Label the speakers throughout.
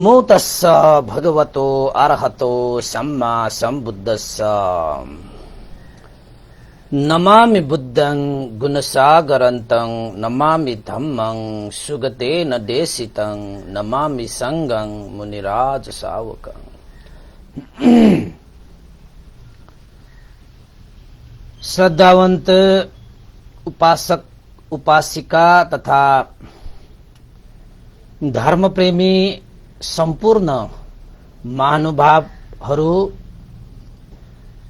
Speaker 1: नमो तस्स भगवतो अरहतो सम्मा सम्बुद्धस्स। नमामि बुद्धं गुणसागरन्तं नमामि धम्मं सुगतेन देशितं नमामि संघं मुनिराज सावकं। श्रद्धावंत उपासक उपासिका तथा धर्मप्रेमी सम्पूर्ण महानुभावहरू,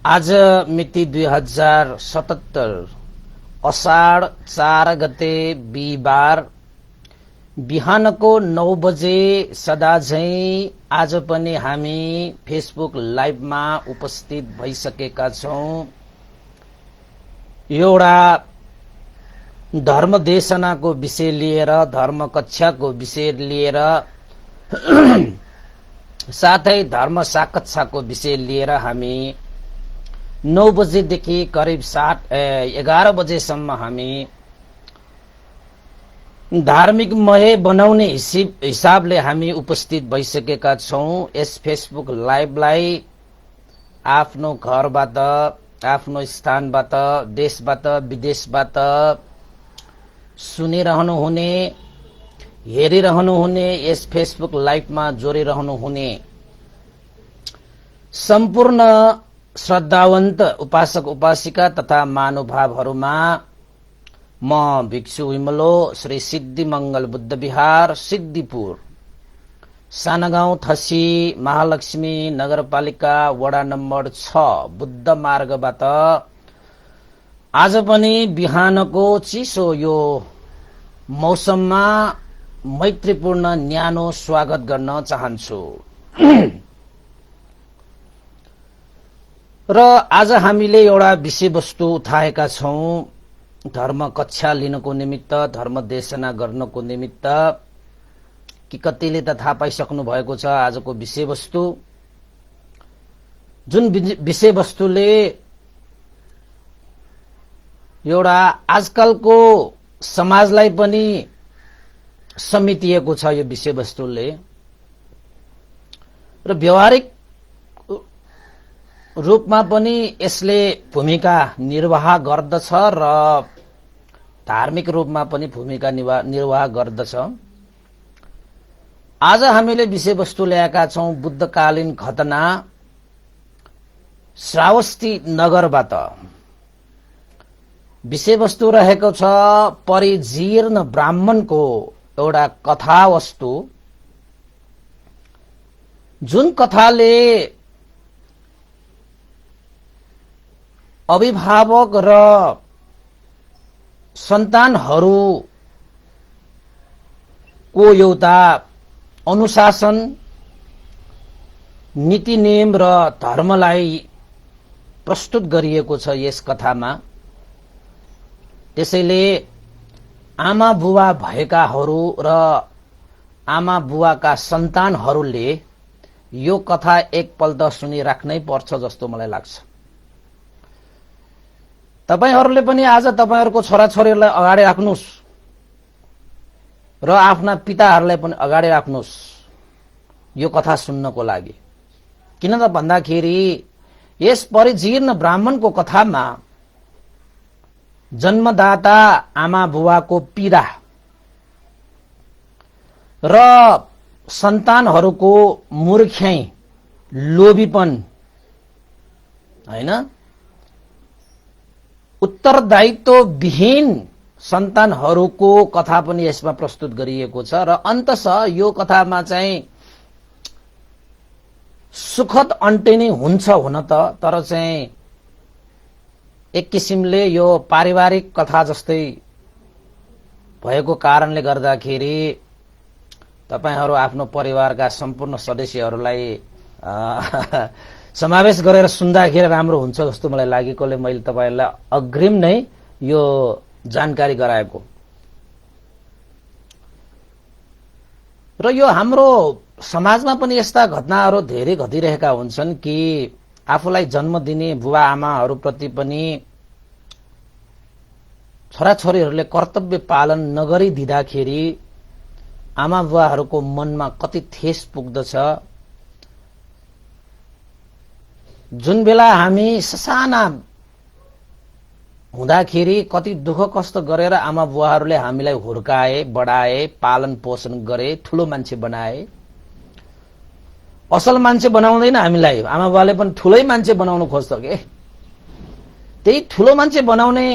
Speaker 1: आज मिति 2077 अषाढ 4 गते बिहिबार बिहानको 9 बजे सदा झैं आज पनि हामी फेसबुक लाइभमा उपस्थित भइसकेका छौं। एउटा धर्म देशनाको विषय लिएर, धर्म कक्षाको विषय लिएर, साथै धर्म साक्षात्कारको विषय लिएर हामी 9 बजेदेखि करिब 11 बजेसम्म हामी धार्मिकमय बनाउने हिसाबले हामी उपस्थित भइसकेका छौं। यस फेसबुक लाइभलाई आफ्नो घरबाट, आफ्नो स्थानबाट, देशबाट, विदेशबाट सुनिरहनु हुने, हेरिरहनु हुने, यस फेसबुक लाइभमा जोडिरहनु हुने सम्पूर्ण श्रद्धावन्त उपासक उपासिका तथा महानुभावहरूमा म भिक्षु विमलो श्री सिद्धि मंगल बुद्ध विहार सिद्धिपुर सानागाउँ थसी महालक्ष्मी नगरपालिका वडा नम्बर 6 बुद्ध मार्गबाट आज पनि बिहानको चिसो यो मौसममा मैत्रीपूर्ण न्यानो स्वागत गर्न चाहन्छु। र आज हामीले एउटा विषयवस्तु उठाएका छौं, धर्म कक्षा लिनको निमित्त, धर्म देशना गर्नको निमित्त। कि कतिले त थाहा पाइसक्नु भएको छ आजको विषयवस्तु, जुन विषयवस्तुले एउटा आजकलको समाजलाई पनि समेटिएको छ। यो विषयवस्तुले र व्यावहारिक रूपमा पनि यसले भूमिका निर्वाह गर्दछ र धार्मिक रूपमा पनि भूमिका निर्वाह गर्दछ। आज हामीले विषयवस्तु ल्याएका छौं बुद्धकालीन घटना श्रावस्ती नगरबाट। विषयवस्तु रहेको छ परिजीर्ण ब्राह्मणको एउटा कथावस्तु, जुन कथाले अभिभावक र सन्तानहरूको एउटा अनुशासन, नीति नियम र धर्मलाई प्रस्तुत गरिएको छ यस कथामा। त्यसैले आमा बुवा भएकाहरू र आमा बुवाका सन्तानहरूले यो कथा एकपल्ट सुनिराख्नै पर्छ जस्तो मलाई लाग्छ। तपाईहरूले पनि आज तपाईहरूको छोराछोरीलाई अगाडि राख्नुस् र आफ्ना पिताहरूलाई पनि अगाडि राख्नुस् यो कथा सुन्नको लागि। किन त भन्दाखेरि यस परिजीर्ण ब्राह्मणको कथामा जन्मदाता आमा बुवाको पीडा र सन्तानहरूको मूर्ख्याई, लोभीपन, हैन, उत्तरदायित्व विहीन सन्तानहरूको कथा पनि यसमा प्रस्तुत गरिएको छ। र अन्ततः यो कथामा चाहिँ सुखद अन्त्य नै हुन्छ हुन त, तर चाहिँ एक किसिमले यो पारिवारिक कथा जस्तै भएको कारणले गर्दाखेरि तपाईहरू आफ्नो परिवारका सम्पूर्ण सदस्यहरूलाई समावेश गरेर सुन्दाखेरि राम्रो हुन्छ जस्तो मलाई लागेकोले मैले तपाईहरुलाई अग्रिम नै यो जानकारी गराएको। र यो हाम्रो समाजमा पनि यस्ता घटनाहरू धेरै घटिरहेका हुन्छन् कि आफूलाई जन्म दिने बुवा आमाहरूप्रति पनि छोराछोरीहरूले कर्तव्य पालन नगरिदिँदाखेरि आमा बुवाहरूको मनमा कति ठेस पुग्दछ। जुन बेला हामी ससाना हुँदाखेरि कति दुःख कष्ट गरेर आमा बुवाहरूले हामीलाई हुर्काए, बढाए, पालन पोषण गरे, ठुलो मान्छे बनाए। असल मान्छे बनाउँदैन हामीलाई, आमा बुवाले पनि ठुलै मान्छे बनाउनु खोज्छ के। त्यही ठुलो मान्छे बनाउने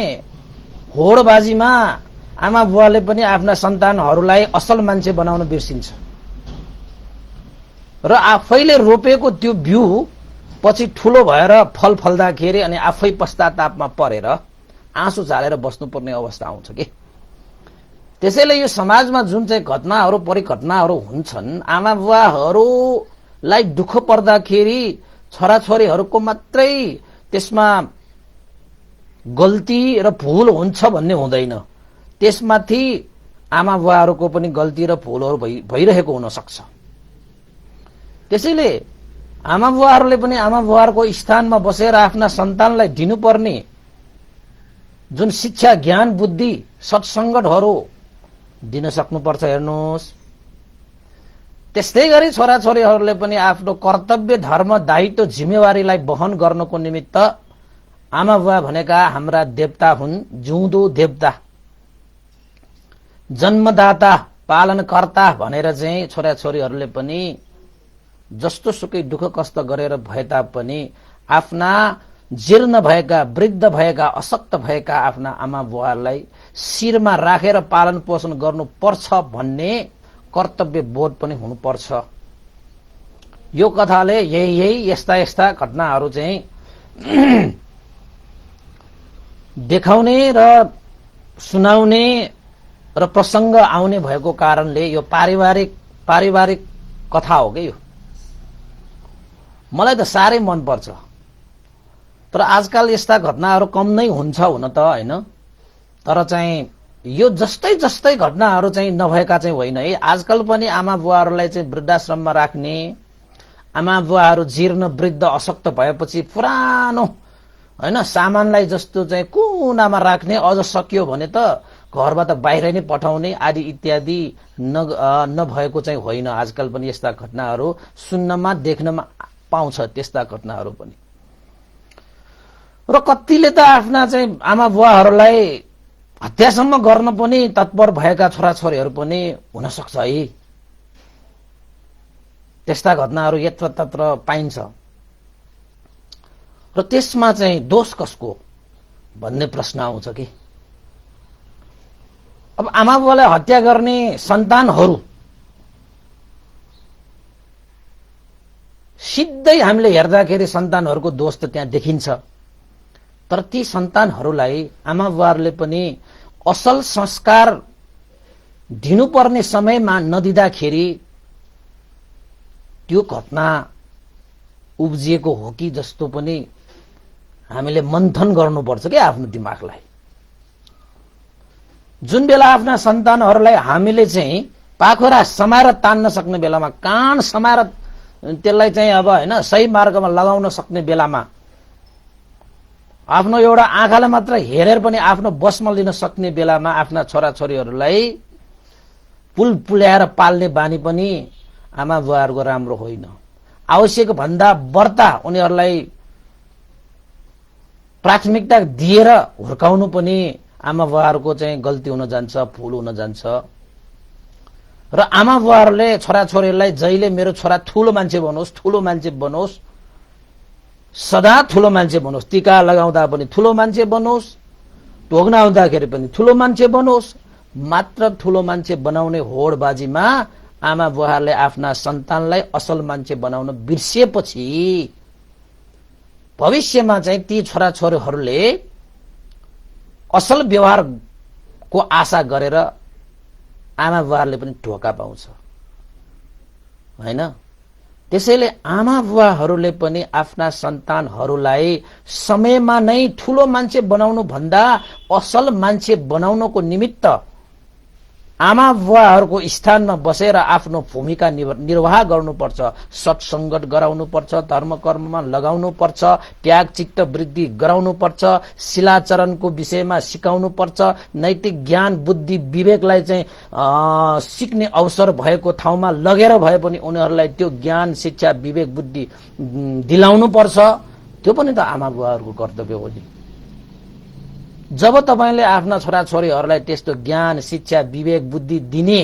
Speaker 1: होडबाजीमा आमा बुवाले पनि आफ्ना सन्तानहरूलाई असल मान्छे बनाउन बिर्सिन्छ र आफैले रोपेको त्यो बिउ पछि ठुलो भएर फल फल्दाखेरि अनि आफै पश्चातापमा परेर आँसु झालेर बस्नुपर्ने अवस्था आउँछ कि। त्यसैले यो समाजमा जुन चाहिँ घटनाहरू परिघटनाहरू हुन्छन्, आमा बुवाहरूलाई दुःख पर्दाखेरि छोराछोरीहरूको मात्रै त्यसमा गल्ती र भूल हुन्छ भन्ने हुँदैन। त्यसमाथि आमा बुवाहरूको पनि गल्ती र भूलहरू भइरहेको हुन सक्छ। त्यसैले आमा बुवाहरूले पनि आमा बुवाहरूको स्थानमा बसेर आफ्ना सन्तानलाई दिनुपर्ने जुन शिक्षा, ज्ञान, बुद्धि, सत्सङ्गतहरू दिन सक्नुपर्छ। हेर्नुहोस्, त्यस्तै गरी छोराछोरीहरूले पनि आफ्नो कर्तव्य, धर्म, दायित्व, जिम्मेवारीलाई वहन गर्नको निमित्त आमा बुवा भनेका हाम्रा देवता हुन्, जिउँदो देवता, जन्मदाता, पालनकर्ता भनेर चाहिँ छोराछोरीहरूले पनि जस्तो सुकै दुःख कष्ट गरेर भए तापनि आफ्ना जीर्ण भएका, वृद्ध भएका, अशक्त भएका आफ्ना आमा बुवालाई शिरमा राखेर पालन पोषण गर्नुपर्छ भन्ने कर्तव्य बोध पनि हुनुपर्छ। यो कथाले यही यस्ता घटनाहरू चाहिँ देखाउने र सुनाउने र प्रसङ्ग आउने भएको कारणले यो पारिवारिक कथा हो कि। यो मलाई त साह्रै मन पर्छ। तर आजकल यस्ता घटनाहरू कम नै हुन्छ हुन त, हैन। तर चाहिँ यो जस्तै घटनाहरू चाहिँ नभएका चाहिँ होइन है। आजकल पनि आमा बुवाहरूलाई चाहिँ वृद्धाश्रममा राख्ने, आमा बुवाहरू जीर्ण, वृद्ध, अशक्त भएपछि पुरानो हैन सामानलाई जस्तो चाहिँ कुनामा राख्ने, अझ सकियो भने त घरबाट बाहिर नै पठाउने आदि इत्यादि नभएको चाहिँ होइन। आजकल पनि यस्ता घटनाहरू सुन्नमा, देख्नमा पाउँछ, त्यस्ता घटनाहरू पनि। र कतिले त आफ्ना चाहिँ आमा बुवाहरूलाई हत्यासम्म गर्न पनि तत्पर भएका छोराछोरीहरू पनि हुन सक्छ है। त्यस्ता घटनाहरू यत्रतत्र पाइन्छ। र त्यसमा चाहिँ दोष कसको भन्ने प्रश्न आउँछ कि। अब आमा बुवालाई हत्या गर्ने सन्तानहरू सिधै हामीले हेर्दाखेरि सन्तानहरूको दोष त त्यहाँ देखिन्छ। तर ती सन्तानहरूलाई आमा बुवाहरूले पनि असल संस्कार दिनुपर्ने समयमा नदिँदाखेरि त्यो घटना उब्जिएको हो कि जस्तो पनि हामीले मन्थन गर्नुपर्छ के आफ्नो दिमागलाई। जुन बेला आफ्ना सन्तानहरूलाई हामीले चाहिँ पाखुरा समाएर तान्न सक्ने बेलामा, कान समाएर त्यसलाई चाहिँ अब हैन सही मार्गमा लगाउन सक्ने बेलामा, आफ्नो एउटा आँखाले मात्र हेरेर पनि आफ्नो बसमा लिन सक्ने बेलामा आफ्ना छोराछोरीहरूलाई पुल्याएर पाल्ने बानी पनि आमा बुवाहरूको राम्रो होइन। आवश्यक भन्दा बढ्ता उनीहरूलाई प्राथमिकता दिएर हुर्काउनु पनि आमा बुवाहरूको चाहिँ गल्ती हुन जान्छ, भुल हुन जान्छ। र आमा बुवाहरूले छोराछोरीलाई जहिले मेरो छोरा ठुलो मान्छे बनोस्, सदा ठुलो मान्छे बनोस्, टीका लगाउँदा पनि ठुलो मान्छे बनोस्, ढोग्न आउँदाखेरि पनि ठुलो मान्छे बनोस्, मात्र ठुलो मान्छे बनाउने होडबाजीमा आमा बुवाहरूले आफ्ना सन्तानलाई असल मान्छे बनाउन बिर्सिएपछि भविष्यमा चाहिँ ती छोराछोरीहरूले असल व्यवहारको आशा गरेर आमा बुवाहरूले पनि धोका पाउँछ, हैन। त्यसैले आमा बुवाहरूले पनि आफ्ना सन्तानहरूलाई समयमा नै ठुलो मान्छे बनाउनु भन्दा असल मान्छे बनाउनको निमित्त आमा बुवाहरूको स्थानमा बसेर आफ्नो भूमिका निर्वाह गर्नुपर्छ, सत्सङ्गत गराउनुपर्छ, धर्म कर्ममा लगाउनुपर्छ, त्याग चित्त वृद्धि गराउनुपर्छ, शिलाचरणको विषयमा सिकाउनुपर्छ, नैतिक ज्ञान बुद्धि विवेकलाई चाहिँ सिक्ने अवसर भएको ठाउँमा लगेर भए पनि उनीहरूलाई त्यो ज्ञान शिक्षा विवेक बुद्धि दिलाउनुपर्छ। त्यो पनि त आमा बुवाहरूको कर्तव्य हो नि। जब तपाईले आफ्ना छोराछोरीहरूलाई त्यस्तो ज्ञान शिक्षा विवेक बुद्धि दिने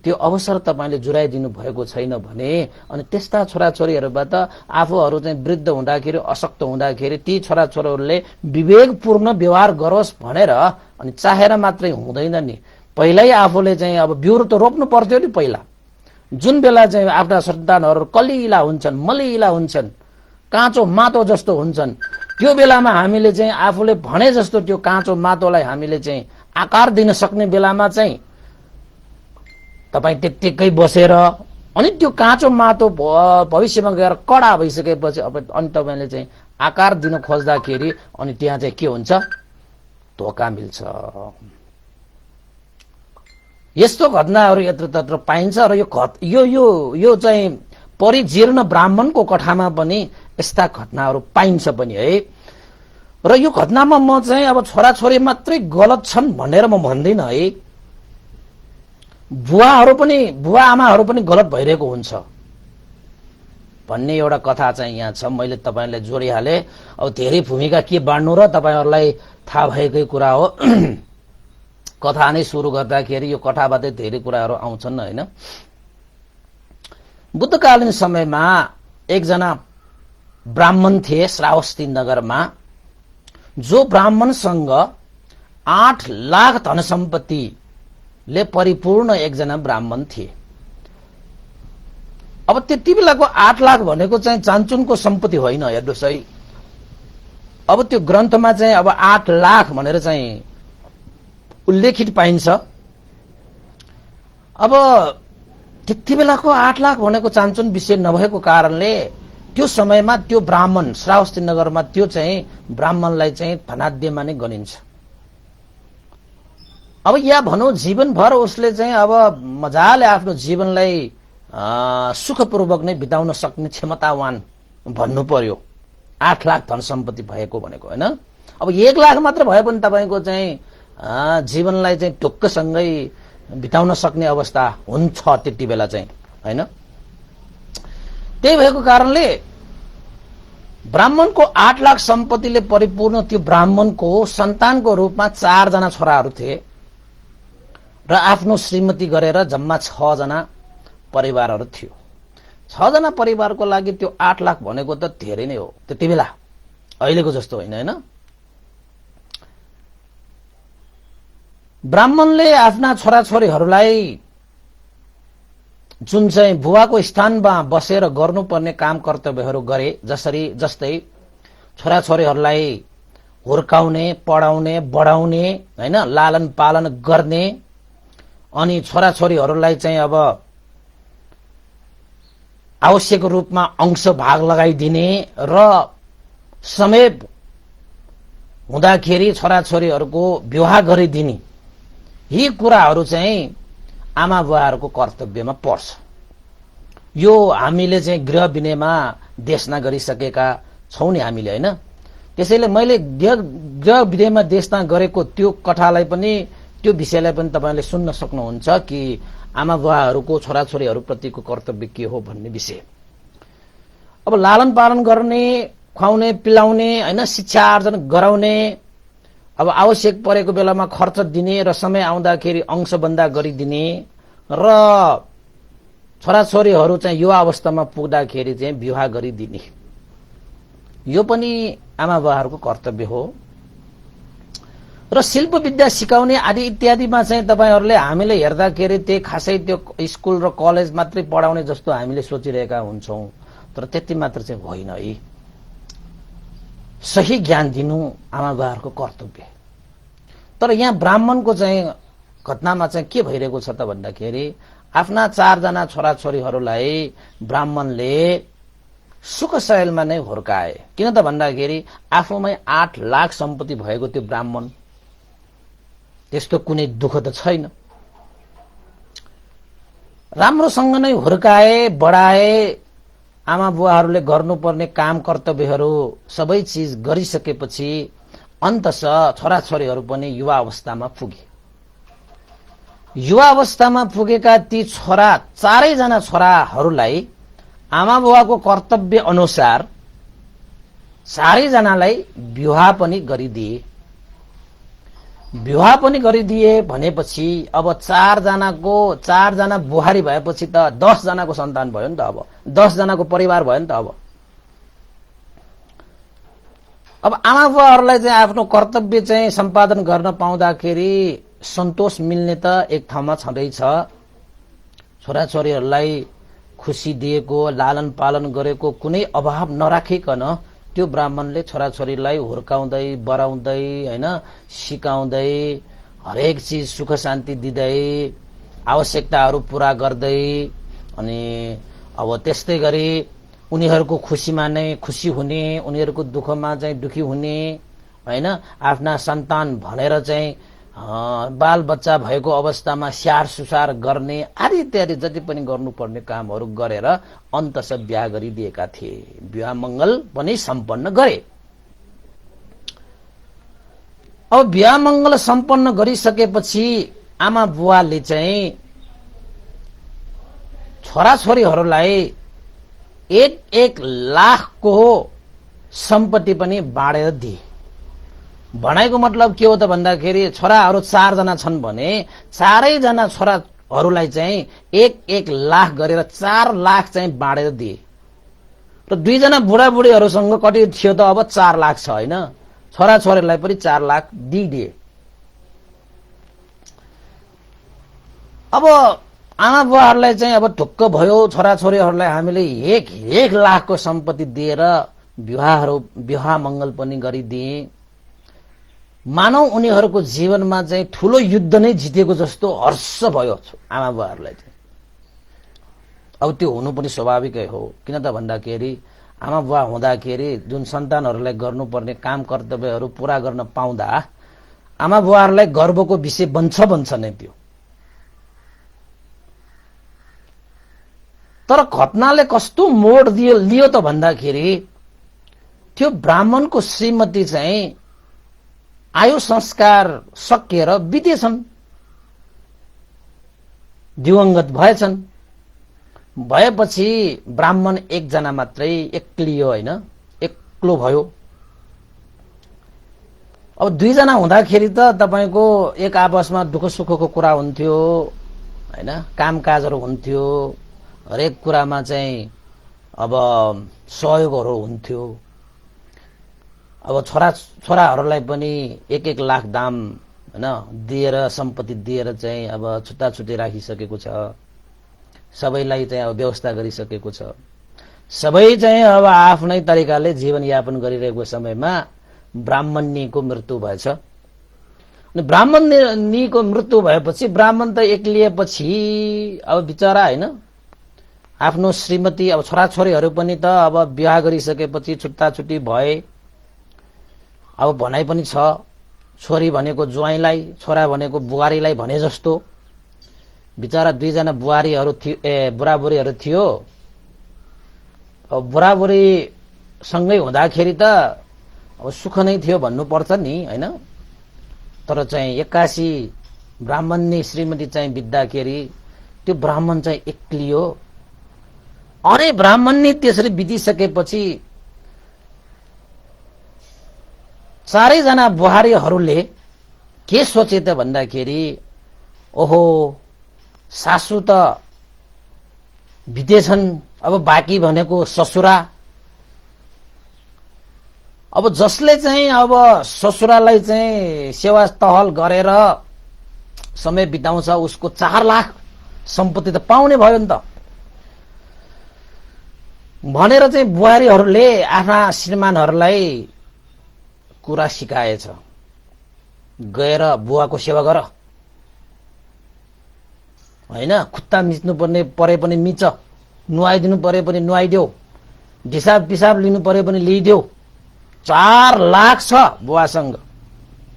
Speaker 1: त्यो अवसर तपाईले जुराइदिनु भएको छैन भने अनि त्यस्ता छोराछोरीहरूबाट आफूहरू चाहिँ वृद्ध हुँदाखेरि अशक्त हुँदाखेरि ती छोराछोरीहरूले विवेकपूर्ण व्यवहार गरोस् भनेर अनि चाहेर मात्रै हुँदैन नि। पहिल्यै आफूले चाहिँ अब बिउ त रोप्नु पर्थ्यो नि। पहिला जुन बेला चाहिँ आफ्ना सन्तानहरू कलिला हुन्छन्, मलिला हुन्छन्, काँचो माटो जस्तो हुन्छन्, त्यो बेलामा हामीले चाहिँ आफूले भने जस्तो त्यो काँचो माटोलाई हामीले चाहिँ आकार दिन सक्ने बेलामा चाहिँ तपाई त्यत्तिकै बसेर अनि त्यो काँचो माटो भविष्यमा गएर कडा भइसकेपछि अब अनि तपाईले चाहिँ आकार दिन खोज्दाखेरि अनि त्यहाँ चाहिँ के हुन्छ, धोका मिल्छ। यस्तो घटनाहरू यत्रतत्र पाइन्छ र यो चाहिँ परिजीर्ण ब्राह्मणको कथामा पनि यस्ता घटनाहरू पाइन्छ पनि है। र यो घटनामा म चाहिँ अब छोराछोरी मात्रै गलत छन् भनेर म भन्दिनँ है। बुवा आमाहरू पनि गलत भइरहेको हुन्छ भन्ने एउटा कथा चाहिँ यहाँ छ। मैले तपाईलाई जोडिहाले। अब धेरै भूमिका के बाँड्नु र तपाईहरूलाई थाहा भएकै कुरा हो। कथा नै सुरु गर्दाखेरि यो कथाबाटै धेरै कुराहरू आउँछन् हैन। बुद्धकालीन समयमा एकजना ब्राह्मण थिए श्रावस्ती नगरमा, जो ब्राह्मणसँग 8 लाख धन सम्पत्तिले परिपूर्ण एकजना ब्राह्मण थिए। अब त्यति बेलाको 8 लाख भनेको चाहिँ चान्चुनको सम्पत्ति होइन, हेर्नुहोस् है। अब त्यो ग्रन्थमा चाहिँ अब 8 लाख भनेर चाहिँ उल्लेखित पाइन्छ। अब त्यति बेलाको 8 लाख भनेको चान्चुन विषय नभएको कारणले त्यो समयमा त्यो ब्राह्मण श्रावस्ती नगरमा त्यो चाहिँ ब्राह्मणलाई चाहिँ धनाढ्यमा नै गनिन्छ। अब या भनौं जीवनभर उसले चाहिँ अब मजाले आफ्नो जीवनलाई सुखपूर्वक नै बिताउन सक्ने क्षमतावान भन्नु पर्यो 8 लाख धन सम्पत्ति भएको भनेको हैन। अब 1 लाख मात्र भए पनि तपाईको चाहिँ जीवनलाई चाहिँ ढुक्कसँगै बिताउन सक्ने अवस्था हुन्छ त्यति बेला चाहिँ हैन। त्यही भएको कारणले ब्राह्मणको 8 लाख सम्पत्तिले परिपूर्ण त्यो ब्राह्मणको सन्तानको रूपमा 4 जना छोराहरू थिए र आफ्नो श्रीमती गरेर जम्मा 6 जना परिवारहरू थियो। 6 जना परिवारको लागि त्यो 8 लाख भनेको त धेरै नै हो त्यति बेला, अहिलेको जस्तो होइन हैन। ब्राह्मणले आफ्ना छोराछोरीहरूलाई जुन चाहिँ बुवाको स्थानमा बसेर गर्नुपर्ने काम कर्तव्यहरू गरे, जस्तै छोराछोरीहरूलाई हुर्काउने, पढाउने, बढाउने हैन, लालन पालन गर्ने, अनि छोराछोरीहरूलाई चाहिँ अब आवश्यक रूपमा अंश भाग लगाइदिने र समय हुँदाखेरि छोराछोरीहरूको विवाह गरिदिने, यी कुराहरू चाहिँ आमा बुवाहरूको कर्तव्यमा पर्छ। यो हामीले चाहिँ गृह विनयमा देशना गरिसकेका छौं नि हामीले हैन। त्यसैले मैले गृह विनयमा देशना गरेको त्यो कथालाई पनि त्यो विषयलाई पनि तपाईले सुन्न सक्नुहुन्छ कि आमा बुवाहरूको छोराछोरीहरू प्रतिको कर्तव्य के हो भन्ने विषय। अब लालन पालन गर्ने, खुवाउने पिलाउने हैन, शिक्षा आर्जन गराउने, अब आवश्यक परेको बेलामा खर्च दिने र समय आउँदाखेरि अंशबन्दा गरिदिने र छोराछोरीहरू चाहिँ युवा अवस्थामा पुग्दाखेरि चाहिँ विवाह गरिदिने, यो पनि आमा बुवाहरूको कर्तव्य हो। र शिल्प विद्या सिकाउने आदि इत्यादिमा चाहिँ तपाईहरूले हामीले हेर्दाखेरि त्यही खासै त्यो स्कुल र कलेज मात्रै पढाउने जस्तो हामीले सोचिरहेका हुन्छौं, तर त्यति मात्र चाहिँ होइन है। सही ज्ञान दिनु आमा बुवाहरूको कर्तव्य। तर यहाँ ब्राह्मणको चाहिँ घटनामा चाहिँ के भइरहेको छ त भन्दाखेरि आफ्ना 4 जना छोराछोरीहरूलाई ब्राह्मणले सुखशैलमा नै हुर्काए। किन त भन्दाखेरि आफूमै 8 लाख सम्पत्ति भएको त्यो ब्राह्मण, त्यस्तो कुनै दुःख त छैन राम्रोसँग नै हुर्काए बढाए आमा बुवाहरूले गर्नुपर्ने काम कर्तव्यहरू सबै चिज गरिसकेपछि अन्ततः छोराछोरीहरू पनि युवा अवस्थामा पुगे। युवा अवस्थामा पुगेका ती छोरा चारैजना छोराहरूलाई आमा बुवाको कर्तव्य अनुसार चारैजनालाई विवाह पनि गरिदिए। विवाह पनि गरिदिए भनेपछि अब चारजना बुहारी भएपछि त 10 जनाको सन्तान भयो नि त। अब 10 जनाको परिवार भयो नि त। अब आमा बुवाहरूलाई चाहिँ आफ्नो कर्तव्य चाहिँ सम्पादन गर्न पाउँदाखेरि सन्तोष मिल्ने त एक ठाउँमा छँदैछ। छोराछोरीहरूलाई खुसी दिएको, लालन पालन गरेको, कुनै अभाव नराखिकन त्यो ब्राह्मणले छोराछोरीलाई हुर्काउँदै बढाउँदै हैन सिकाउँदै हरेक चिज सुख शान्ति दिँदै आवश्यकताहरू पूरा गर्दै अनि अब त्यस्तै गरी उनीहरूको खुसीमा नै खुसी हुने, उनीहरूको दुःखमा चाहिँ दुखी हुने हैन, आफ्ना सन्तान भनेर चाहिँ बाल बच्चा भएको अवस्थामा स्याहार सुसार गर्ने आदि इत्यादि जति पनि गर्नुपर्ने कामहरू गरेर अन्ततः बिहा गरिदिएका थिए। विवाह मङ्गल पनि सम्पन्न गरे। अब विवाह मङ्गल सम्पन्न गरिसकेपछि आमा बुवाले चाहिँ छोराछोरीहरूलाई 1-1 लाखको सम्पत्ति पनि बाँडेर दिए। भनाइको मतलब के हो त भन्दाखेरि छोराहरू 4 जना छन् भने चारैजना छोराहरूलाई चाहिँ 1-1 लाख गरेर 4 लाख चाहिँ बाँडेर दिए। र 2 जना बुढाबुढीहरूसँग कति थियो त अब 4 लाख छ हैन, छोराछोरीलाई पनि 4 लाख दिइदिए। अब आमा बुवाहरूलाई चाहिँ अब ढुक्क भयो, छोराछोरीहरूलाई हामीले 1 लाखको सम्पत्ति दिएर विवाह मङ्गल पनि गरिदिए। मानौ उनीहरूको जीवनमा चाहिँ ठूलो युद्ध नै जितेको जस्तो हर्ष भयो आमा बुवाहरूलाई चाहिँ। अब त्यो हुनु पनि स्वाभाविकै हो। किन त भन्दाखेरि आमा बुवा हुँदाखेरि जुन सन्तानहरूलाई गर्नुपर्ने काम कर्तव्यहरू पूरा गर्न पाउँदा आमा बुवाहरूलाई गर्वको विषय बन्छ नै त्यो। तर घटनाले कस्तो मोड लियो त भन्दाखेरि त्यो ब्राह्मणको श्रीमती चाहिँ आयु संस्कार सकिएर बितेछन्, दिवंगत भएछन्। भएपछि ब्राह्मण 1 जना मात्रै एक्लियो हैन, एक्लो भयो। अब 2 जना हुँदाखेरि त तपाईको एक आपसमा दुःख सुखको कुरा हुन्थ्यो हैन, कामकाजहरू हुन्थ्यो, हरेक कुरामा चाहिँ अब सहयोगहरू हुन्थ्यो। अब छोराहरूलाई पनि 1-1 लाख दाम हैन दिएर सम्पत्ति दिएर चाहिँ अब छुट्टाछुट्टै राखिसकेको छ। सबैलाई चाहिँ अब व्यवस्था गरिसकेको छ। सबै चाहिँ अब आफ्नै तरिकाले जीवन यापन गरिरहेको समयमा ब्राह्मणनीको मृत्यु भएछ। अनि ब्राह्मणनीको मृत्यु भएपछि ब्राह्मण त एक्लिएपछि अब बिचरा हैन आफ्नो श्रीमती, अब छोराछोरीहरू पनि त अब विवाह गरिसकेपछि छुट्टाछुट्टी भए। अब भनाइ पनि छ, छोरी भनेको ज्वाइँलाई, छोरा भनेको बुहारीलाई भने जस्तो। बिचरा 2 जना बुहारीहरू बुढाबुढीहरू थियो। अब बुढाबुढी सँगै हुँदाखेरि त अब सुख नै थियो भन्नुपर्छ नि हैन। तर चाहिँ 81 ब्राह्मणनी श्रीमती चाहिँ बित्दाखेरि त्यो ब्राह्मण चाहिँ एक्लियो। अनि ब्राह्मणनी त्यसरी बितिसकेपछि चारैजना बुहारीहरूले के सोचे त भन्दाखेरि ओहो सासू त बितेछन्, अब बाँकी भनेको ससुरा। अब जसले चाहिँ अब ससुरालाई चाहिँ सेवा टहल गरेर समय बिताउँछ उसको 4 लाख सम्पत्ति त पाउने भयो नि त भनेर चाहिँ बुहारीहरूले आफ्ना श्रीमानहरूलाई कुरा सिकाएछ। गएर बुवाको सेवा गर हैन, खुट्टा मिच्नु पर्ने परे पनि मिच, नुहाइदिनु परे पनि नुहाइदेऊ, हिसाब पिसाब लिनु परे पनि लिइदेऊ, 4 लाख छ बुवासँग,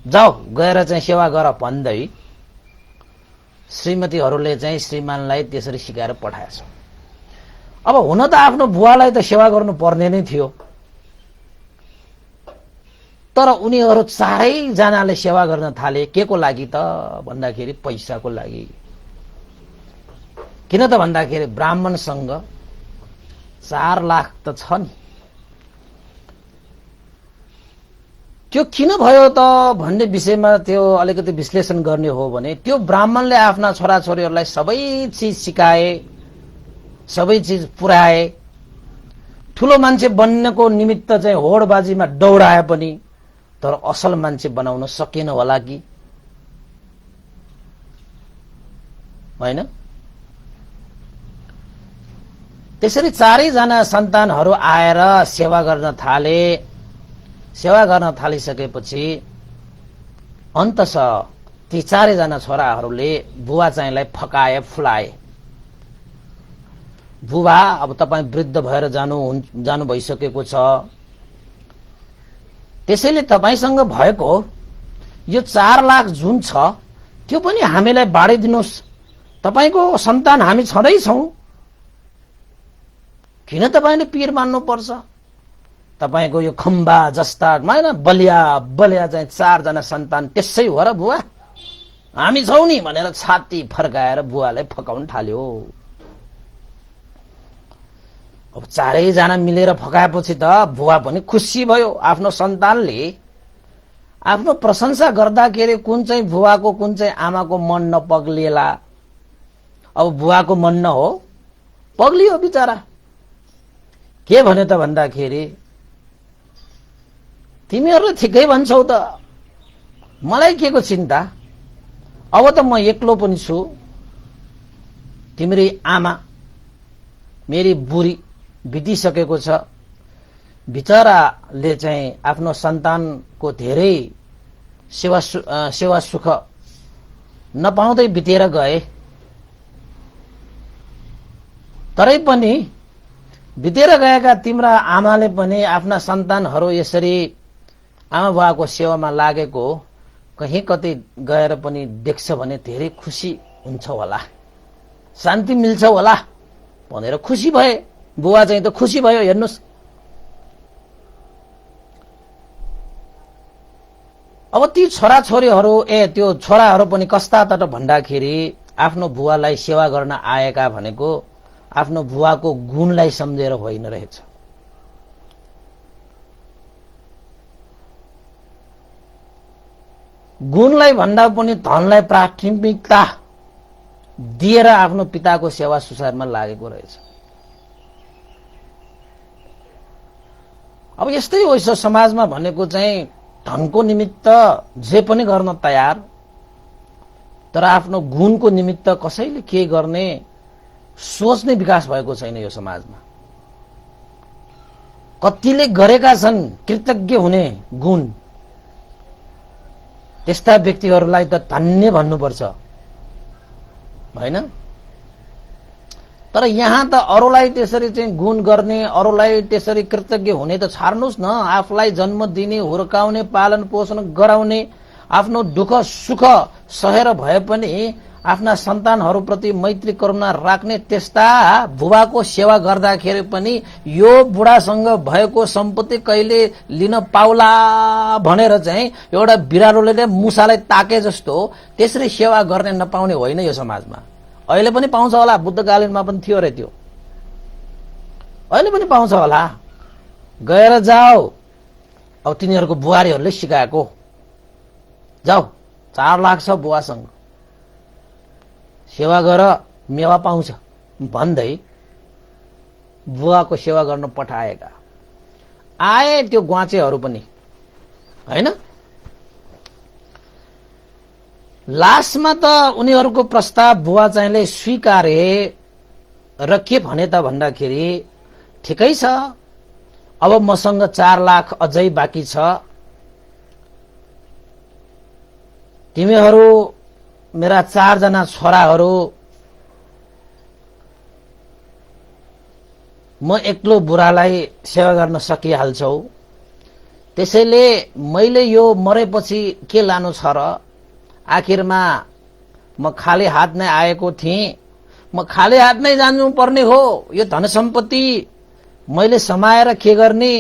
Speaker 1: जाऊ गएर चाहिँ सेवा गर भन्दै श्रीमतीहरूले चाहिँ श्रीमानलाई त्यसरी सिकाएर पठाएछ। अब हुन त आफ्नो बुवालाई त सेवा गर्नु पर्ने नै थियो, तर उनीहरू चारैजनाले सेवा गर्न थाले। के को लागि त भन्दाखेरि पैसाको लागि। किन त भन्दाखेरि ब्राह्मणसँग 4 लाख त छ नि, त्यो किन भयो त भन्ने विषयमा त्यो अलिकति विश्लेषण गर्ने हो भने त्यो ब्राह्मणले आफ्ना छोराछोरीहरूलाई सबै चिज सिकाए, सबै चिज पुर्याए, ठुलो मान्छे बन्नको निमित्त चाहिँ होडबाजीमा दौडाए पनि तर असल मान्छे बनाउन सकेन होला कि हैन? त्यसरी चारैजना सन्तानहरू आएर सेवा गर्न थाले। सेवा गर्न थालिसकेपछि अन्ततः ती चारैजना छोराहरूले बुवा चाहिँलाई फकाए, फुलाए। बुबा, अब तपाईँ वृद्ध भएर जानु भइसकेको छ, त्यसैले तपाईसँग भएको यो 4 लाख जुन छ त्यो पनि हामीलाई बाँडिदिनुहोस्। तपाईको सन्तान हामी छँदैछौँ, किन तपाईले पीर मान्नु पर्छ? तपाईको यो खम्बा जस्ता हैन बलिया बलिया चाहिँ 4 जना सन्तान त्यसै हो र बुवा, हामी छौँ नि भनेर छाती फर्काएर बुवालाई फकाउन थाल्यो। अब चारैजना मिलेर फकाएपछि त बुवा पनि खुसी भयो। आफ्नो सन्तानले आफ्नो प्रशंसा गर्दाखेरि कुन चाहिँ बुवाको कुन चाहिँ आमाको मन नपग्लिएला। अब बुवाको मन न हो, पग्लियो बिचारा। के भन्यो त भन्दाखेरि तिमीहरूले ठिकै भन्छौ त, मलाई के को चिन्ता, अब त म एक्लो पनि छु। तिम्री आमा मेरी बुढी बितिसकेको छ। बिचराले चाहिँ आफ्नो सन्तानको धेरै सेवा सुख नपाउँदै बितेर गए। तरै पनि बितेर गएका तिम्रा आमाले पनि आफ्ना सन्तानहरू यसरी आमा बुवाको सेवामा लागेको कहीँ कतै गएर पनि देख्छ भने धेरै खुसी हुन्छ होला, शान्ति मिल्छ होला भनेर खुसी भए। बुवा चाहिँ त खुसी भयो। हेर्नुस्, अब ती छोराछोरीहरू त्यो छोराहरू पनि कस्ता त भन्दाखेरि आफ्नो बुवालाई सेवा गर्न आएका भनेको आफ्नो बुवाको गुणलाई सम्झेर होइन रहेछ। गुणलाई भन्दा पनि धनलाई प्राथमिकता दिएर आफ्नो पिताको सेवा सुसारमा लागेको रहेछ। अब यस्तै हो समाजमा भनेको चाहिँ धनको निमित्त जे पनि गर्न तयार, तर आफ्नो गुणको निमित्त कसैले के गर्ने सोच नै विकास भएको छैन यो समाजमा। कतिले गरेका छन् कृतज्ञ हुने गुण, त्यस्ता व्यक्तिहरूलाई त धन्य भन्नुपर्छ हैन? तर यहाँ त अरूलाई त्यसरी चाहिँ गुण गर्ने, अरूलाई त्यसरी कृतज्ञ हुने त छाड्नुस् न। आफूलाई जन्म दिने, हुर्काउने, पालन पोषण गराउने, आफ्नो दुःख सुख सहेर भए पनि आफ्ना सन्तानहरूप्रति मैत्री करुणा राख्ने त्यस्ता बुबाको सेवा गर्दाखेरि पनि यो बुढासँग भएको सम्पत्ति कहिले लिन पाउला भनेर चाहिँ एउटा बिरालोले मुसालाई ताके जस्तो त्यसरी सेवा गर्ने नपाउने होइन यो समाजमा। अहिले पनि पाउँछ होला, बुद्धकालीनमा पनि थियो रे त्यो, अहिले पनि पाउँछ होला। गएर जाओ, अब तिनीहरूको बुहारीहरूले सिकाएको, जाऊ 4 लाख छ बुवासँग, सेवा गर, मेवा पाउँछ भन्दै बुवाको सेवा गर्न पठाएका आए त्यो ग्वाचेहरू पनि हैन। लास्टमा त उनीहरूको प्रस्ताव बुवा चाहिँले स्वीकारे र के भने त भन्दाखेरि ठिकै छ, अब मसँग 4 लाख अझै बाँकी छ, तिमीहरू मेरा 4 जना छोराहरू, म एक्लो बुढालाई सेवा गर्न सकिहाल्छौ, त्यसैले मैले यो मरेपछि के लानु छ र, आखिरमा म खाली हात नै आएको थिएँ, म खाली हात नै जानु पर्ने हो, यो धन सम्पत्ति मैले समाएर के गर्ने।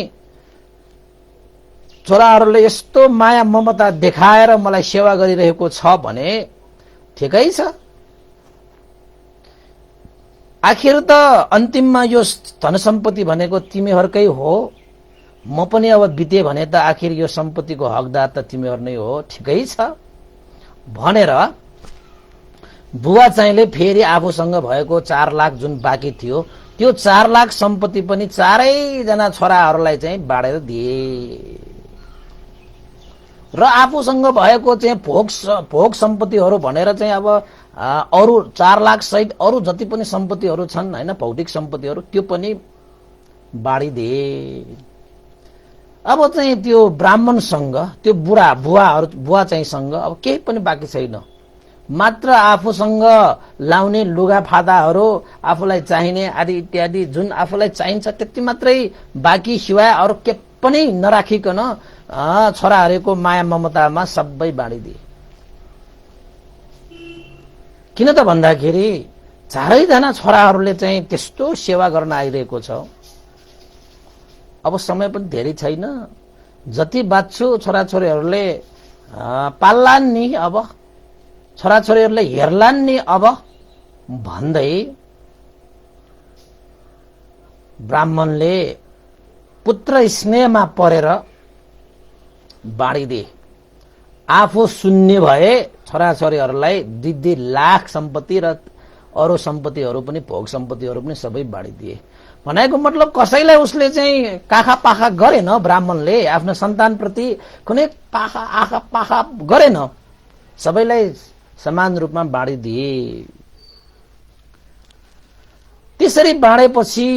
Speaker 1: छोराहरूले यस्तो माया ममता देखाएर मलाई सेवा गरिरहेको छ भने ठिकै छ। आखिर त अन्तिममा यो धन सम्पत्ति भनेको तिमीहरूकै हो, म पनि अब बिते भने त आखिर यो सम्पत्तिको हकदार त तिमीहरू नै हो, ठिकै छ भनेर बुवा चाहिँले फेरि आफूसँग भएको 4 लाख जुन बाँकी थियो त्यो 4 लाख सम्पत्ति पनि चारैजना छोराहरूलाई चाहिँ बाँडेर दिए र आफूसँग भएको चाहिँ भोग सम्पत्तिहरू भनेर चाहिँ अब अरु 4 लाख सहित अरु जति पनि सम्पत्तिहरू छन् हैन, भौतिक सम्पत्तिहरू त्यो पनि बाँडिदिए। अब चाहिँ त्यो ब्राह्मणसँग त्यो बुवा चाहिँ सँग अब केही पनि बाँकी छैन, मात्र आफूसँग लाउने लुगा फाटाहरू, आफूलाई चाहिने आदि इत्यादि जुन आफूलाई चाहिन्छ त्यति मात्रै बाँकी, सिवाय अरु के पनि नराखिकन छोराहरूको माया ममतामा सबै बाँडिदिए। किन त भन्दाखेरि चारैजना छोराहरूले चाहिँ त्यस्तो सेवा गर्न आइरहेको छ। अब समय पनि धेरै छैन, जति बाँच्छु छोराछोरीहरूले पाल्लान् नि, अब छोराछोरीहरूले हेर्लान् नि अब भन्दै ब्राह्मणले पुत्र स्नेहमा परेर बाँडिदिए। आफू शून्य भए छोराछोरीहरूलाई 2 लाख सम्पत्ति र अरू सम्पत्तिहरू पनि भोग सम्पत्तिहरू पनि सबै बाँडिदिए। भनेको मतलब कसैलाई उसले चाहिँ काखा पाखा गरेन, ब्राह्मणले आफ्नो सन्तानप्रति कुनै आखा पाखा गरेन, सबैलाई समान रूपमा बाँडिदिए। त्यसरी बाँडेपछि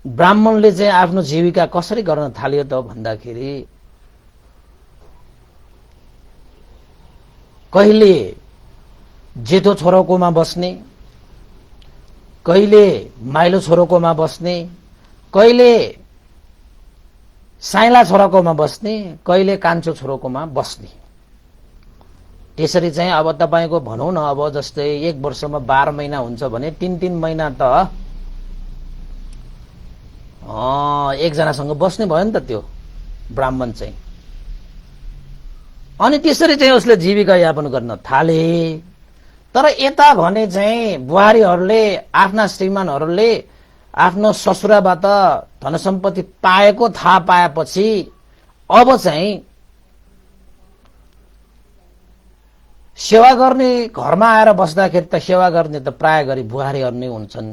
Speaker 1: ब्राह्मणले चाहिँ आफ्नो जीविका कसरी गर्न थाल्यो त भन्दाखेरि कहिले जेठो छोरोकोमा बस्ने, कहिले माइलो छोरोकोमा बस्ने, कहिले साइला छोराकोमा बस्ने, कहिले कान्छो छोरोकोमा बस्ने। त्यसरी चाहिँ अब तपाईको भनौं न, अब जस्तै 1 वर्षमा 12 महिना हुन्छ भने 3-3 महिना त एकजनासँग बस्ने भयो नि त त्यो ब्राह्मण चाहिँ। अनि त्यसरी चाहिँ उसले जीविका यापन गर्न थाले। तर यता भने चाहिँ बुहारीहरूले आफ्ना श्रीमानहरूले आफ्नो ससुराबाट धन सम्पत्ति पाएको थाहा पाएपछि अब चाहिँ सेवा गर्ने, घरमा आएर बस्दाखेरि त सेवा गर्ने त प्राय गरी बुहारीहरू नै हुन्छन्।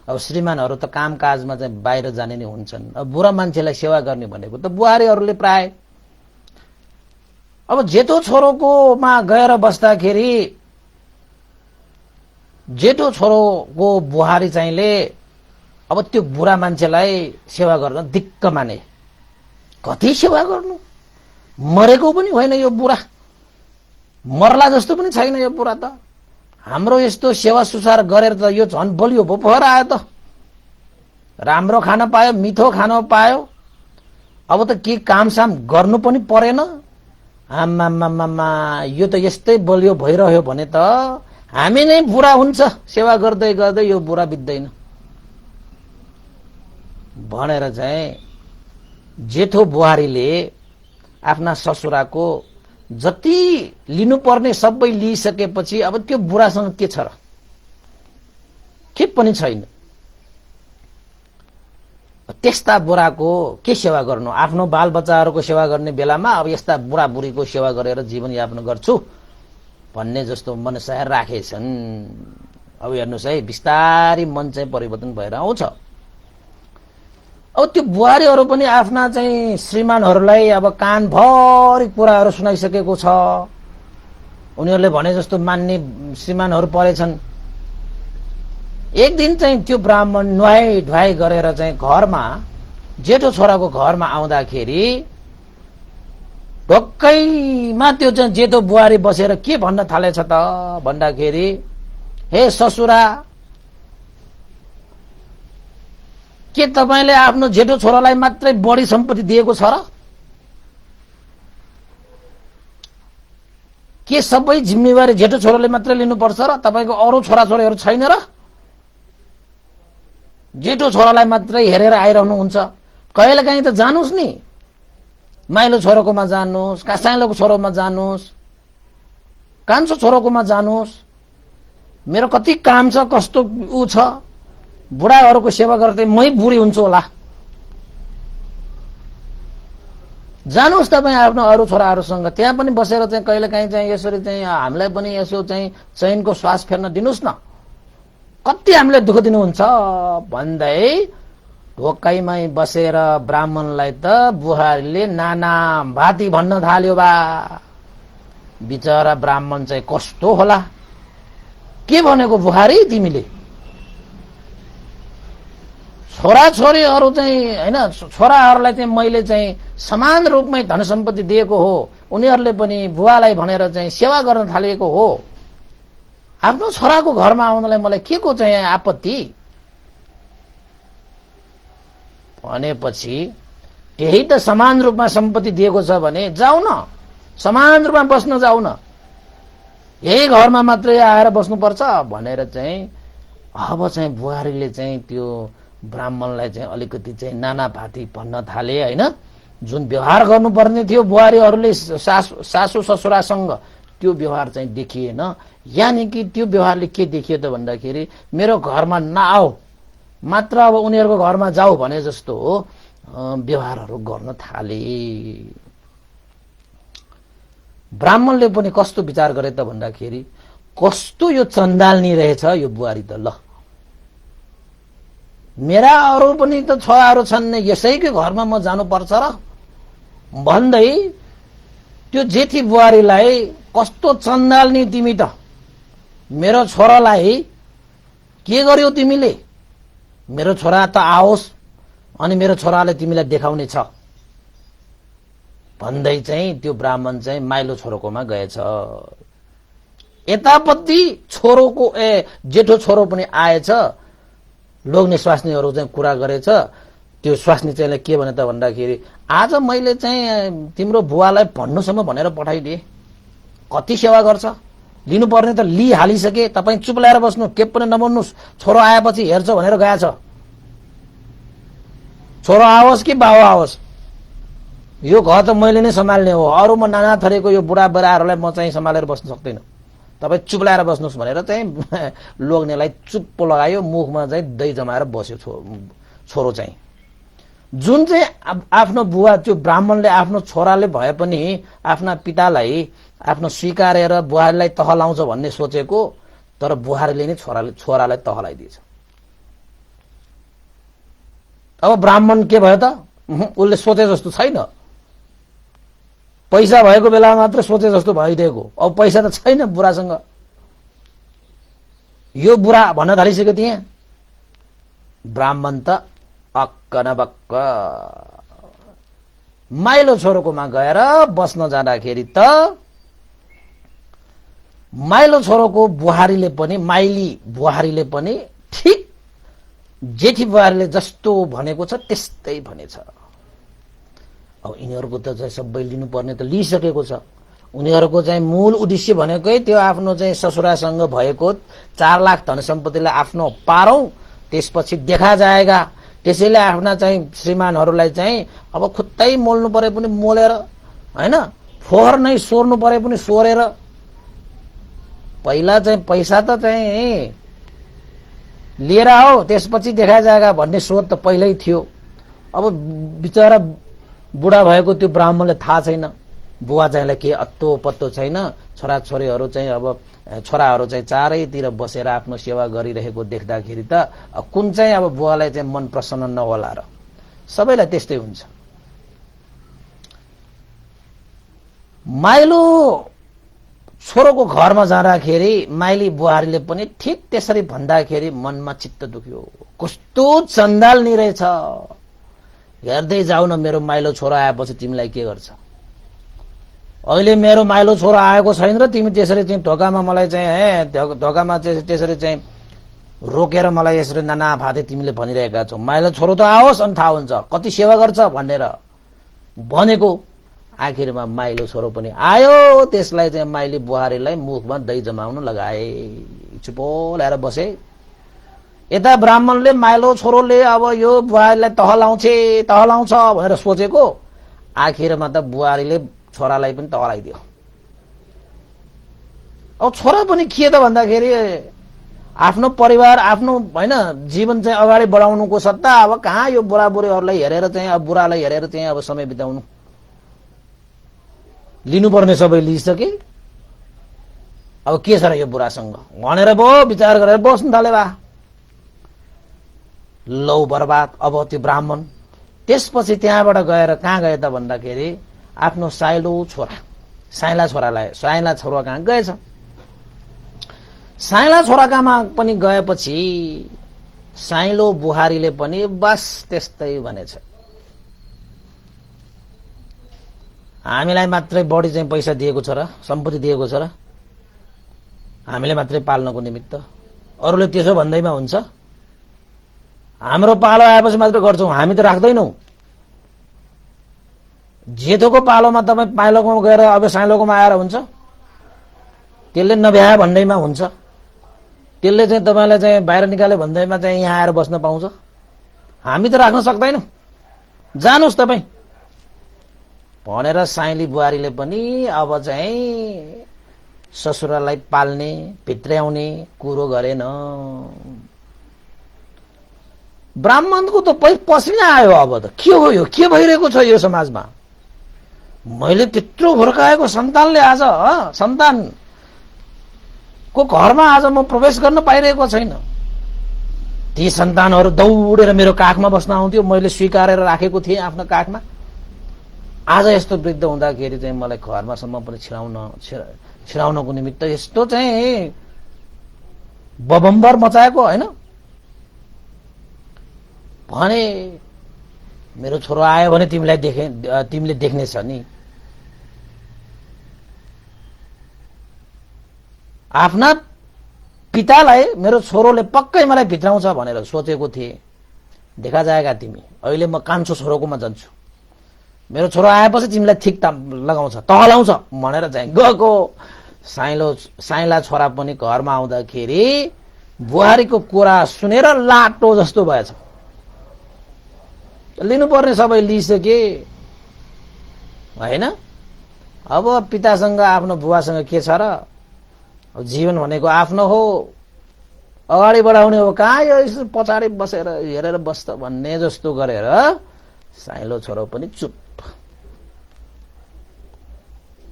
Speaker 1: अब श्रीमानहरू त कामकाजमा चाहिँ बाहिर जाने नै हुन्छन्। अब बुढा मान्छेलाई सेवा गर्ने भनेको त बुहारीहरूले प्राय। अब जेठो छोरोकोमा गएर बस्दाखेरि जेठो छोरोको बुहारी चाहिँले अब त्यो बुढा मान्छेलाई सेवा गर्न दिक्क माने। कति सेवा गर्नु, मरेको पनि होइन यो बुढा, मर्ला जस्तो पनि छैन यो बुढा त। हाम्रो यस्तो सेवा सुसार गरेर त यो झन् बलियो भो भएर आयो त, राम्रो खान पायो, मिठो खान पायो। अब त के कामसाम गर्नु पनि परेन। आमामामा, यो त यस्तै बलियो भइरह्यो भने त हामी नै बुढा हुन्छ, सेवा गर्दै गर्दै यो बुढा बित्दैन भनेर चाहिँ जेठो बुहारीले आफ्ना ससुराको जति लिनुपर्ने सबै लिइसकेपछि अब त्यो बुढासँग के छ र, के पनि छैन। त्यस्ता बुढाको के सेवा गर्नु, आफ्नो बालबच्चाहरूको सेवा गर्ने बेलामा अब यस्ता बुढाबुढीको सेवा गरेर जीवनयापन गर्छु भन्ने जस्तो मनसाय राखेछन्। अब हेर्नुहोस् है, बिस्तारै मन चाहिँ परिवर्तन भएर आउँछ। अब त्यो बुहारीहरू पनि आफ्ना चाहिँ श्रीमानहरूलाई अब कानभरि कुराहरू सुनाइसकेको छ। उनीहरूले भने जस्तो मान्ने श्रीमानहरू परेछन्। एक दिन चाहिँ त्यो ब्राह्मण नुहाई ढुवाई गरेर चाहिँ घरमा, जेठो छोराको घरमा आउँदाखेरि ढोक्कैमा त्यो चाहिँ जेठो बुहारी बसेर के भन्न थालेछ त भन्दाखेरि, हे ससुरा, के तपाईले आफ्नो जेठो छोरालाई मात्रै बढी सम्पत्ति दिएको छ र? के सबै जिम्मेवारी जेठो छोराले मात्रै लिनुपर्छ र? तपाईँको अरू छोराछोरीहरू छैन र? जेठो छोरालाई मात्रै हेरेर आइरहनुहुन्छ। कहिलेकाहीँ त जानुस् नि, माइलो छोरोकोमा जानुस्, कासाइलोको छोरोमा जानुस्, कान्छो छोरोकोमा जानुस्। मेरो कति काम छ, कस्तो ऊ छ, बुढाहरूको सेवा गर्दै मै बुढी हुन्छु होला। जानुस् तपाईँ आफ्नो अरू छोराहरूसँग, त्यहाँ पनि बसेर चाहिँ कहिलेकाहीँ चाहिँ यसरी चाहिँ हामीलाई पनि यसो चाहिँ चैनको श्वास फेर्न दिनुस् न। कति हामीले दुःख दिनुहुन्छ भन्दै ढोकाइमै बसेर ब्राह्मणलाई त बुहारीले नाना भाती भन्न थाल्यो बा। बिचरा ब्राह्मण चाहिँ कस्तो होला, के भनेको बुहारी तिमीले? छोराछोरीहरू चाहिँ होइन, छोराहरूलाई चाहिँ मैले चाहिँ समान रूपमै धन सम्पत्ति दिएको हो, उनीहरूले पनि बुवालाई भनेर चाहिँ सेवा गर्न थालेको हो। आफ्नो छोराको घरमा आउनलाई मलाई के को चाहिँ आपत्ति? भनेपछि त्यही त समान रूपमा सम्पत्ति दिएको छ भने जाऊ न, समान रूपमा बस्न जाऊ न, यही घरमा मात्रै आएर बस्नुपर्छ भनेर चाहिँ अब चाहिँ बुहारीले चाहिँ त्यो ब्राह्मणलाई चाहिँ अलिकति चाहिँ नाना भाती भन्न थाले होइन। जुन व्यवहार गर्नुपर्ने थियो बुहारीहरूले सासू ससुरासँग त्यो व्यवहार चाहिँ देखिएन। यानि कि त्यो व्यवहारले के देखियो त भन्दाखेरि मेरो घरमा नआऊ, मात्र अब उनीहरूको घरमा जाऊ भने जस्तो व्यवहारहरू गर्न थाले। ब्राह्मणले पनि कस्तो विचार गरे त भन्दाखेरि कस्तो यो चन्दाल्नी रहेछ यो बुहारी त, ल मेरा अरू पनि त छोराहरू छन्, यसैकै घरमा म जानुपर्छ र भन्दै त्यो जेठी बुहारीलाई कस्तो चन्दाल्नी तिमी त, मेरो छोरालाई के गर्यौ तिमीले? मेरो छोरा त आओस् अनि मेरो छोराले तिमीलाई देखाउने छ भन्दै चाहिँ त्यो ब्राह्मण चाहिँ माइलो छोरोकोमा गएछ। यतापट्टि छोरोको जेठो छोरो पनि आएछ। लोग्ने स्वास्नीहरू चाहिँ कुरा गरेछ। त्यो स्वास्नी चाहिँ के भने त भन्दाखेरि आज मैले चाहिँ तिम्रो बुवालाई भन्नुसम्म भनेर पठाइदिए, कति सेवा गर्छ, लिनुपर्ने त लिइहालिसके, तपाईँ चुप ल्याएर बस्नु, के पनि नबन्नुहोस्, छोरो आएपछि हेर्छ भनेर गएछ। छोरो आओस् कि बाउ आओस्, यो घर त मैले नै सम्हाल्ने हो, अरू म नाना थरीको यो बुढा बुढाहरूलाई म चाहिँ सम्हालेर बस्न सक्दैन, तपाईँ चुप ल्याएर बस्नुहोस् भनेर चाहिँ लोग्नेलाई चुप्पो लगायो, मुखमा चाहिँ दही जमाएर बस्यो छोरो चाहिँ। जुन चाहिँ आफ्नो बुवा त्यो ब्राह्मणले आफ्नो छोराले भए पनि आफ्ना पितालाई आफ्नो स्वीकारेर बुहारीलाई तह लाउँछ भन्ने सोचेको, तर बुहारीले नै छोरालाई तह लगाइदिएछ। अब ब्राह्मण के भयो त, उसले सोचे जस्तो छैन, पैसा भएको बेला मात्र सोचे जस्तो भइदिएको, अब पैसा त छैन बुढासँग। यो बुढा भन्न थालिसक्यो त्यहाँ। ब्राह्मण त अक्क न बक्क माइलो छोरोकोमा गएर बस्न जाँदाखेरि त माइलो छोरोको बुहारीले पनि, माइली बुहारीले पनि ठिक जेठी बुहारीले जस्तो भनेको छ त्यस्तै भनेछ। अब यिनीहरूको त चाहिँ सबै लिनुपर्ने त लिइसकेको छ। उनीहरूको चाहिँ मूल उद्देश्य भनेकै त्यो आफ्नो चाहिँ ससुरासँग भएको 4 लाख धन सम्पत्तिलाई आफ्नो पारौं, त्यसपछि देखा जाएगा। त्यसैले आफ्ना चाहिँ श्रीमानहरूलाई चाहिँ अब खुट्टै मोल्नु परे पनि मोलेर, हैन, फोहोर नै सोर्नु परे पनि सोरेर, पहिला चाहिँ पैसा त चाहिँ लिएर आओ त्यसपछि देखा जाएगा भन्ने सोच त पहिल्यै थियो। अब बिचरा बुढा भएको त्यो ब्राह्मणले थाहा छैन, बुवा चाहिँलाई के अत्तो पत्तो छैन। छोराछोरीहरू चाहिँ अब छोराहरू चाहिँ चारैतिर बसेर आफ्नो सेवा गरिरहेको देख्दाखेरि त कुन चाहिँ अब बुवालाई चाहिँ मन प्रसन्न नहोला र, सबैलाई त्यस्तै हुन्छ। माइलो छोरोको घरमा जाँदाखेरि माइली बुहारीले पनि ठिक त्यसरी भन्दाखेरि मनमा चित्त दुख्यो। कस्तो चन्दाल्नी रहेछ, हेर्दै जाऊ न, मेरो माइलो छोरो आएपछि तिमीलाई के गर्छ। अहिले मेरो माइलो छोरो आएको छैन र तिमी त्यसरी चाहिँ ढोकामा मलाई चाहिँ ढोकामा त्यसरी चाहिँ रोकेर मलाई यसरी नाना भाते तिमीले भनिरहेका छौ। माइलो छोरो त आओस् अनि थाहा हुन्छ कति सेवा गर्छ भनेर भनेको। आखिरमा माइलो छोरो पनि आयो। त्यसलाई चाहिँ माइली बुहारीलाई मुखमा दही जमाउन लगाए। चुपो ल्याएर बसे। यता ब्राह्मणले माइलो छोरोले अब यो बुहारीलाई तहलाउँछ भनेर सोचेको, आखिरमा त बुहारीले छोरालाई पनि तहलाइदियो। अब छोरा पनि के त भन्दाखेरि आफ्नो परिवार आफ्नो हैन जीवन चाहिँ अगाडि बढाउनुको सट्टा अब कहाँ यो बुढाबुढीहरूलाई हेरेर चाहिँ अब बुढालाई हेरेर चाहिँ अब समय बिताउनु, लिनुपर्ने सबै लिइसके। अब के छ र यो बुढासँग भनेर विचार गरेर बस्नु थाले बा। लौ बर्बाद। अब त्यो ब्राह्मण त्यसपछि त्यहाँबाट गएर कहाँ गए त भन्दाखेरि आफ्नो साइलो छोरा कहाँ गएछ। साइला छोराकामा पनि गएपछि साइलो बुहारीले पनि बस त्यस्तै भनेछ, हामीलाई मात्रै बढी चाहिँ पैसा दिएको छ र सम्पत्ति दिएको छ र हामीले मात्रै पाल्नको निमित्त, अरूले त्यसो भन्दैमा हुन्छ। हाम्रो पालो आएपछि मात्र गर्छौं, हामी त राख्दैनौं। जेठोको पालोमा तपाईँ पाइलोकोमा गएर अब साइलोकोमा आएर हुन्छ, त्यसले नभ्याए भन्दैमा हुन्छ, त्यसले चाहिँ तपाईलाई चाहिँ बाहिर निकाले भन्दैमा चाहिँ यहाँ आएर बस्न पाउँछ। हामी त राख्न सक्दैनौं, जानुस् तपाईँ भनेर साइली बुहारीले पनि अब चाहिँ ससुरालाई पाल्ने भित्र्याउने कुरो गरेन। ब्राह्मणको त पसिना आयो। अब त के हो यो, के भइरहेको छ यो समाजमा? मैले त्यत्रो हुर्काएको सन्तानले आज सन्तानको घरमा आज म प्रवेश गर्न पाइरहेको छैन। ती सन्तानहरू दौडेर मेरो काखमा बस्न आउँथ्यो, मैले स्वीकारेर राखेको थिएँ आफ्नो काखमा। आज यस्तो वृद्ध हुँदाखेरि चाहिँ मलाई घरमासम्म पनि छिराउनको निमित्त यस्तो चाहिँ बबम्बर मचाएको हैन भने मेरो छोरो आयो भने तिमीले देख्नेछ नि। आफ्ना पितालाई मेरो छोरोले पक्कै मलाई भित्राउँछ भनेर सोचेको थिए। देखा जाएगा तिमी, अहिले म कान्छो छोरोकोमा जान्छु, मेरो छोरो आएपछि तिमीलाई ठिक लगाउँछ तहलाउँछ भनेर चाहिँ गएको। साइला छोरा पनि घरमा आउँदाखेरि बुहारीको कुरा सुनेर लाटो जस्तो भएछ। लिनुपर्ने सबै लिइसके हैन। अब पितासँग आफ्नो बुवासँग के छ र? जीवन भनेको आफ्नो हो, अगाडि बढाउने हो, कहाँ यो पछाडि बसेर हेरेर बस्छ भन्ने जस्तो गरेर साइलो छोरो पनि चुप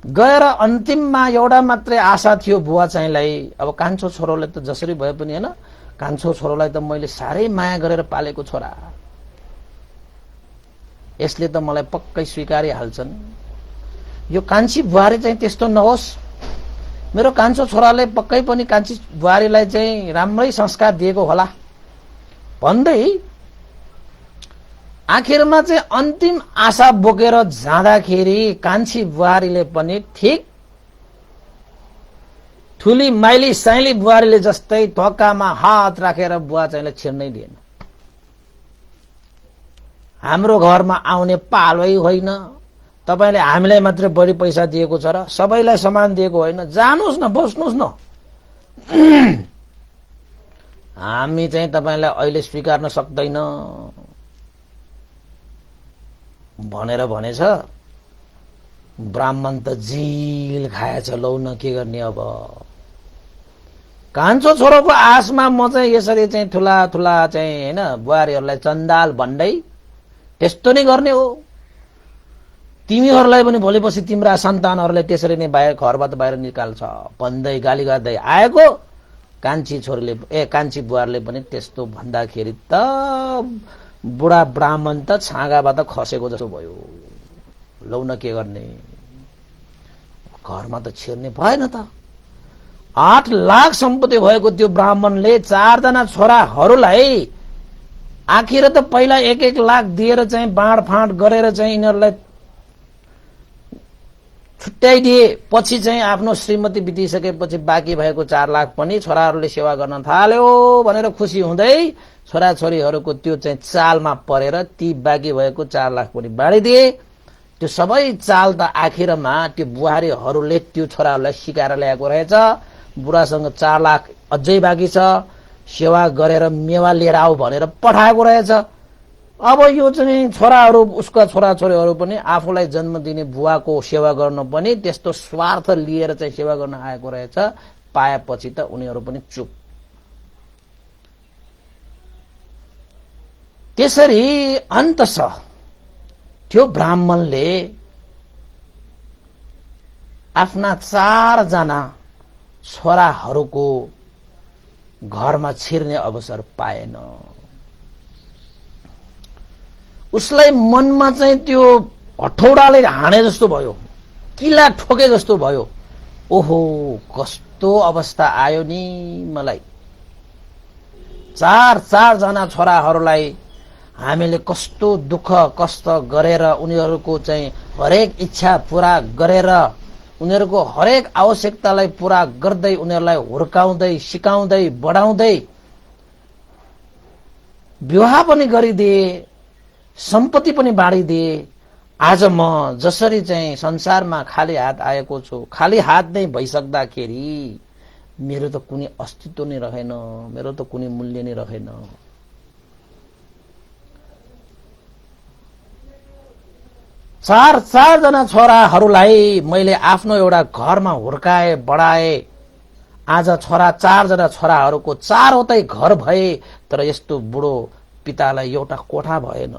Speaker 1: गएर अन्तिममा एउटा मात्रै आशा थियो बुवा चाहिँलाई। अब कान्छो छोरोले त जसरी भए पनि हैन, कान्छो छोरोलाई त मैले साह्रै माया गरेर पालेको छोरा, यसले त मलाई पक्कै स्वीकारिहाल्छन्। यो कान्छी बुहारी चाहिँ त्यस्तो नहोस्, मेरो कान्छो छोराले पक्कै पनि कान्छी बुहारीलाई चाहिँ राम्रै संस्कार दिएको होला भन्दै आखिरमा चाहिँ अन्तिम आशा बोकेर जाँदाखेरि कान्छी बुहारीले पनि ठिक ठुली माइली साइली बुहारीले जस्तै ढोकामा हात राखेर बुवा चाहिँले छिर्नै दिएन। हाम्रो घरमा आउने पालै होइन, तपाईले हामीलाई मात्र बढी पैसा दिएको छ र सबैलाई समान दिएको होइन, जानुस् न बस्नुस् न, हामी चाहिँ तपाईलाई अहिले स्वीकार्न सक्दैन भनेर भनेछ। ब्राह्मण त जिल खाएछ, लौ न के गर्ने। अब कान्छो छोरोको आशमा म चाहिँ यसरी चाहिँ ठुला ठुला चाहिँ हैन बुहारीहरूलाई चण्डाल भन्दै त्यस्तो नै गर्ने हो। तिमीहरूलाई पनि भोलिपछि तिम्रा सन्तानहरूले त्यसरी नै बाहिर घरबाट बाहिर निकाल्छ भन्दै गाली गर्दै आएको कान्छी बुहारले पनि त्यस्तो भन्दाखेरि त बुढा ब्राह्मण त छाँगाबाट खसेको जस्तो भयो। लौ न के गर्ने, घरमा त छिर्ने भएन त। 8 लाख सम्पत्ति भएको त्यो ब्राह्मणले 4 जना छोराहरूलाई आखिर त पहिला 1-1 लाख दिएर चाहिँ बाँडफाँड गरेर चाहिँ यिनीहरूलाई छुट्याइदिए। पछि चाहिँ आफ्नो श्रीमती बितिसकेपछि बाँकी भएको 4 लाख पनि छोराहरूले सेवा गर्न थाल्यो भनेर खुसी हुँदै छोराछोरीहरूको त्यो चाहिँ चालमा परेर ती बाँकी भएको 4 लाख पनि बाँडिदिए। त्यो सबै चाल त आखिरमा त्यो बुहारीहरूले त्यो छोराहरूलाई सिकाएर ल्याएको रहेछ। बुढासँग 4 लाख अझै बाँकी छ, सेवा गरेर मेवा लिएर आऊ भनेर पठाएको रहेछ। अब यो चाहिँ छोराहरू, उसका छोराछोरीहरू पनि आफूलाई जन्म दिने बुवाको सेवा गर्न पनि त्यस्तो स्वार्थ लिएर चाहिँ सेवा गर्न आएको रहेछ। पाएपछि त उनीहरू पनि चुप। त्यसरी अन्ततः त्यो ब्राह्मणले आफ्ना 4 जना छोराहरूको घरमा छिर्ने अवसर पाएन। उसलाई मनमा चाहिँ त्यो हठौडाले हाने जस्तो भयो, किला ठोके जस्तो भयो। ओहो, कस्तो अवस्था आयो नि मलाई। 4 जना छोराहरूलाई हामीले कस्तो दुःख कष्ट गरेर उनीहरूको चाहिँ हरेक इच्छा पूरा गरेर, उनीहरूको हरेक आवश्यकतालाई पूरा गर्दै, उनीहरूलाई हुर्काउँदै सिकाउँदै बढाउँदै विवाह पनि गरिदिए, सम्पत्ति पनि बाँडिदिए। आज म जसरी चाहिँ संसारमा खाली हात आएको छु, खाली हात नै भइसक्दाखेरि मेरो त कुनै अस्तित्व नै रहेन, मेरो त कुनै मूल्य नै रहेन। चार जना छोराहरूलाई मैले आफ्नो एउटा घरमा हुर्काए बढाए। आज 4 जना छोराहरूको 4वटै घर भए, तर यस्तो बुढो पितालाई एउटा कोठा भएन।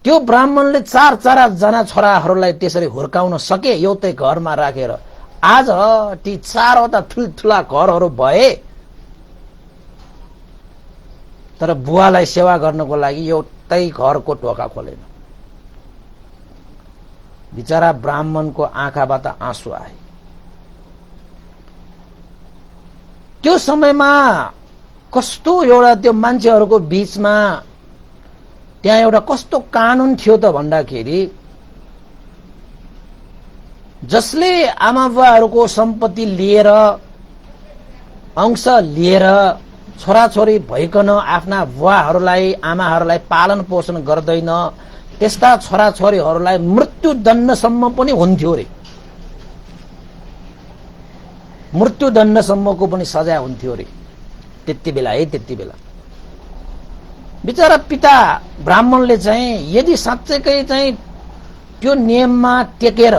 Speaker 1: त्यो ब्राह्मणले 4 जना छोराहरूलाई त्यसरी हुर्काउन सके एउटै घरमा राखेर। आज ती 4वटा ठुल्ठुला घरहरू भए, तर बुवालाई सेवा गर्नको लागि एउटै घरको ढोका खोलेन। बिचरा ब्राह्मणको आँखाबाट आँसु आए। त्यो समयमा कस्तो एउटा त्यो मान्छेहरूको बीचमा त्यहाँ एउटा कस्तो कानुन थियो त भन्दाखेरि, जसले आमा बुवाहरूको सम्पत्ति लिएर, अंश लिएर छोराछोरी भइकन आफ्ना बुवाहरूलाई आमाहरूलाई पालन पोषण गर्दैन, त्यस्ता छोराछोरीहरूलाई मृत्युदण्डसम्म पनि हुन्थ्यो रे। मृत्युदण्डसम्मको पनि सजाय हुन्थ्यो रे त्यति बेला। त्यति बेला बिचरा पिता ब्राह्मणले चाहिँ यदि साँच्चैकै चाहिँ त्यो नियममा टेकेर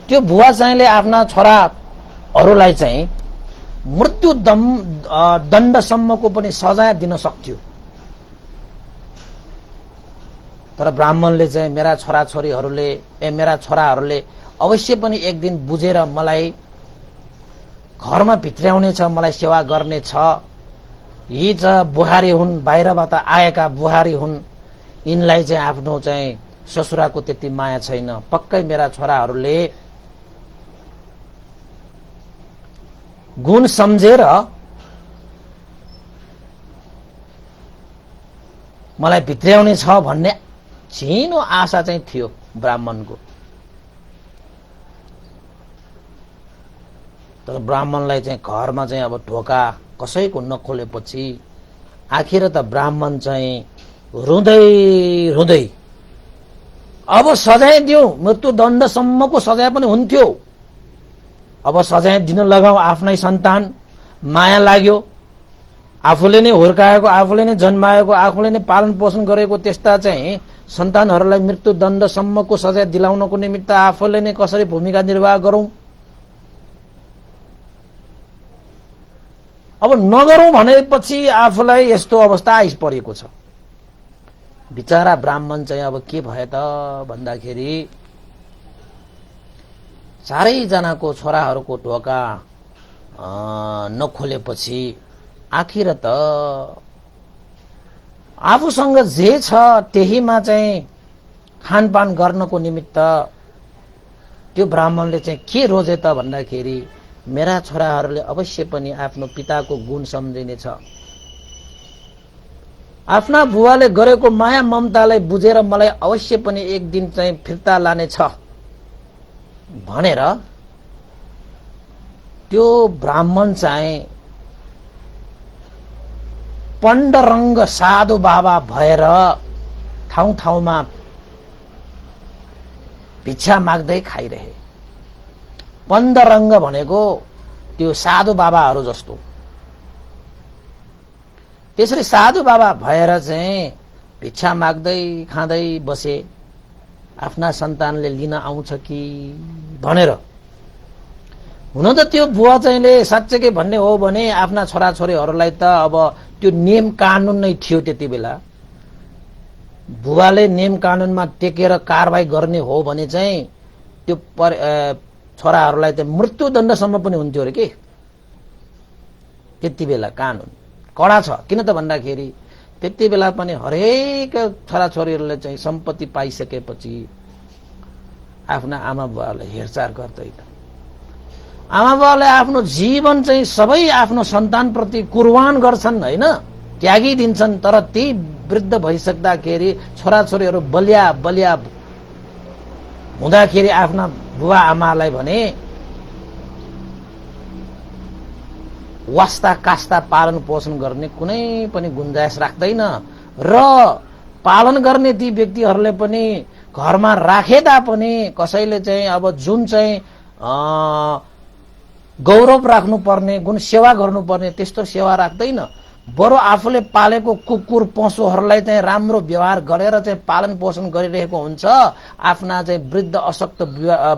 Speaker 1: त्यो बुवा चाहिँले आफ्ना छोराहरूलाई चाहिँ मृत्यु दण्डसम्मको पनि सजाय दिन सक्थ्यो। तर ब्राह्मणले चाहिँ मेरा छोराहरूले अवश्य पनि एक दिन बुझेर मलाई घरमा भित्र्याउने छ, मलाई सेवा गर्ने छ। यी चाहिँ बुहारी हुन्, बाहिरबाट आएका बुहारी हुन्, यिनलाई चाहिँ आफ्नो चाहिँ ससुराको त्यति माया छैन। पक्कै मेरा छोराहरूले गुण सम्झेर मलाई भित्र्याउने छ भन्ने झिनो आशा चाहिँ थियो ब्राह्मणको। तर ब्राह्मणलाई चाहिँ घरमा चाहिँ अब ढोका कसैको नखोलेपछि आखिर त ब्राह्मण चाहिँ रुँदै रुँदै अब सजाय दियो, मृत्युदण्डसम्मको सजाय पनि हुन्थ्यो। अब सजाय दिन लगाऊ आफ्नै सन्तान, माया लाग्यो, आफूले नै हुर्काएको, आफूले नै जन्माएको, आफूले नै पालन पोषण गरेको त्यस्ता चाहिँ सन्तानहरूलाई मृत्युदण्डसम्मको सजाय दिलाउनको निमित्त आफूले नै कसरी भूमिका निर्वाह गरौं। अब नगरौं भनेपछि आफूलाई यस्तो अवस्था आइपरेको छ। बिचरा ब्राह्मण चाहिँ अब के भयो त भन्दाखेरि 4 जनाको छोराहरूको ढोका नखोलेपछि आखिर त आफूसँग जे छ त्यहीमा चाहिँ खानपान गर्नको निमित्त त्यो ब्राह्मणले चाहिँ के रोजे त भन्दाखेरि, मेरा छोराहरूले अवश्य पनि आफ्नो पिताको गुण सम्झिनेछ, आफ्ना बुवाले गरेको माया ममतालाई बुझेर मलाई अवश्य पनि एक दिन चाहिँ फिर्ता लानेछ भनेर त्यो ब्राह्मण चाहिँ पण्डरङ्ग साधु बाबा भएर ठाउँ ठाउँमा भिक्षा माग्दै खाइरहे। पन्दरङ्ग भनेको त्यो साधु बाबाहरू जस्तो। त्यसरी साधु बाबा भएर चाहिँ भिक्षा माग्दै खाँदै बसे, आफ्ना सन्तानले लिन आउँछ कि भनेर। हुन त त्यो बुवा चाहिँले साँच्चै भन्ने हो भने आफ्ना छोराछोरीहरूलाई त अब त्यो नियम कानुन नै थियो त्यति बेला। बुवाले नियम कानुनमा टेकेर कारबाही गर्ने हो भने चाहिँ त्यो छोराहरूलाई त मृत्युदण्डसम्म पनि हुन्थ्यो अरे के। त्यति बेला कानुन कडा छ। किन त भन्दाखेरि त्यति बेला पनि हरेक छोराछोरीहरूले चाहिँ सम्पत्ति पाइसकेपछि आफ्ना आमा बुवालाई हेरचाह गर्दैन। आमा बुवाले आफ्नो जीवन चाहिँ सबै आफ्नो सन्तानप्रति कुर्बान गर्छन् होइन, त्यागी दिन्छन्। तर ती वृद्ध भइसक्दाखेरि छोराछोरीहरू बलिया बलिया हुँदाखेरि आफ्ना बुवा आमालाई भने वास्ता कास्ता पालन पोषण गर्ने कुनै पनि गुन्जाइस राख्दैन। र पालन गर्ने ती व्यक्तिहरूले पनि घरमा राखे तापनि कसैले चाहिँ अब जुन चाहिँ गौरव राख्नुपर्ने, गुण सेवा गर्नुपर्ने त्यस्तो सेवा राख्दैन। बरु आफूले पालेको कुकुर पशुहरूलाई चाहिँ राम्रो व्यवहार गरेर चाहिँ पालन पोषण गरिरहेको हुन्छ। आफ्ना चाहिँ वृद्ध अशक्त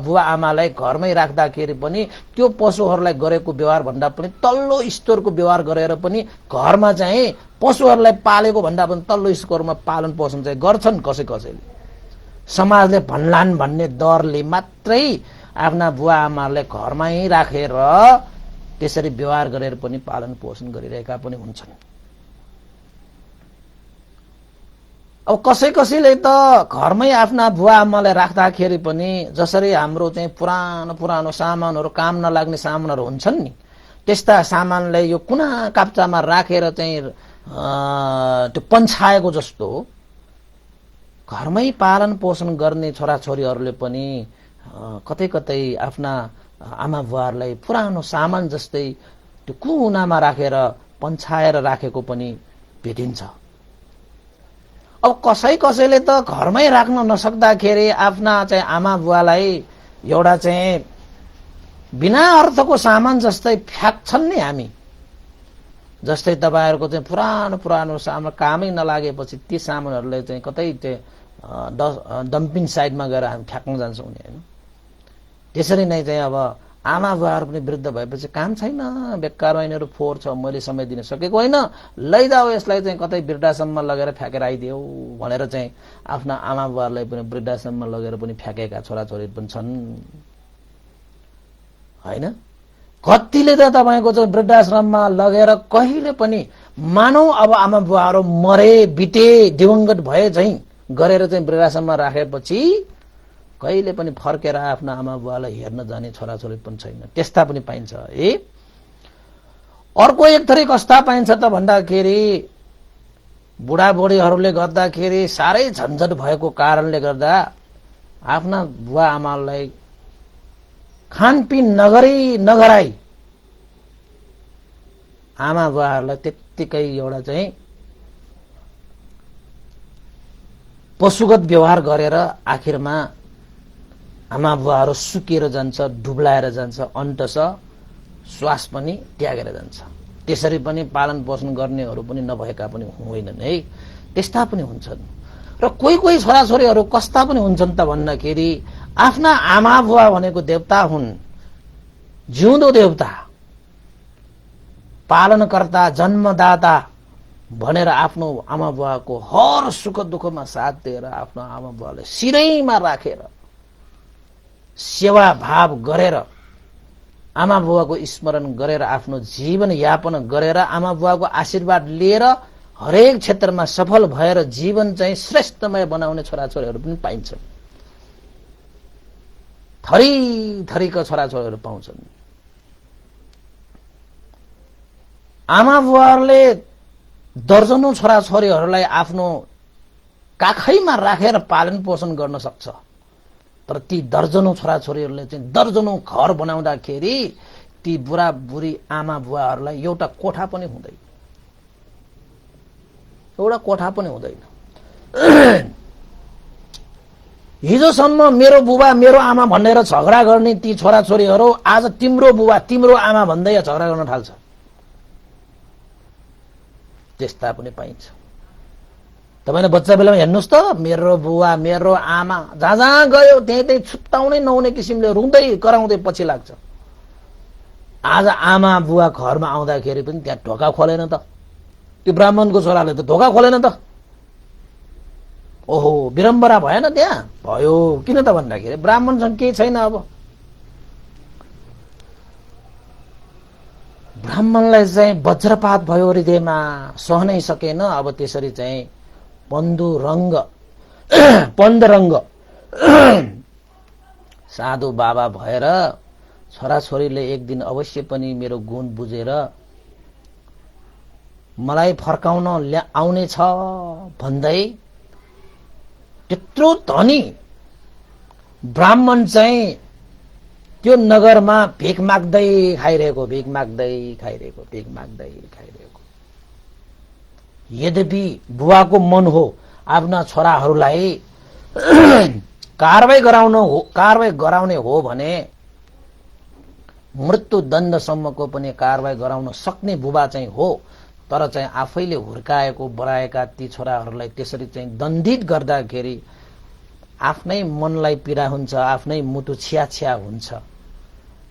Speaker 1: बुवा आमालाई घरमै राख्दाखेरि पनि त्यो पशुहरूलाई गरेको व्यवहार भन्दा पनि तल्लो स्तरको व्यवहार गरेर पनि घरमा चाहिँ पशुहरूलाई पालेको भन्दा पनि तल्लो स्तरमा पालन पोषण चाहिँ गर्छन् कसै कसैले। समाजले भन्लान् भन्ने डरले मात्रै आफ्ना बुवा आमालाई घरमै राखेर त्यसरी व्यवहार गरेर पनि पालन पोषण गरिरहेका पनि हुन्छन्। अब कसै कसैले त घरमै आफ्ना बुवा आमालाई राख्दाखेरि पनि जसरी हाम्रो चाहिँ पुरानो पुरानो सामानहरू, काम नलाग्ने सामानहरू हुन्छन् नि, त्यस्ता सामानलाई यो कुना काप्चामा राखेर चाहिँ त्यो पन्छाएको जस्तो घरमै पालन पोषण गर्ने छोराछोरीहरूले पनि कतै कतै आफ्ना आमा बुवाहरूलाई पुरानो सामान जस्तै त्यो कुनामा राखेर पन्छाएर राखेको पनि भेटिन्छ। अब कसै कसैले त घरमै राख्न नसक्दाखेरि आफ्ना चाहिँ आमा बुवालाई एउटा चाहिँ बिना अर्थको सामान जस्तै फ्याँक्छन् नि हामी। जस्तै तपाईँहरूको चाहिँ पुरानो पुरानो सामान कामै नलागेपछि ती सामानहरूलाई चाहिँ कतै चाहिँ डम्पिङ साइडमा गएर हामी फ्याँक्न जान्छौँ नि होइन। त्यसरी नै चाहिँ अब आमा बुवाहरू पनि वृद्ध भएपछि काम छैन, बेकारमा यिनीहरू फोहोर छ, मैले समय दिन सकेको होइन, लैजाऊ यसलाई चाहिँ कतै वृद्धाश्रममा लगेर फ्याँकेर आइदियो भनेर चाहिँ आफ्ना आमा बुवाहरूलाई पनि वृद्धाश्रममा लगेर पनि फ्याँकेका छोराछोरी पनि छन् होइन। कतिले त तपाईँको चाहिँ वृद्धाश्रममा लगेर कहिले पनि मानौ अब आमा बुवाहरू मरे बिते दिवंगत भए झैं गरेर चाहिँ वृद्धाश्रममा राखेपछि कहिले पनि फर्केर आफ्ना आमा बुवालाई हेर्न जाने छोराछोरी पनि छैन। त्यस्ता पनि पाइन्छ है। अर्को एक थरी कस्ता पाइन्छ त भन्दाखेरि बुढाबुढीहरूले गर्दाखेरि साह्रै झन्झट भएको कारणले गर्दा आफ्ना बुवा आमालाई खानपिन नगराई आमा बुवाहरूलाई त्यत्तिकै एउटा चाहिँ पशुगत व्यवहार गरेर आखिरमा आमा बुवाहरू सुकेर जान्छ, डुब्लाएर जान्छ, अन्तस श्वास पनि त्यागेर जान्छ। त्यसरी पनि पालन पोषण गर्नेहरू पनि नभएका पनि होइनन् है, त्यस्ता पनि हुन्छन्। र कोही कोही छोराछोरीहरू कस्ता पनि हुन्छन् त भन्दाखेरि आफ्ना आमा बुवा भनेको देवता हुन्, जिउँदो देवता, पालनकर्ता, जन्मदाता भनेर आफ्नो आमा बुवाको हर सुख दुःखमा साथ दिएर आफ्नो आमा बुवालाई सिरैमा राखेर सेवा भाव गरेर आमा बुवाको स्मरण गरेर आफ्नो जीवन यापन गरेर आमा बुवाको आशीर्वाद लिएर हरेक क्षेत्रमा सफल भएर जीवन चाहिँ श्रेष्ठमय बनाउने छोराछोरीहरू पनि पाइन्छन्। थरी थरीका छोराछोरीहरू पाउँछन्। आमा बुवाहरूले दर्जनौं छोराछोरीहरूलाई आफ्नो काखैमा राखेर पालन पोषण गर्न सक्छ। तर ती दर्जनौं छोराछोरीहरूले चाहिँ दर्जनौं घर बनाउँदाखेरि ती बुढाबुढी आमा बुवाहरूलाई एउटा कोठा पनि हुँदैन, एउटा कोठा पनि हुँदैन। हिजोसम्म मेरो बुबा मेरो आमा भनेर झगडा गर्ने ती छोराछोरीहरू आज तिम्रो बुबा तिम्रो आमा भन्दै झगडा गर्न थाल्छ। त्यस्ता पनि पाइन्छ। तपाईले बच्चा बेलामा हेर्नुहोस् त, मेरो बुवा मेरो आमा जहाँ जहाँ गयो त्यही छुट्टाउनै नहुने किसिमले रुँदै कराउँदै पछि लाग्छ। आज आमा बुवा घरमा आउँदाखेरि पनि त्यहाँ ढोका खोलेन त, त्यो ब्राह्मणको छोराले त ढोका खोलेन त। ओहो, विरम्बरा भएन त्यहाँ? भयो। किन त भन्दाखेरि ब्राह्मणसँग केही छैन। अब ब्राह्मणलाई चाहिँ वज्रपात भयो हृदयमा, सहनै सकेन। अब त्यसरी चाहिँ पन्दरङ्ग साधु बाबा भएर छोराछोरीले एक दिन अवश्य पनि मेरो गुण बुझेर मलाई फर्काउन आउने छ भन्दै त्यत्रो धनी ब्राह्मण चाहिँ त्यो नगरमा भिख माग्दै खाइरहेको। यद्यपि बुवाको मन हो आफ्ना छोराहरूलाई कारवाही गराउने हो भने मृत्युदण्डसम्मको पनि कारवाही गराउन सक्ने बुबा चाहिँ हो, तर चाहिँ आफैले हुर्काएको बढाएका ती छोराहरूलाई त्यसरी चाहिँ दण्डित गर्दाखेरि आफ्नै मनलाई पीडा हुन्छ, आफ्नै मुटु छिया हुन्छ।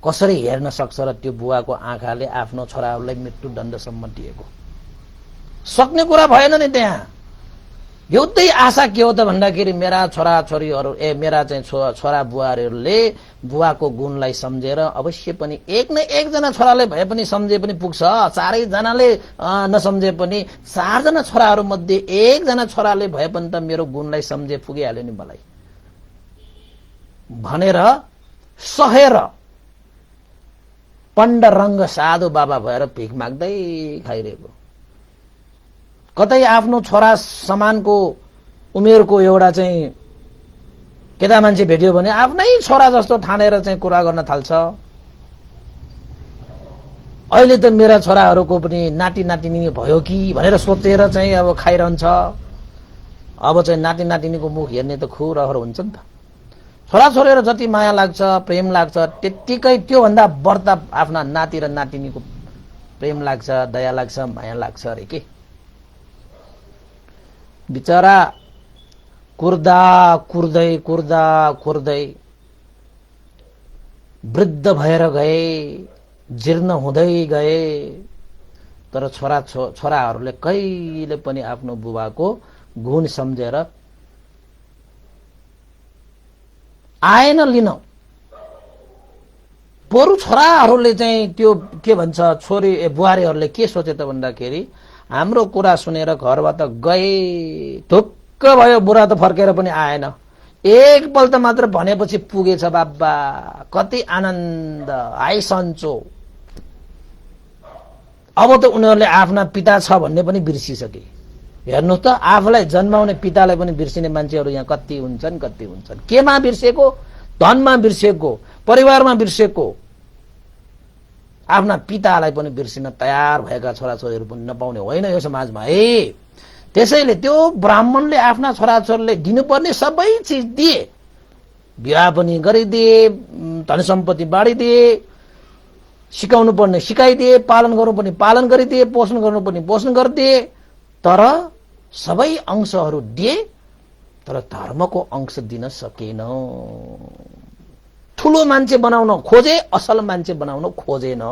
Speaker 1: कसरी हेर्न सक्छ र त्यो बुवाको आँखाले आफ्नो छोराहरूलाई मृत्युदण्डसम्म दिएको? सक्ने कुरा भएन नि। त्यहाँ एउटै आशा के हो त भन्दाखेरि मेरा छोराछोरीहरू मेरा चाहिँ छोरा बुहारीहरूले बुवाको गुणलाई सम्झेर अवश्य पनि एक न एकजना छोराले भए पनि सम्झे पनि पुग्छ। चारैजनाले नसम्झे पनि 4 जना छोराहरू मध्ये 1 जना छोराले भए पनि त मेरो गुणलाई सम्झे पुगिहाल्यो नि मलाई भनेर सहेर पण्डरङ्ग साधु बाबा भएर भिख माग्दै खाइरहेको। कतै आफ्नो छोरा समानको उमेरको एउटा चाहिँ केटा मान्छे भेट्यो भने आफ्नै छोरा जस्तो ठानेर चाहिँ कुरा गर्न थाल्छ। अहिले त मेरा छोराहरूको पनि नाति नातिनी भयो कि भनेर सोचेर चाहिँ अब खाइरहन्छ। अब चाहिँ नाति नातिनीको मुख हेर्ने त खुरहर हुन्छ नि त। छोराछोरीहरू जति माया लाग्छ प्रेम लाग्छ त्यत्तिकै त्योभन्दा बढ्ता आफ्ना नाति र नातिनीको प्रेम लाग्छ, दया लाग्छ, माया लाग्छ अरे के। बिचरा कुर्दै वृद्ध भएर गए, जीर्ण हुँदै गए। तर छोराहरूले कहिले पनि आफ्नो बुबाको गुण सम्झेर आएन लिन। बरु छोराहरूले चाहिँ त्यो के भन्छ बुहारीहरूले के सोचे त भन्दाखेरि हाम्रो कुरा सुनेर घरबाट गए, ढुक्क भयो, बुढा त फर्केर पनि आएन। एकपल्ट मात्र भनेपछि पुगेछ बाबा, कति आनन्द, हाई सन्चो। अब त उनीहरूले आफ्ना पिता छ भन्ने पनि बिर्सिसके। हेर्नुहोस् त, आफूलाई जन्माउने पितालाई पनि बिर्सिने मान्छेहरू यहाँ कति हुन्छन्। केमा बिर्सेको? धनमा बिर्सेको, परिवारमा बिर्सेको, आफ्ना पितालाई पनि बिर्सिन तयार भएका छोराछोरीहरू पनि नपाउने होइन यो समाजमा। त्यसैले त्यो ब्राह्मणले आफ्ना छोराछोरीले दिनुपर्ने सबै चिज दिए, विवाह पनि गरिदिए, धन सम्पत्ति बाँडिदिए, सिकाउनु पर्ने सिकाइदिए, पालन गर्नु पनि पालन गरिदिए, पोषण गर्नु पनि पोषण गरिदिए। तर सबै अंशहरू दिए, तर धर्मको अंश दिन सकेन। ठुलो मान्छे बनाउन खोजे, असल मान्छे बनाउन खोजेन।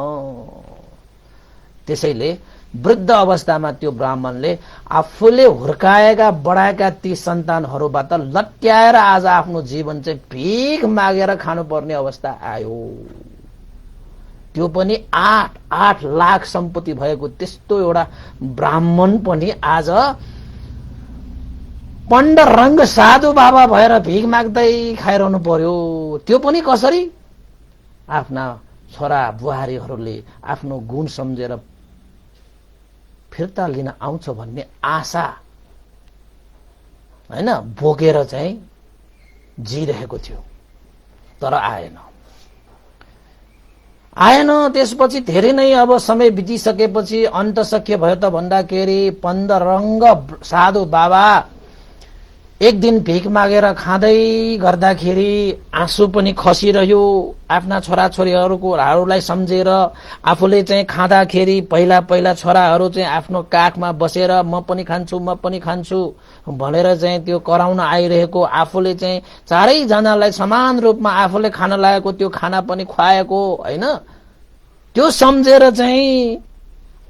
Speaker 1: त्यसैले वृद्ध अवस्थामा त्यो ब्राह्मणले आफूले हुर्काएका बढाएका ती सन्तानहरूबाट लट्याएर आज आफ्नो जीवन चाहिँ भिख मागेर खानुपर्ने अवस्था आयो। त्यो पनि 8 लाख सम्पत्ति भएको त्यस्तो एउटा ब्राह्मण पनि आज पण्डरङ्ग साधु बाबा भएर भिख माग्दै खाइरहनु पर्यो। त्यो पनि कसरी? आफ्ना छोरा बुहारीहरूले आफ्नो गुण सम्झेर फिर्ता लिन आउँछ भन्ने आशा हैन बोकेर चाहिँ जिरहेको थियो, तर आएन। त्यसपछि धेरै नै अब समय बितिसकेपछि अन्त सक्य भयो त भन्दाखेरि पण्डरङ्ग साधु बाबा एक दिन भिख मागेर खाँदै गर्दाखेरि आँसु पनि खसिरह्यो। आफ्ना छोराछोरीहरूलाई सम्झेर आफूले चाहिँ खाँदाखेरि पहिला पहिला छोराहरू चाहिँ आफ्नो काखमा बसेर म पनि खान्छु भनेर चाहिँ त्यो कराउन आइरहेको, आफूले चाहिँ चारैजनालाई समान रूपमा आफूले खान लागेको त्यो खाना पनि खुवाएको होइन, त्यो सम्झेर चाहिँ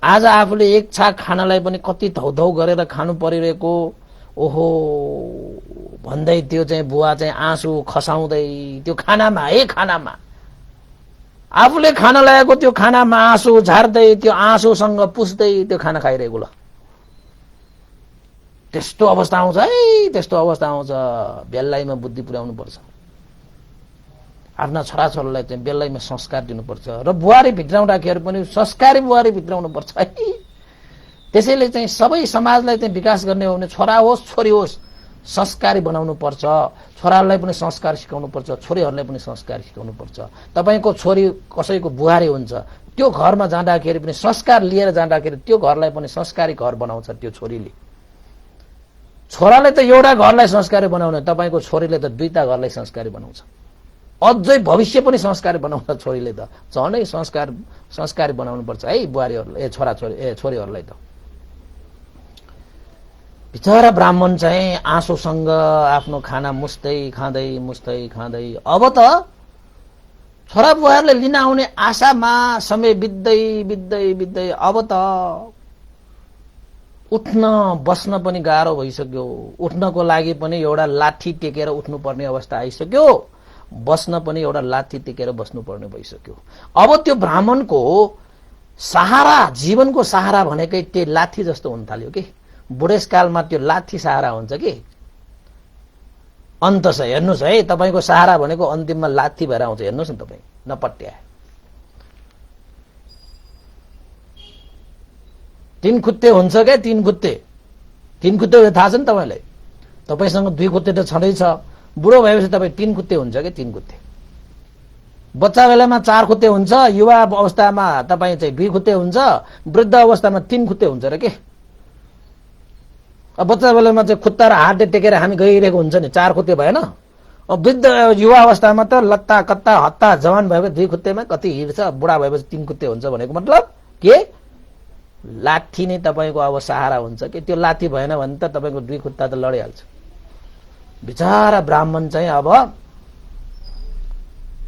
Speaker 1: आज आफूले एक छाक खानालाई पनि कति धौधौ गरेर खानु परिरहेको ओहो भन्दै त्यो चाहिँ बुवा चाहिँ आँसु खसाउँदै त्यो खानामा खानामा आफूले खान लागेको त्यो खानामा आँसु झार्दै त्यो आँसुसँग पुस्दै त्यो खाना खाइरहेको। ल त्यस्तो अवस्था आउँछ है, त्यस्तो अवस्था आउँछ। बेलैमा बुद्धि पुर्याउनु पर्छ, आफ्ना छोराछोरीलाई चाहिँ बेलैमा संस्कार दिनुपर्छ र बुहारी भित्राउँदाखेरि पनि संस्कारी बुहारी भित्राउनु पर्छ है। त्यसैले चाहिँ सबै समाजलाई चाहिँ विकास गर्ने हो भने छोरा होस् छोरी होस् संस्कारी बनाउनु पर्छ। छोरालाई पनि संस्कार सिकाउनु पर्छ, छोरीहरूलाई पनि संस्कार सिकाउनु पर्छ। तपाईको छोरी कसैको बुहारी हुन्छ, त्यो घरमा जाँदाखेरि पनि संस्कार लिएर जाँदाखेरि त्यो घरलाई पनि संस्कारी घर बनाउँछ त्यो छोरीले। छोराले त एउटा घरलाई संस्कारी बनाउने, तपाईँको छोरीले त दुईटा घरलाई संस्कारी बनाउँछ, अझै भविष्य पनि संस्कारी बनाउँछ छोरीले त। झनै संस्कारी बनाउनु पर्छ है बुहारीहरूलाई, छोरीहरूलाई त। बिचरा ब्राह्मण चाहिँ आँसुसँग आफ्नो खाना मुस्दै खाँदै अब त छोरा बुहारले लिन आउने आशामा समय बित्दै अब त उठ्न बस्न पनि गाह्रो भइसक्यो। उठ्नको लागि पनि एउटा लाठी टेकेर उठ्नुपर्ने अवस्था आइसक्यो, बस्न पनि एउटा लाठी टेकेर बस्नुपर्ने भइसक्यो। अब त्यो ब्राह्मणको सहारा, जीवनको सहारा भनेकै त्यो लाठी जस्तो हुन थाल्यो कि। बुढेसकालमा त्यो लाठी सहारा हुन्छ कि अन्त छ। हेर्नुहोस् है, तपाईँको सहारा भनेको अन्तिममा लाठी भएर आउँछ। हेर्नुहोस् न तपाईँ नपट्या तीन खुट्टे हुन्छ क्या, तीन खुट्टे थाहा छ नि तपाईँलाई। तपाईँसँग दुई खुट्टे त छँदैछ, बुढो भएपछि तपाईँ तीन खुट्टे हुन्छ क्या, तीन खुट्टे। बच्चा बेलामा चार खुट्टे हुन्छ, युवा अवस्थामा तपाईँ चाहिँ दुई खुट्टे हुन्छ, वृद्ध अवस्थामा तीन खुट्टे हुन्छ र के। अब बच्चा बेलामा चाहिँ खुट्टा र हातले टेकेर हामी गइरहेको हुन्छ नि, चार खुट्टे भएन। अब वृद्ध युवा अवस्थामा त लत्ता कत्ता हत्ता जवान भएपछि दुई खुट्टेमा कति हिँड्छ, बुढा भएपछि तीन खुट्टे हुन्छ भनेको मतलब के लाठी नै तपाईँको अब सहारा हुन्छ कि। त्यो लाठी भएन भने त तपाईँको दुई खुट्टा त लडिहाल्छ। बिचारा ब्राह्मण चाहिँ अब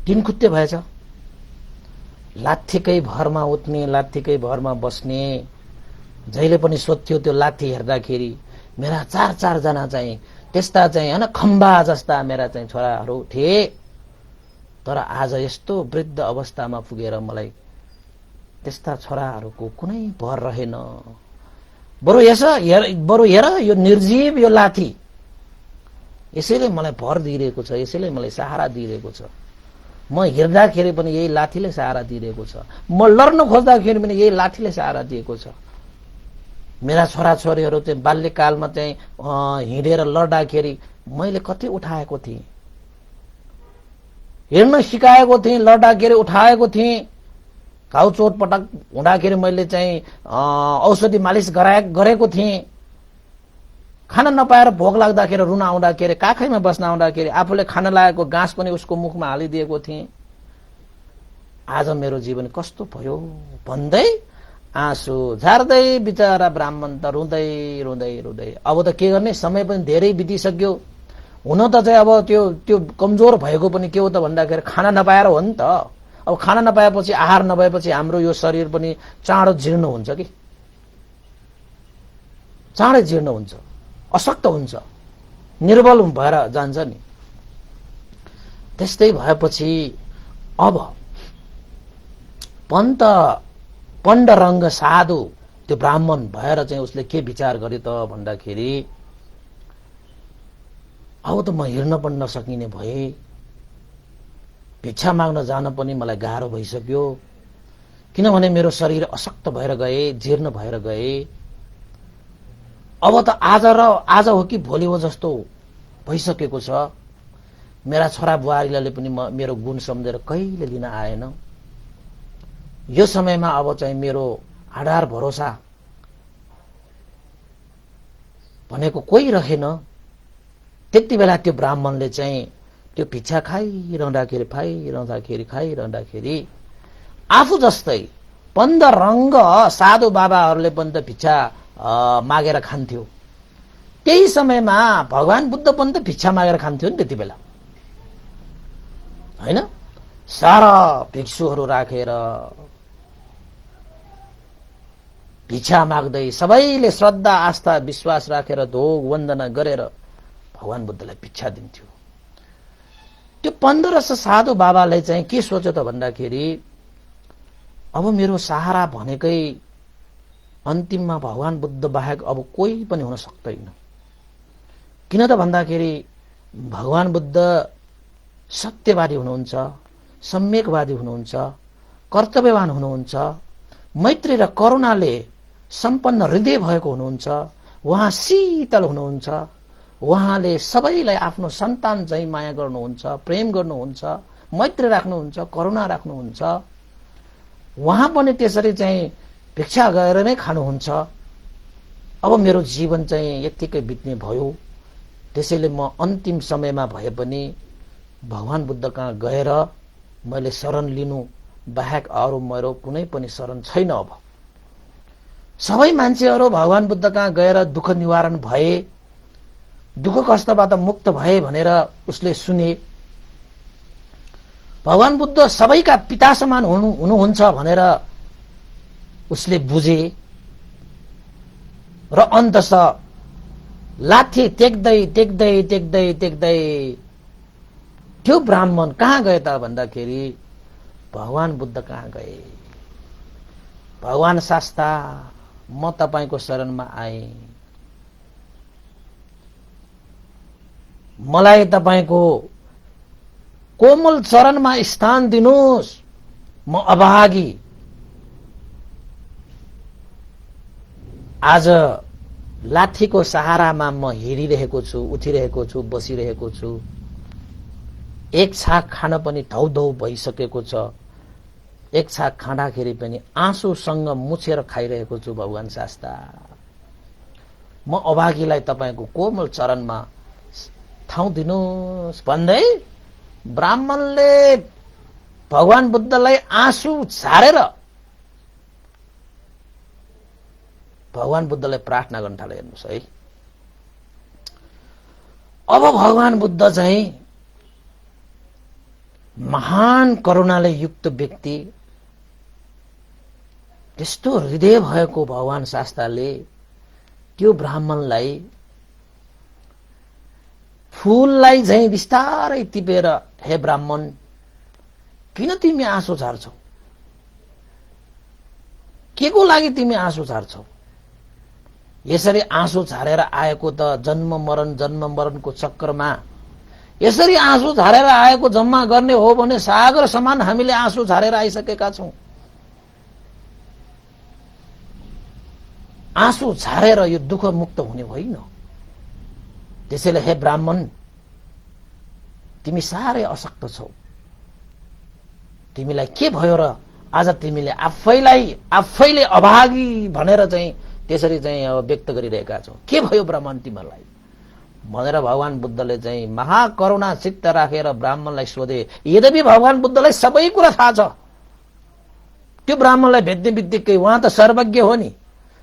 Speaker 1: तीन खुट्टे भएछ। लाठीकै भरमा उठ्ने, लाठीकै भरमा बस्ने, जहिले पनि सोध्थ्यो त्यो लाठी हेर्दाखेरि मेरा चार जना चाहिँ त्यस्ता चाहिँ होइन खम्बा जस्ता मेरा चाहिँ छोराहरू थिए, तर आज यस्तो वृद्ध अवस्थामा पुगेर मलाई त्यस्ता छोराहरूको कुनै भर रहेन। बरु हेर यो निर्जीव यो लाठी यसैले मलाई भर दिइरहेको छ, यसैले मलाई सहारा दिइरहेको छ। म हिँड्दाखेरि पनि यही लाठीले सहारा दिइरहेको छ, म लड्न खोज्दाखेरि पनि यही लाठीले सहारा दिएको छ। मेरा छोराछोरीहरू चाहिँ बाल्यकालमा चाहिँ हिँडेर लड्दाखेरि मैले कति उठाएको थिएँ, हिँड्न सिकाएको थिएँ, लड्दाखेरि उठाएको थिएँ। घाउ चोटपटक हुँदाखेरि मैले चाहिँ औषधि मालिस गरेको थिएँ। खाना नपाएर भोक लाग्दाखेरि रुन आउँदाखेरि, काखैमा बस्न आउँदाखेरि आफूले खान लागेको घाँस पनि उसको मुखमा हालिदिएको थिएँ। आज मेरो जीवन कस्तो भयो भन्दै आँसु झार्दै बिचरा ब्राह्मण त रुँदै अब त के गर्ने, समय पनि धेरै बितिसक्यो। हुन त चाहिँ अब त्यो कमजोर भएको पनि के हो त भन्दाखेरि खाना नपाएर हो नि त। अब खाना नपाएपछि, आहार नभएपछि हाम्रो यो शरीर पनि चाँडो जीर्ण हुन्छ कि, चाँडै जीर्ण हुन्छ, अशक्त हुन्छ, निर्बल भएर जान्छ नि। त्यस्तै भएपछि अब पण्डरङ्ग साधु त्यो ब्राह्मण भएर चाहिँ उसले के विचार गर्यो त भन्दाखेरि अब त म हिँड्न पनि नसकिने भए, भिक्षा माग्न जान पनि मलाई गाह्रो भइसक्यो, किनभने मेरो शरीर अशक्त भएर गए, जीर्ण भएर गए। अब त आज हो कि भोलि हो जस्तो भइसकेको छ। मेरा छोरा बुहारीले पनि मेरो गुण सम्झेर कहिले लिन आएन। यो समयमा अब चाहिँ मेरो आधार भरोसा भनेको कोही रहेन। त्यति बेला त्यो ब्राह्मणले चाहिँ त्यो भिक्षा खाइरहँदाखेरि आफू जस्तै पन्द रङ्ग साधु बाबाहरूले पनि त भिक्षा मागेर खान्थ्यो। त्यही समयमा भगवान बुद्ध पनि त भिक्षा मागेर खान्थ्यो नि त्यति बेला, हैन? सारा भिक्षुहरू राखेर भिक्षा माग्दै सबैले श्रद्धा आस्था विश्वास राखेर धोग वन्दना गरेर भगवान बुद्धलाई भिक्षा दिन्थ्यो। त्यो 1500 साधु बाबाले चाहिँ के सोच्यो त भन्दाखेरि अब मेरो सहारा भनेकै अन्तिममा भगवान बुद्ध बाहेक अब कोही पनि हुन सक्दैन। किन त भन्दाखेरि भगवान बुद्ध सत्यवादी हुनुहुन्छ, सम्यकवादी हुनुहुन्छ, कर्तव्यवान हुनुहुन्छ, मैत्री र करुणाले सम्पन्न हृदय भएको हुनुहुन्छ, उहाँ शीतल हुनुहुन्छ, उहाँले सबैलाई आफ्नो सन्तान चाहिँ माया गर्नुहुन्छ, प्रेम गर्नुहुन्छ, मैत्री राख्नुहुन्छ, करुणा राख्नुहुन्छ। उहाँ पनि त्यसरी चाहिँ भिक्षा गएर नै खानुहुन्छ। अब मेरो जीवन चाहिँ यत्तिकै बित्ने भयो, त्यसैले म अन्तिम समयमा भए पनि भगवान बुद्ध कहाँ गएर मैले शरण लिनु बाहेक अरू मेरो कुनै पनि शरण छैन। अब सबै मान्छेहरू भगवान बुद्ध कहाँ गएर दुःख निवारण भए, दुःख कष्टबाट मुक्त भए भनेर उसले सुने। भगवान बुद्ध सबैका पिता समान हुनुहुन्छ भनेर उसले बुझे र अन्ततः लाठी टेक्दै त्यो ब्राह्मण कहाँ गए त भन्दाखेरि भगवान बुद्ध कहाँ गए। भगवान शास्ता, म तपाईको शरणमा आए, मलाई तपाईको कोमल चरणमा स्थान दिनुहोस्, म अभागी। आज लाठीको सहारामा म हिँडिरहेको छु, उठिरहेको छु, बसिरहेको छु। एक छाक खान पनि धौधौ भइसकेको छ। एक छाक खाँदाखेरि पनि आँसुसँग मुछेर खाइरहेको छु। भगवान शास्ता, म अभागीलाई तपाईको कोमल चरणमा ठाउँ दिनुहोस् भन्दै ब्राह्मणले भगवान बुद्धलाई आँसु झारेर भगवान बुद्धलाई प्रार्थना गर्न थाले। हेर्नुहोस् है, अब भगवान बुद्ध चाहिँ महान करुणाले युक्त व्यक्ति, त्यस्तो हृदय भएको भगवान शास्ताले त्यो ब्राह्मणलाई फूललाई चाहिँ बिस्तारै टिपेर, हे ब्राह्मण, किन तिमी आँसु झार्छौ? के को लागि तिमी आँसु झार्छौ? यसरी आँसु झारेर आएको त जन्म मरणको चक्रमा यसरी आँसु झारेर आएको जम्मा गर्ने हो भने सागर समान हामीले आँसु झारेर आइसकेका छौं। आँसु झारेर यो दुःख मुक्त हुने होइन। त्यसैले हे ब्राह्मण, तिमी साह्रै अशक्त छौ। तिमीलाई के भयो र आज तिमीले आफैले अभागी भनेर चाहिँ त्यसरी चाहिँ अब व्यक्त गरिरहेका छौ? के भयो ब्राह्मण तिमीलाई भनेर भगवान बुद्धले चाहिँ महाकरुणा चित्त राखेर ब्राह्मणलाई सोधे। यद्यपि भगवान बुद्धलाई सबै कुरा थाहा छ। त्यो ब्राह्मणलाई भेट्ने बित्तिकै उहाँ त सर्वज्ञ हो नि।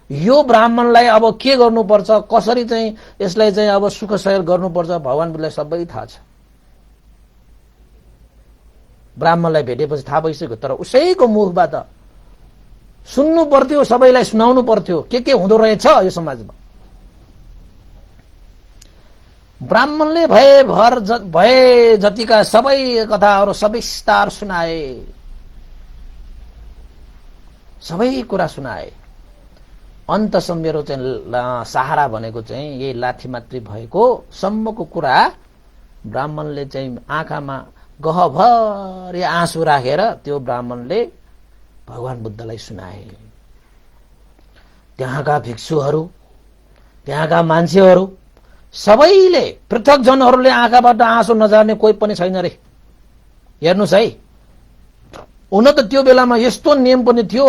Speaker 1: यो ब्राह्मणलाई अब के गर्नुपर्छ, कसरी चाहिँ यसलाई चाहिँ अब सुख सहयोग गर्नुपर्छ, भगवान बुद्धलाई सबै थाहा छ। ब्राह्मणलाई भेटेपछि थाहा भइसक्यो, तर उसैको मुखबाट सुन्नु पर्थ्यो, सबैलाई सुनाउनु पर्थ्यो के हुँदो रहेछ यो समाजमा। ब्राह्मणले भए जतिका सबै कथाहरू सविस्तार सुनाए, सबै कुरा सुनाए। अन्तसम्म मेरो चाहिँ सहारा भनेको चाहिँ यही लाठी मात्रै भएको सम्मको कुरा ब्राह्मणले चाहिँ आँखामा गहभरि आँसु राखेर त्यो ब्राह्मणले भगवान बुद्धलाई सुनाए। त्यहाँका भिक्षुहरू, त्यहाँका मान्छेहरू सबैले, पृथक जनहरूले आँखाबाट आँसु नझर्ने कोही पनि छैन रे। हेर्नुस् है, हुन त त्यो बेलामा यस्तो नियम पनि थियो,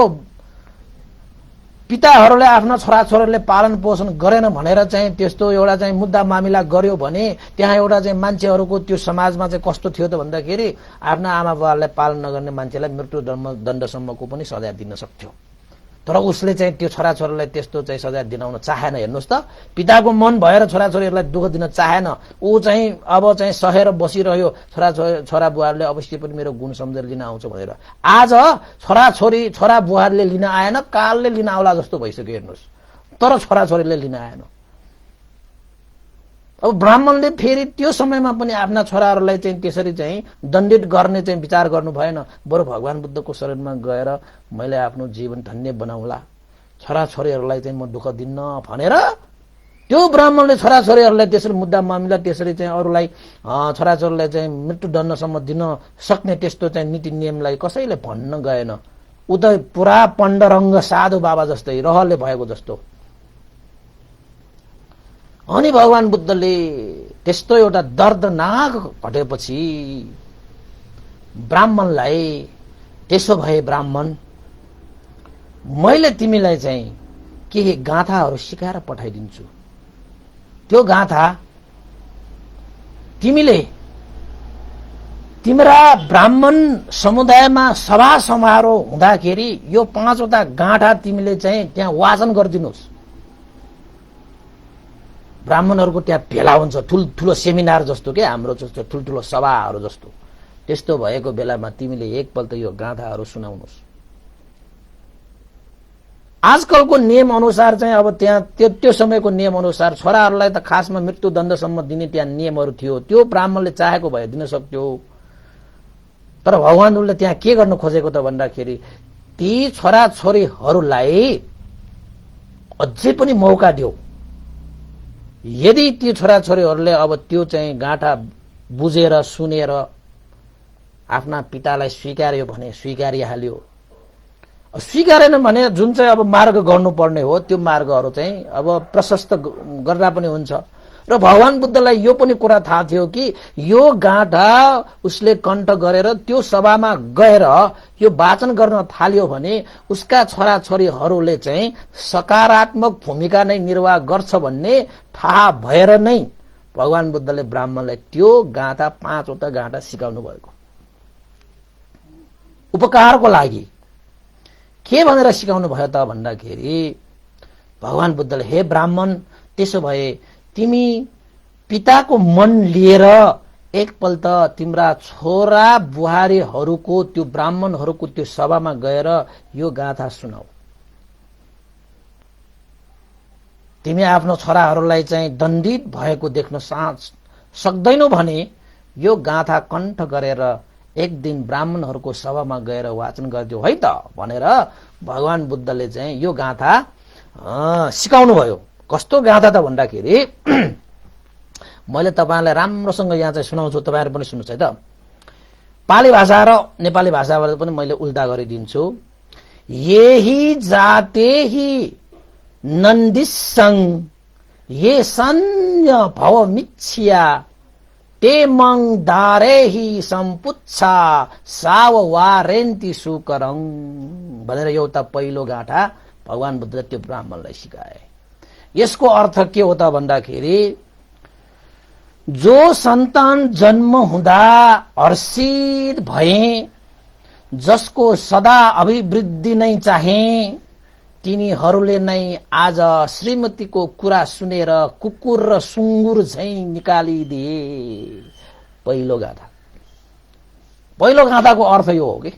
Speaker 1: पिताहरूले आफ्ना छोराछोरीले पालन पोषण गरेन भनेर चाहिँ त्यस्तो एउटा चाहिँ मुद्दा मामिला गर्यो भने त्यहाँ एउटा चाहिँ मान्छेहरूको त्यो समाजमा चाहिँ कस्तो थियो त भन्दाखेरि आफ्ना आमा बाबालाई पालन नगर्ने मान्छेलाई मृत्यु दण्डसम्मको पनि सजाय दिन सक्थ्यो। तर उसले चाहिँ त्यो छोराछोरीलाई त्यस्तो चाहिँ सजाय दिनाउन चाहेन। हेर्नुहोस् त, पिताको मन भएर छोराछोरीहरूलाई दुःख दिन चाहेन। ऊ चाहिँ अब चाहिँ सहेर बसिरह्यो, छोरा बुहारले अवश्य पनि मेरो गुण सम्झेर लिन आउँछ भनेर। आज छोराछोरी छोरा बुहारले लिन आएन, कालले लिन आउला जस्तो भइसक्यो। हेर्नुहोस्, तर छोराछोरीले लिन आएन। अब ब्राह्मणले फेरि त्यो समयमा पनि आफ्ना छोराहरूलाई चाहिँ त्यसरी चाहिँ दण्डित गर्ने चाहिँ विचार गर्नु भएन। बरु भगवान बुद्धको शरणमा गएर मैले आफ्नो जीवन धन्य बनाउला, छोराछोरीहरूलाई चाहिँ म दुःख दिन्न भनेर त्यो ब्राह्मणले छोराछोरीहरूलाई त्यसरी मुद्दा मामिला त्यसरी चाहिँ अरूलाई छोराछोरीलाई चाहिँ मृत्युदण्डसम्म दिन सक्ने त्यस्तो चाहिँ नीति नियमलाई कसैले भन्न गएन। ऊ त पुरा पण्डरङ्ग साधु बाबा जस्तै रहरले भएको जस्तो। अनि भगवान बुद्धले त्यस्तो एउटा दर्दनाक घटेपछि ब्राह्मणलाई, त्यसो भए ब्राह्मण, मैले तिमीलाई चाहिँ केही गाथाहरू सिकाएर पठाइदिन्छु। त्यो गाथा तिमीले तिम्रा ब्राह्मण समुदायमा सभा समारोह हुँदाखेरि यो 5वटा गाथा तिमीले चाहिँ त्यहाँ वाचन गरिदिनुहोस्। ब्राह्मणहरूको त्यहाँ भेला हुन्छ, ठुल्ठुलो सेमिनार जस्तो के हाम्रो जस्तो ठुल्ठुलो सभाहरू जस्तो। त्यस्तो भएको बेलामा तिमीले एकपल्ट यो गाथाहरू सुनाउनुहोस्। आजकलको नियम अनुसार चाहिँ अब त्यहाँ त्यो समयको नियम अनुसार छोराहरूलाई त खासमा मृत्युदण्डसम्म दिने त्यहाँ नियमहरू थियो। त्यो ब्राह्मणले चाहेको भए दिन सक्थ्यो। तर भगवानले त्यहाँ के गर्न खोजेको त भन्दाखेरि ती छोराछोरीहरूलाई अझै पनि मौका दियो। यदि ती छोराछोरीहरूले अब त्यो चाहिँ गाँठा बुझेर सुनेर आफ्ना पितालाई स्वीकार्यो भने स्वीकारिहाल्यो, स्वीकारेन भने जुन चाहिँ अब मार्ग गर्नुपर्ने हो त्यो मार्गहरू चाहिँ अब प्रशस्त गर्दा पनि हुन्छ। र भगवान बुद्धलाई यो पनि कुरा थाहा थियो कि यो गाँठा उसले कण्ठ गरेर त्यो सभामा गएर यो वाचन गर्न थाल्यो भने उसका छोराछोरीहरूले चाहिँ सकारात्मक भूमिका नै निर्वाह गर्छ भन्ने थाहा भएर नै भगवान बुद्धले ब्राह्मणलाई त्यो गाँठा 5वटा गाँठा सिकाउनु भएको। उपकारको लागि के भनेर सिकाउनु भयो त भन्दाखेरि भगवान बुद्धले, हे ब्राह्मण, त्यसो भए तिमी पिताको मन लिएर एकपल्ट तिम्रा छोरा बुहारीहरूको त्यो ब्राह्मणहरूको त्यो सभामा गएर यो गाथा सुनाऊ। तिमी आफ्नो छोराहरूलाई चाहिँ दण्डित भएको देख्न सक्दैनौ भने यो गाथा कण्ठ गरेर एक दिन ब्राह्मणहरूको सभामा गएर वाचन गरिदियो है त भनेर भगवान बुद्धले चाहिँ यो गाथा सिकाउनु भयो। कस्तो गाथा त भन्दाखेरि मैले तपाईहरुलाई राम्रोसँग यहाँ चाहिँ सुनाउँछु, तपाईहरु पनि सुन्नुस् है त। पाली भाषा र नेपाली भाषाबाट पनि मैले उल्टा गरिदिन्छु। यही जाते ही नन्दिसं ये सन्य भव मिच्छिया ते मङ दारे ही सम्पुच्छा साव वारेन्ति सुकरङ भनेर एउटा पहिलो गाथा भगवान बुद्धले त्यो ब्राह्मणलाई सिकाए। यसको अर्थ के हो त भन्दाखेरि जो सन्तान जन्म हुँदा हर्षित भए, जसको सदा अभिवृद्धि नै चाहे, तिनीहरूले नै आज श्रीमतीको कुरा सुनेर कुकुर र सुँगुर झैं निकालिदिए। पहिलो गाथा, पहिलो गाथाको अर्थ यो हो कि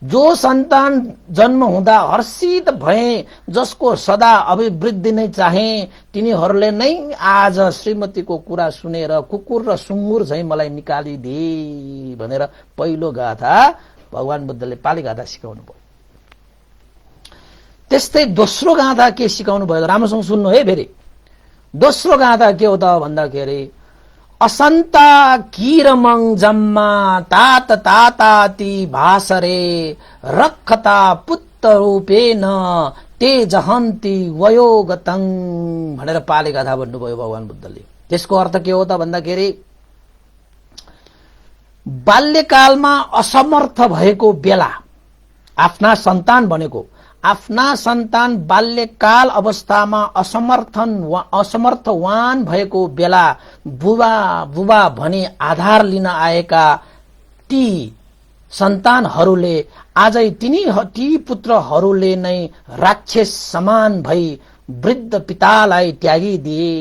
Speaker 1: जो सन्तान जन्म हुँदा हर्षित भए, जसको सदा अभिवृद्धि नै चाहे, तिनीहरूले नै आज श्रीमतीको कुरा सुनेर कुकुर र सुँगुर झैं मलाई निकालिदिए भनेर पहिलो गाथा भगवान बुद्धले पाली गाथा सिकाउनु भयो। त्यस्तै दोस्रो गाथा के सिकाउनु भयो, राम्रोसँग सुन्नु है फेरि। दोस्रो गाथा के हो त भन्दाखेरि असन्ता किरमङ जम्मा तात ताताति भासरे रक्षता पुत्र रूपेन ते जहन्ती वयोगतङ भनेर पाली गाथा भन्नुभयो भगवान बुद्धले। त्यसको अर्थ के हो त भन्दाखेरि बाल्यकालमा असमर्थ भएको बेला आफ्ना सन्तान भनेको आफ्ना सन्तान बाल्यकाल अवस्थामा असमर्थवान भएको बेला बुबा बुबा भनी आधार लिन आएका ती सन्तानहरूले आजै ती पुत्रहरूले नै राक्षस समान भई वृद्ध पितालाई त्यागिदिए।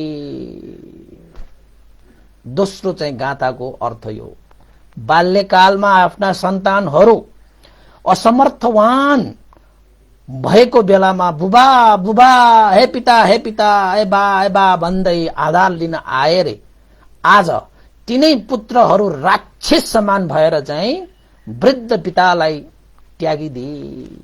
Speaker 1: दोस्रो चाहिँ गाथाको अर्थ यो, बाल्यकालमा आफ्ना सन्तानहरू असमर्थवान भएको बेलामा बुबा बुबा हे पिता हे बा भन्दै आधार लिन आए रे। आज तिनै पुत्रहरू राक्षस समान भएर चाहिँ वृद्ध पितालाई त्यागिदिए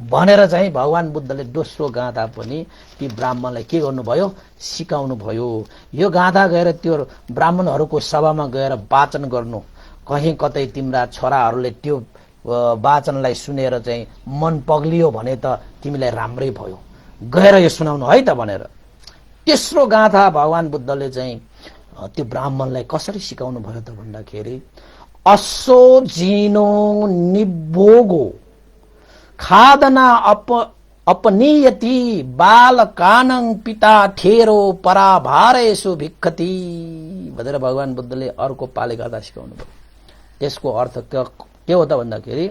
Speaker 1: भनेर चाहिँ भगवान बुद्धले दोस्रो गाथा पनि ती ब्राह्मणलाई के गर्नुभयो, सिकाउनु भयो। यो गाथा गएर त्यो ब्राह्मणहरूको सभामा गएर वाचन गर्नु। कहीँ कतै तिम्रा छोराहरूले त्यो वाचनलाई सुनेर चाहिँ मन पग्लियो भने त तिमीलाई राम्रै भयो, गएर यो सुनाउनु है त भनेर। तेस्रो गाथा भगवान बुद्धले चाहिँ त्यो ब्राह्मणलाई कसरी सिकाउनु भयो त भन्दाखेरि, असो जिनो निभोगो खादना अपनीयति बालकानं पिता ठेरो पराभारेषु भिक्खति भनेर भगवान बुद्धले अर्को पाले गाथा सिकाउनु भयो। त्यसको अर्थ के हो त भन्दाखेरि,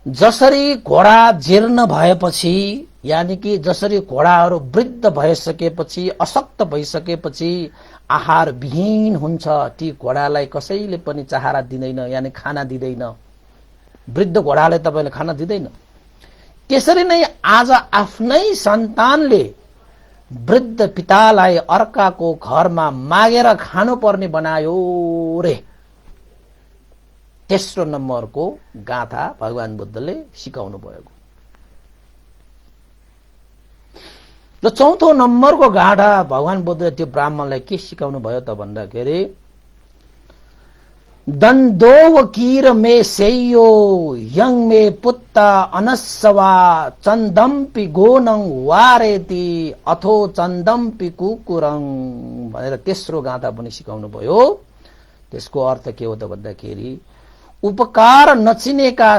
Speaker 1: जसरी घोडा जीर्ण भएपछि, यानी कि जसरी घोडाहरू वृद्ध भइसकेपछि, अशक्त भइसकेपछि आहार विहीन हुन्छ, ती घोडालाई कसैले पनि चाहरा दिँदैन, यानी खाना दिँदैन। वृद्ध घोडाले तपाईले खाना दिँदैन। त्यसरी नै आज आफ्नै सन्तानले वृद्ध पितालाई अर्काको घरमा मागेर खानुपर्ने बनायो रे। तेस्रो नम्बरको गाथा भगवान बुद्धले सिकाउनु भएको। र चौथो नम्बरको गाथा भगवान बुद्धले त्यो ब्राह्मणलाई के सिकाउनु भयो त भन्दाखेरि, दन्दो कीर मे सेयो यङ मे पुत्ता अनस्सवा चन्दम्पि गोनङ वारेति अथो चन्दम्पि कुकुरङ भनेर तेस्रो गाथा पनि सिकाउनु भयो। त्यसको अर्थ के हो त भन्दाखेरि, उपकार नचिनेका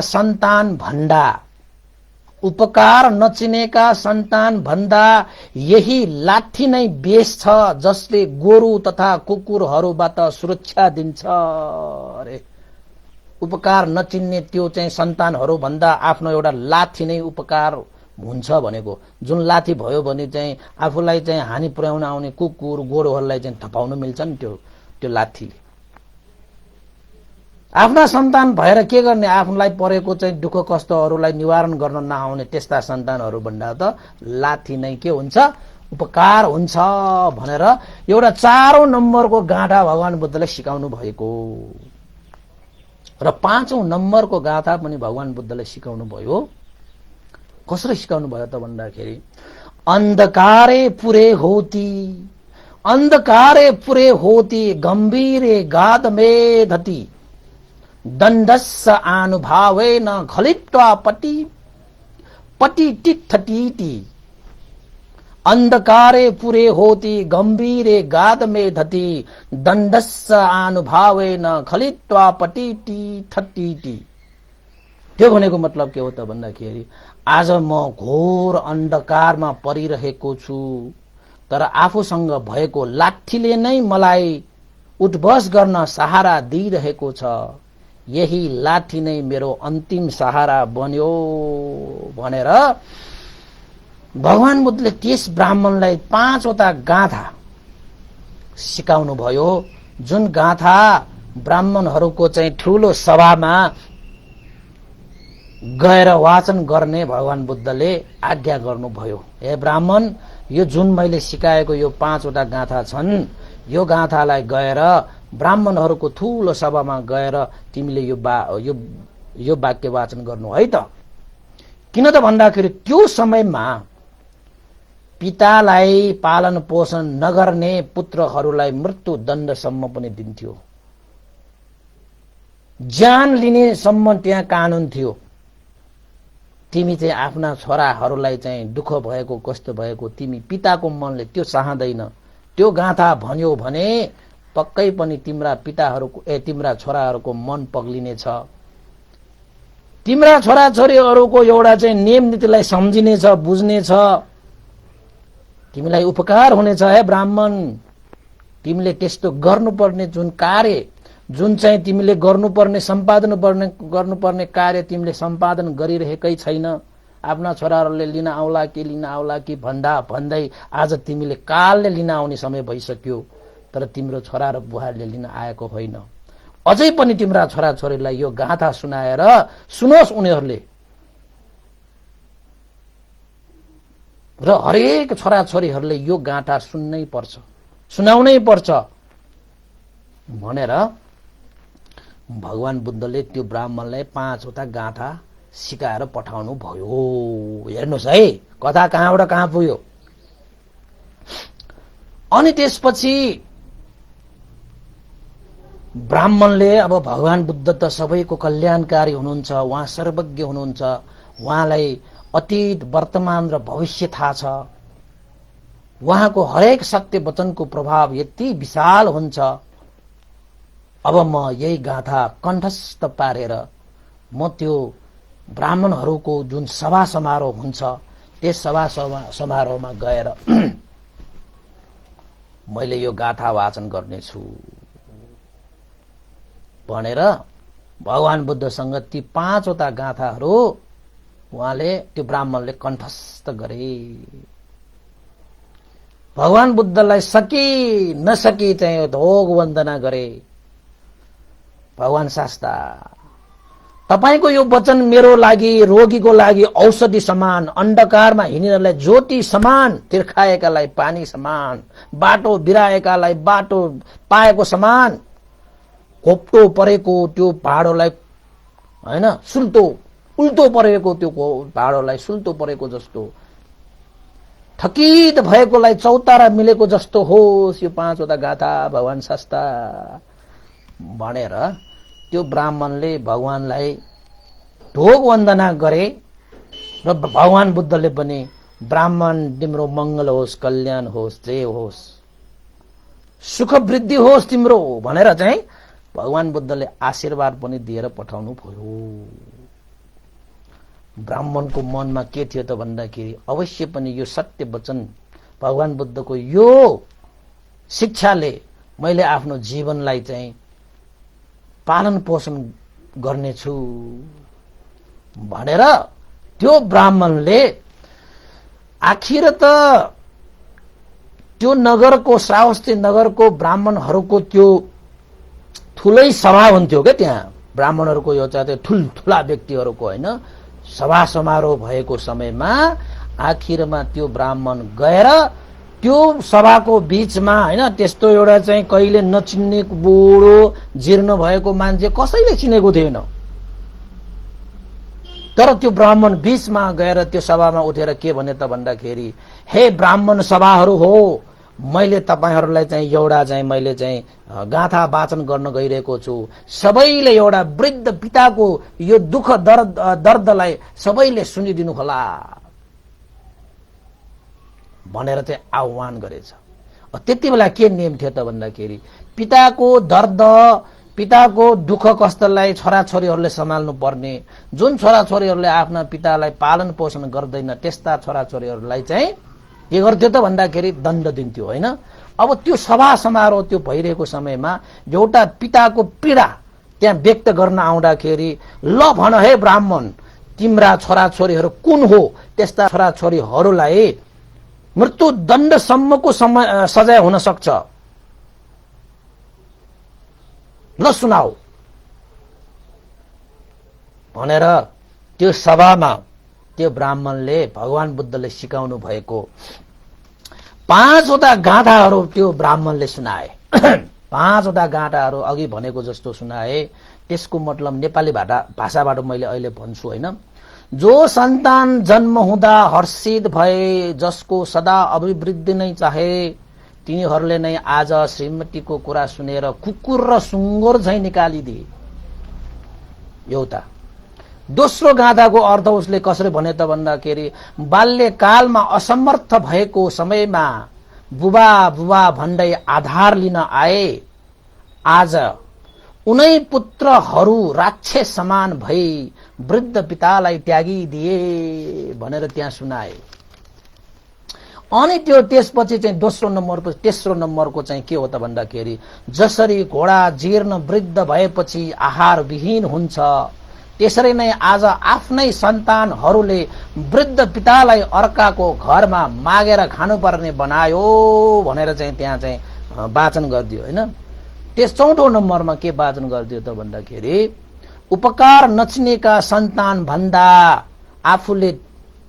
Speaker 1: सन्तान भन्दा यही लाठी नै बेस छ जसले गोरु तथा कुकुरहरूबाट सुरक्षा दिन्छ अरे। उपकार नचिन्ने त्यो चाहिँ सन्तानहरू भन्दा आफ्नो एउटा लाठी नै उपकार हुन्छ भनेको। जुन लाठी भयो भने चाहिँ आफूलाई चाहिँ हानि पुर्याउन आउने कुकुर गोरुहरूलाई चाहिँ थपाउन मिल्छ नि त्यो लाठीले। आफ्ना सन्तान भएर के गर्ने, आफूलाई परेको चाहिँ दुःख कष्टहरूलाई निवारण गर्न नआउने त्यस्ता सन्तानहरू भन्दा त लाठी नै के हुन्छ, उपकार हुन्छ भनेर एउटा चारौं नम्बरको गाथा भगवान बुद्धले सिकाउनु भएको। र पाँचौं नम्बरको गाथा पनि भगवान बुद्धले सिकाउनु भयो। कसरी सिकाउनु भयो त भन्दाखेरि, अन्धकारे पुरे होती गम्भीरे गाद मेधति दण्डस्य आनुभावेन खलित्वा पटितित्थतीति। अंधकारे पुरे होती गंभीरे गाद में धती दण्डस्य आनुभावेन खलित्वा पटितित्थतीति। त्यो भनेको मतलब के हो त भन्दाखेरि, आज म घोर अन्धकारमा परिरहेको छु, तर आफूसँग भएको लाठीले नै मलाई उठबस गर्न सहारा दिइरहेको छ। यही लाठी नै मेरो अन्तिम सहारा बन्यो भनेर भगवान बुद्धले त्यस ब्राह्मणलाई 5 वटा गाथा सिकाउनु भयो। जुन गाथा ब्राह्मणहरूको चाहिँ ठूलो सभामा गएर वाचन गर्ने भगवान बुद्धले आज्ञा गर्नुभयो। हे ब्राह्मण, यो जुन मैले सिकाएको यो 5 वटा गाथा छन्, यो गाथालाई गएर ब्राह्मणहरूको ठूलो सभामा गएर तिमीले यो वाक्य वाचन गर्नु है त। किन त भन्दाखेरि त्यो समयमा पितालाई पालन पोषण नगर्ने पुत्रहरूलाई मृत्यु दण्डसम्म पनि दिन्थ्यो, ज्यान लिने सम्म त्यहाँ कानून थियो। तिमी चाहिँ आफ्ना छोराहरूलाई चाहिँ दुःख भएको कष्ट भएको तिमी पिताको मनले त्यो चाहदैन। त्यो गाथा भन्यो भने पक्कै पनि तिम्रा छोराहरूको मन पग्लिने छ। तिम्रा छोराछोरीहरूको एउटा चाहिँ नियम नीतिलाई सम्झिनेछ, बुझ्नेछ, तिमीलाई उपकार हुनेछ। हे ब्राह्मण, तिमीले त्यस्तो गर्नुपर्ने जुन कार्य, जुन चाहिँ तिमीले गर्नुपर्ने गर्नुपर्ने कार्य तिमीले सम्पादन गरिरहेकै छैन। आफ्ना छोराहरूले लिन आउला कि भन्दै आज तिमीले कालले लिन आउने समय भइसक्यो, तर तिम्रो छोरा र बुहारीले लिन आएको होइन। अझै पनि तिम्रा छोराछोरीलाई यो गाथा सुनाएर सुनोस् उनीहरूले, र हरेक छोराछोरीहरूले यो गाथा सुन्नै पर्छ, सुनाउनै पर्छ भनेर भगवान बुद्धले त्यो ब्राह्मणलाई 5वटा गाथा सिकाएर पठाउनु भयो। हेर्नुहोस् है, कथा कहाँबाट कहाँ पुग्यो। अनि त्यसपछि ब्राह्मणले, अब भगवान बुद्ध त सबैको कल्याणकारी हुनुहुन्छ, उहाँ सर्वज्ञ हुनुहुन्छ, उहाँलाई अतीत, वर्तमान र भविष्य थाहा छ। उहाँको हरेक सत्य वचनको प्रभाव यति विशाल हुन्छ। अब म यही गाथा कण्ठस्थ पारेर म त्यो ब्राह्मणहरूको जुन सभा समारोह हुन्छ त्यस सभा समारोहमा गएर मैले यो गाथा वाचन गर्नेछु भनेर भगवान बुद्धसँग ती 5वटा गाथाहरू उहाँले, त्यो ब्राह्मणले कण्ठस्थ गरे। भगवान बुद्धलाई सकी नसकी चाहिँ ढोग वन्दना गरे। भगवान शास्ता, तपाईको यो वचन मेरो लागि, रोगीको लागि औषधि समान, अन्धकारमा हिँड्नेलाई ज्योति समान, तिर्खाएकालाई पानी समान, बाटो बिराएकालाई बाटो पाएको समान, घोप्टो परेको त्यो भाँडोलाई हैन सुल्टो उल्टो परेको त्यो भाँडोलाई सुल्टो परेको जस्तो, थकित भएकोलाई चौतारा मिलेको जस्तो होस् यो 5वटा गाथा भगवान शास्ता भनेर त्यो ब्राह्मणले भगवानलाई ढोग वन्दना गरे। र भगवान बुद्धले पनि ब्राह्मण तिम्रो मंगल होस्, कल्याण होस्, जय होस्, सुख वृद्धि होस् तिम्रो भनेर चाहिँ भगवान बुद्धले आशीर्वाद पनि दिएर पठाउनु भयो। ब्राह्मणको मनमा के थियो त भन्दाखेरि अवश्य पनि यो सत्य वचन भगवान बुद्धको यो शिक्षाले मैले आफ्नो जीवनलाई चाहिँ पालन पोषण गर्नेछु भनेर त्यो ब्राह्मणले आखिर त त्यो नगरको, श्रावस्ती नगरको ब्राह्मणहरूको त्यो ठुलै सभा हुन्थ्यो क्या। त्यहाँ ब्राह्मणहरूको यो चाहिँ ठुल्ठुला व्यक्तिहरूको होइन, सभा समारोह भएको समयमा आखिरमा त्यो ब्राह्मण गएर त्यो सभाको बीचमा हैन त्यस्तो एउटा चाहिँ कहिले नचिन्ने बुढो जीर्ण भएको मान्छे कसैले चिनेको थिएन, तर त्यो ब्राह्मण बीचमा गएर त्यो सभामा उठेर के भने त भन्दाखेरि, हे ब्राह्मण सभाहरू हो, मैले तपाईहरुलाई चाहिँ एउटा चाहिँ मैले चाहिँ गाथा वाचन गर्न गइरहेको छु। सबैले एउटा वृद्ध पिताको यो दुःख दर्दलाई सबैले सुनिदिनु होला भनेर चाहिँ आह्वान गरेछ। त्यति बेला के नियम थियो त भन्दाखेरि पिताको दर्द, पिताको दुःख कष्टलाई छोराछोरीहरूले सम्हाल्नु पर्ने, जुन छोराछोरीहरूले आफ्ना पितालाई पालन पोषण गर्दैन त्यस्ता छोराछोरीहरूलाई चाहिँ के गर्थ्यो त भन्दाखेरि दण्ड दिन्थ्यो हैन। अब त्यो सभा समारोह त्यो भइरहेको समयमा एउटा पिताको पीडा त्यहाँ व्यक्त गर्न आउँदाखेरि, ल भन हे ब्राह्मण, तिम्रा छोराछोरीहरू कुन हो, त्यस्ता छोराछोरीहरूलाई मृत्यु दण्डसम्मको सजाय हुन सक्छ, ल सुनाऊ भनेर त्यो सभामा त्यो ब्राह्मणले भगवान बुद्धले सिकाउनु भएको 5वटा गाथाहरू त्यो ब्राह्मणले सुनाए। 5वटा गाथाहरू अघि भनेको जस्तो सुनाए। त्यसको मतलब नेपाली भाषाबाट मैले अहिले भन्छु हैन। जो सन्तान जन्म हुँदा हर्षित भए, जसको सदा अभिवृद्धि नै चाहे, तिनीहरूले नै आज श्रीमतीको कुरा सुनेर कुकुर र सुँगुर झैं निकालिदिए। एउटा दोस्रो गाथाको अर्थ उसले कसरी भने त भन्दाखेरि, बाल्यकालमा असमर्थ भएको समयमा बुबा बुबा भन्दै आधार लिन आए, आज उनै पुत्रहरू राक्षस समान भई वृद्ध पितालाई त्यागिदिए भनेर त्यहाँ सुनाए। अनि त्यो त्यसपछि चाहिँ तेस्रो नम्बरको चाहिँ के हो त भन्दाखेरि जसरी घोडा जीर्ण वृद्ध भएपछि आहार विहीन हुन्छ त्यसरी नै आज आफ्नै सन्तानहरूले वृद्ध पितालाई अर्काको घरमा मागेर खानुपर्ने बनायो भनेर चाहिँ त्यहाँ चाहिँ वाचन गरिदियो हैन। चौथो नम्बरमा के वाचन गरिदियो त भन्दाखेरि उपकार नचिनेका सन्तान भन्दा आफूले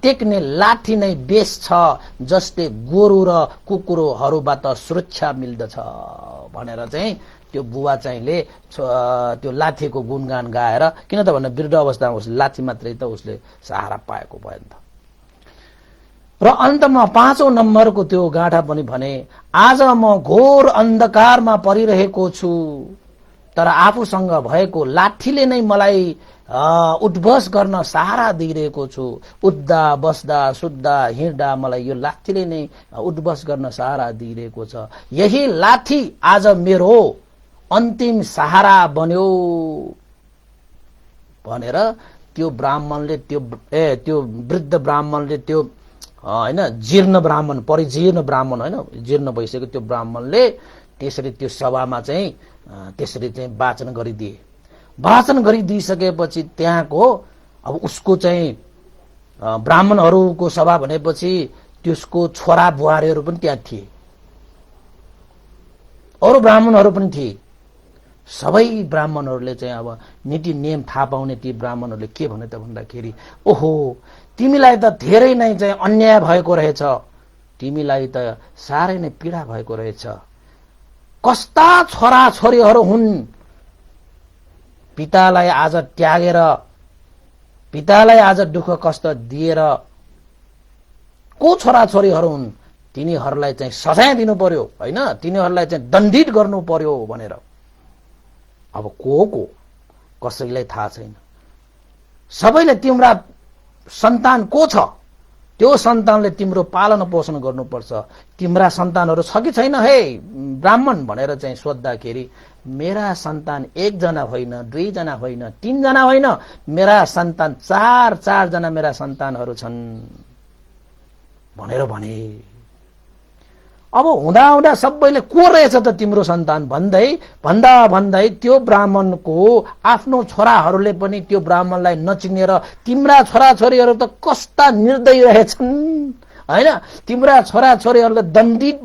Speaker 1: टेक्ने लाठी नै बेस छ जसले गोरु र कुकुरहरूबाट सुरक्षा मिल्दछ भनेर चाहिँ त्यो बुवा चाहिँले त्यो लाठीको गुणगान गाएर, किन त भन्दा वृद्ध अवस्थामा उसले लाठी मात्रै त उसले सहारा पाएको भयो नि त। र अन्तमा पाँचौं नम्बरको त्यो गाँठा पनि भने आज म घोर अन्धकारमा परिरहेको छु तर आफूसँग भएको लाठीले नै मलाई उठबस गर्न सहारा दिइरहेको छु। उठ्दा बस्दा सुत्दा हिँड्दा मलाई यो लाठीले नै उठबस गर्न सहारा दिइरहेको छ। यही लाठी आज मेरो अन्तिम सहारा बन्यो भनेर त्यो ब्राह्मणले त्यो वृद्ध ब्राह्मणले त्यो हैन जीर्ण ब्राह्मण परिजीर्ण ब्राह्मण हैन जीर्ण भइसक्यो त्यो ब्राह्मणले त्यसरी त्यो सभामा चाहिँ त्यसरी चाहिँ वाचन गरिदिए। वाचन गरिदिइसकेपछि त्यहाँको अब उसको चाहिँ ब्राह्मणहरूको सभा भनेपछि त्यसको छोरा बुहारीहरू पनि त्यहाँ थिए, अरू ब्राह्मणहरू पनि थिए। सबै ब्राह्मणहरूले चाहिँ अब नीति नियम थाहा पाउने ती ब्राह्मणहरूले के भने त भन्दाखेरि ओहो तिमीलाई त धेरै नै चाहिँ अन्याय भएको रहेछ, तिमीलाई त साह्रै नै पीडा भएको रहेछ। कस्ता छोरा छोरीहरू हुन् पितालाई आज त्यागेर पितालाई आज दुःख कष्ट दिएर को छोरा छोरीहरू हुन् तिनीहरूलाई चाहिँ सजाय दिनु पर्यो हैन, तिनीहरूलाई चाहिँ दण्डित गर्नु पर्यो भनेर। अब को कसैलाई थाहा छैन। सबैले तिम्रा सन्तान को छ त्यो सन्तानले तिम्रो पालन पोषण गर्नुपर्छ। तिम्रा सन्तानहरू छ कि छैन हे ब्राह्मण भनेर चाहिँ सोद्धाखेरि मेरा सन्तान 1 जना होइन, 2 जना होइन, 3 जना होइन, मेरा सन्तान 4 जना मेरा सन्तानहरू छन् भनेर भने। अब हुँदा हुँदा सबैले को रहेछ त तिम्रो सन्तान भन्दै त्यो ब्राह्मणको आफ्नो छोराहरूले पनि त्यो ब्राह्मणलाई नचिनेर तिम्रा छोराछोरीहरू त कस्ता निर्दयी रहेछन् हैन, तिम्रा छोराछोरीहरूले दण्डित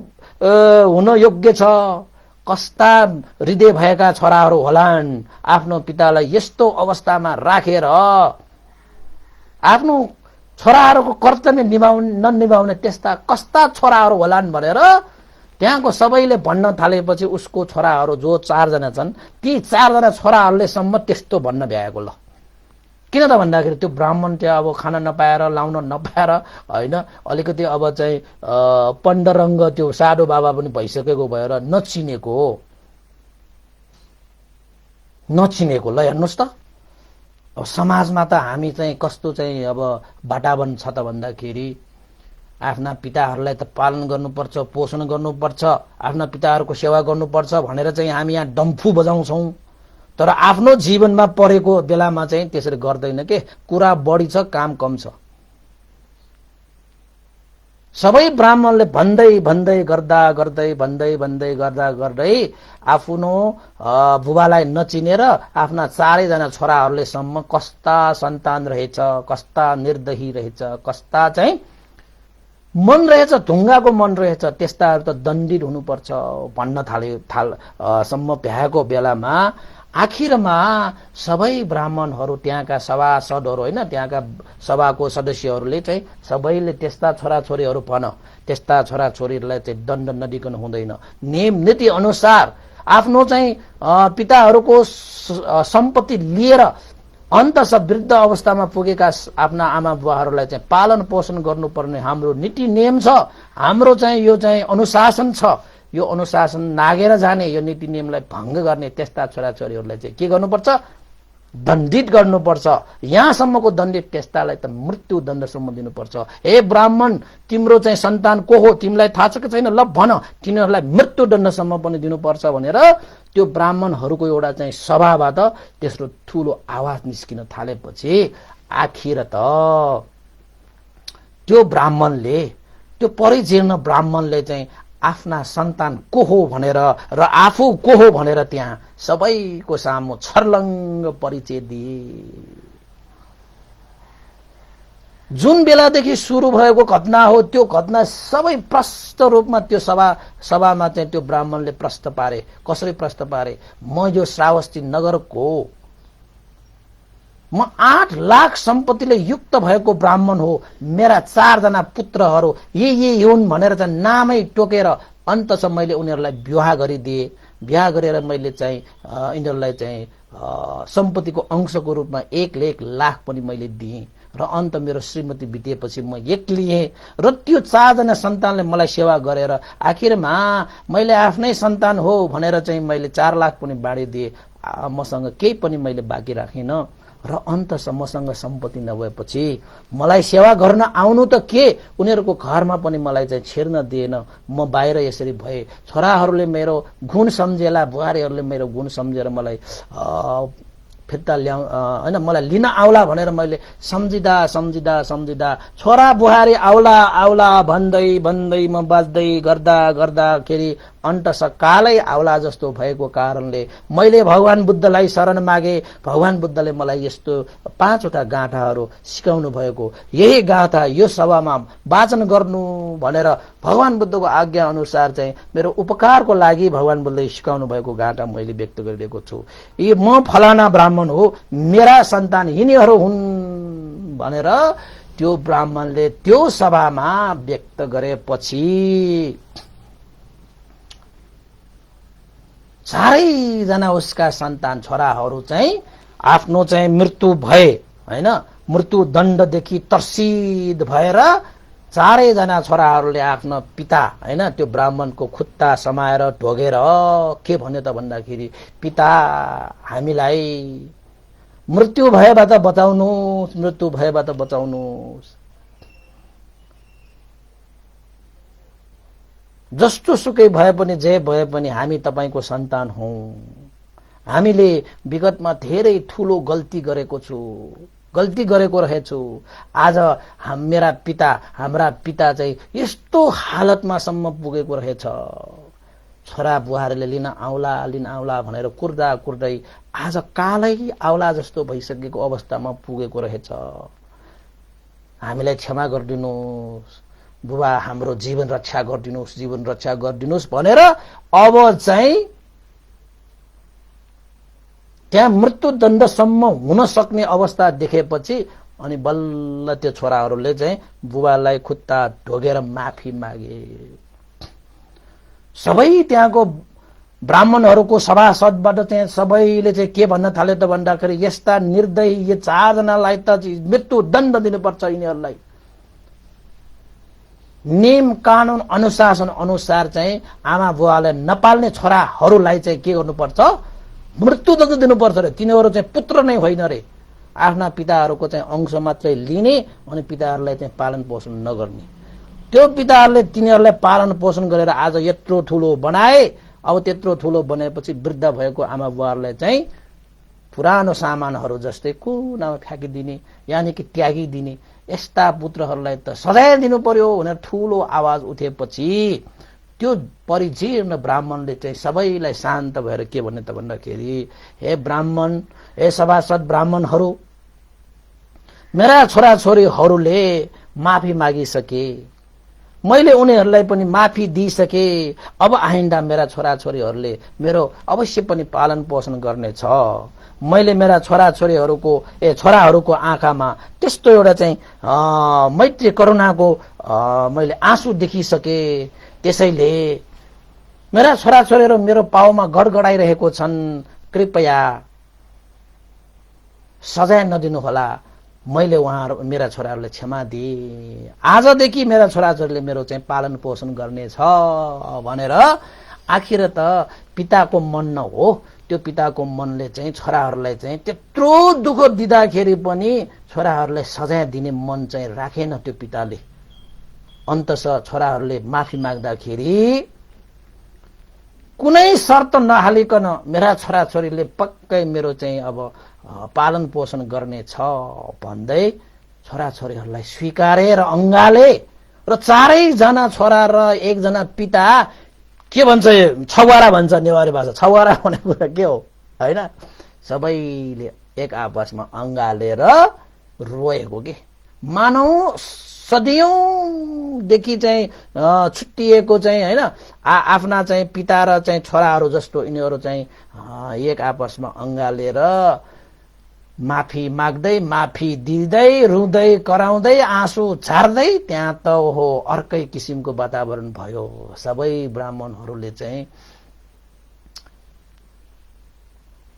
Speaker 1: हुन योग्य छ, कस्ता हृदय भएका छोराहरू होलान् आफ्नो पितालाई यस्तो अवस्थामा राखेर आफ्नो छोराहरूको कर्तव्य ननिभाउने त्यस्ता कस्ता छोराहरू होलान् भनेर त्यहाँको सबैले भन्न थालेपछि उसको छोराहरू जो 4 जना छन् ती 4 जना छोराहरूले सम्म त्यस्तो भन्न भ्याएको। ल किन त भन्दाखेरि त्यो ब्राह्मण चाहिँ अब खाना नपाएर लाउन नपाएर हैन अलिकति अब चाहिँ पण्डरङ्ग त्यो साधु बाबा पनि भइसकेको भएर नचिनेको ल। हेर्नुस् त अब समाजमा त हामी चाहिँ कस्तो चाहिँ अब वातावरण छ त भन्दाखेरि आफ्ना पिताहरूलाई त पालन गर्नुपर्छ, पोषण गर्नुपर्छ, आफ्ना पिताहरूको सेवा गर्नुपर्छ भनेर चाहिँ हामी यहाँ डम्फु बजाउँछौं तर आफ्नो जीवनमा परेको बेलामा चाहिँ त्यसरी गर्दैन के। कुरा बढी छ काम कम छ। सबै ब्राह्मणले भन्दै गर्दै आफ्नो बुबालाई नचिनेर आफ्ना 4 जना छोराहरूले सम्म कस्ता सन्तान रहेछ, कस्ता निर्दयी रहेछ, कस्ता चाहिँ मन रहेछ, ढुङ्गाको मन रहेछ, त्यस्ताहरू त दण्डित हुनुपर्छ भन्न सम्म भ्याएको बेलामा आखिरमा सबै ब्राह्मणहरू त्यहाँका सभासदहरू हैन त्यहाँका सभाको सदस्यहरूले चाहिँ सबैले त्यस्ता छोराछोरीहरू त्यस्ता छोराछोरीहरूलाई चाहिँ दण्ड नदिकन हुँदैन। नियम नीति अनुसार आफ्नो चाहिँ पिताहरूको सम्पत्ति लिएर अन्ततः वृद्ध अवस्थामा पुगेका आफ्ना आमा बुवाहरूलाई चाहिँ पालन पोषण गर्नुपर्ने हाम्रो नीति नियम छ, हाम्रो चाहिँ यो चाहिँ अनुशासन छ। यो अनुशासन नागेर जाने, यो नीति नियमलाई भङ्ग गर्ने त्यस्ता छोराछोरीहरूलाई चाहिँ के गर्नुपर्छ? दण्डित गर्नुपर्छ। यहाँसम्मको दण्डित त्यस्तालाई त मृत्यु दण्डसम्म दिनुपर्छ। हे ब्राह्मण तिम्रो चाहिँ सन्तान को हो तिमीलाई थाहा छ कि छैन? ल भन, तिनीहरूलाई मृत्यु दण्डसम्म पनि दिनुपर्छ भनेर त्यो ब्राह्मणहरूको एउटा चाहिँ सभाबाट तेस्रो ठुलो आवाज निस्किन थालेपछि आखिर त त्यो ब्राह्मणले, त्यो परिजीर्ण ब्राह्मणले चाहिँ आफ्ना सन्तान को हो भनेर र आफू को हो भनेर त्यहाँ सबैको सामु छर्लङ्ग परिचय दिए। जुन बेलादेखि सुरु भएको घटना हो त्यो घटना सबै प्रष्ट रूपमा त्यो सभामा चाहिँ त्यो ब्राह्मणले प्रष्ट पारे। कसरी प्रष्ट पारे? म यो श्रावस्ती नगरको म 8 लाख सम्पत्तिले युक्त भएको ब्राह्मण हो। मेरा 4 जना पुत्रहरू ये हुन् भनेर चाहिँ नामै टोकेर अन्तसम्म मैले उनीहरूलाई विवाह गरिदिए। विवाह गरेर मैले चाहिँ यिनीहरूलाई चाहिँ सम्पत्तिको अंशको रूपमा 1 लाख पनि मैले दिएँ र अन्त मेरो श्रीमती बितेपछि म एक्लिएँ र त्यो 4 जना सन्तानले मलाई सेवा गरेर आखिरमा मैले आफ्नै सन्तान हो भनेर चाहिँ मैले 4 लाख पनि बाँडिदिए। मसँग केही पनि मैले बाँकी राखिन र अन्तसम्मसँग सम्पत्ति नभएपछि मलाई सेवा गर्न आउनु त के, उनीहरूको घरमा पनि मलाई चाहिँ छिर्न दिएन। म बाहिर यसरी भए। छोराहरूले मेरो गुण सम्झेला, बुहारीहरूले मेरो गुण सम्झेर मलाई फिर्ता ल्याउ हैन मलाई लिन आउला भनेर मैले सम्झिदा छोरा बुहारी आउला आउला भन्दै भन्दै म बाज्दै गर्दाखेरि अन्तसकालै आउला जस्तो भएको कारणले मैले भगवान बुद्धलाई शरण मागे। भगवान बुद्धले मलाई यस्तो 5 वटा गाथाहरू सिकाउनु भएको। यही गाथा यो सभामा वाचन गर्नु भनेर भगवान बुद्धको आज्ञा अनुसार चाहिँ मेरो उपकारको लागि भगवान बुद्धले सिकाउनु भएको गाथा मैले व्यक्त गरिदिएको छु। यी म फलाना ब्राह्मण हो, मेरा सन्तान यिनीहरू हुन् भनेर त्यो ब्राह्मणले त्यो सभामा व्यक्त गरेपछि चारैजना उसका सन्तान छोराहरू चाहिँ आफ्नो चाहिँ मृत्यु भए हैन, मृत्यु दण्डदेखि तर्सित भएर चारैजना छोराहरूले आफ्नो पिता हैन त्यो ब्राह्मणको खुट्टा समाएर ढोगेर के भन्यो त भन्दाखेरि, पिता हामीलाई मृत्यु भएबाट बचाउनुहोस्, मृत्यु भएबाट बचाउनुहोस्। जस्तो सुकै भए पनि जे भए पनि हामी तपाईको सन्तान हौं। हामीले विगतमा धेरै ठूलो गल्ती गरेको रहेछु। आज हाम्रा पिता चाहिँ यस्तो हालतमा सम्म पुगेको रहेछ। छोरा बुहारीले लिन आउला भनेर कुर्दै आज कालै आउला जस्तो भइसकेको अवस्थामा पुगेको रहेछ। हामीलाई क्षमा गरिदिनुहोस् बुबा, हाम्रो जीवन रक्षा गरिदिनुहोस् भनेर अब चाहिँ त्यहाँ मृत्युदण्डसम्म हुन सक्ने अवस्था देखेपछि अनि बल्ल त्यो छोराहरूले चाहिँ बुबालाई खुट्टा ढोगेर माफी मागे। सबै त्यहाँको ब्राह्मणहरूको सभासदबाट चाहिँ सबैले चाहिँ के भन्न थाल्यो त भन्दाखेरि, यस्ता निर्दयी यो 4 जनालाई त मृत्युदण्ड दिनुपर्छ। यिनीहरूलाई नियम कानून अनुशासन अनुसार चाहिँ आमा बुवाले नपाल्ने छोराहरूलाई चाहिँ के गर्नुपर्छ, मृत्युदण्ड दिनुपर्छ रे। तिनीहरू चाहिँ पुत्र नै होइन रे, आफ्ना पिताहरूको चाहिँ अंश मात्रै लिने अनि पिताहरूलाई चाहिँ पालन पोषण नगर्ने। त्यो पिताहरूले तिनीहरूलाई पालन पोषण गरेर आज यत्रो ठुलो बनाए। अब त्यत्रो ठुलो बनेपछि वृद्ध भएको आमा बुवाहरूलाई चाहिँ पुरानो सामानहरू जस्तै कुनामा फ्याँकिदिने, यानि कि त्यागिदिने। यस्ता पुत्रहरूलाई त सजाय दिनु पर्यो भनेर ठूलो आवाज उठेपछि त्यो परिजीर्ण ब्राह्मणले चाहिँ सबैलाई शान्त भएर के भन्ने त भन्दाखेरि, हे ब्राह्मण, हे सभासद ब्राह्मणहरू, मेरा छोराछोरीहरूले माफी मागिसके, मैले उनीहरूलाई पनि माफी दिइसके। अब आइन्दा मेरा छोराछोरीहरूले मेरो अवश्य पनि पालन पोषण गर्नेछ। मैले मेरा छोराहरूको आँखामा त्यस्तो एउटा चाहिँ मैत्री करुणाको मैले आँसु देखिसके। त्यसैले मेरा छोराछोरीहरू मेरो पाउमा गडगडाइरहेको छन्, कृपया सजाय नदिनु होला। मैले मेरा छोराहरूलाई क्षमा दिए। आजदेखि मेरा छोराछोरीले मेरो चाहिँ पालन पोषण गर्नेछ भनेर आखिर त पिताको मन न हो, त्यो पिताको मनले चाहिँ छोराहरूलाई चाहिँ त्यत्रो दुःख दिँदाखेरि पनि छोराहरूलाई सजाय दिने मन चाहिँ राखेन त्यो पिताले। अन्ततः छोराहरूले माफी माग्दाखेरि कुनै शर्त नहालिकन मेरा छोराछोरीले पक्कै मेरो चाहिँ अब पालन पोषण गर्ने छ भन्दै छोराछोरीहरूलाई स्वीकारे र अङ्गाले र चारैजना छोरा र एकजना पिता के भन्छ छवारा भन्छ नेवारी भाषा छवारा भनेको कुरा के हो हैन सबैले एक आपसमा अङ्गालेर रोएको के मानौ सदियौंदेखि चाहिँ छुट्टिएको चाहिँ हैन आफ्ना चाहिँ पिता र चाहिँ छोराहरू जस्तो यिनीहरू चाहिँ एक आपसमा अङ्गालेर माफी माग्दै माफी दिँदै रुँदै कराउँदै आँसु झार्दै त्यहाँ त हो अर्कै किसिमको वातावरण भयो सबै ब्राह्मणहरूले चाहिँ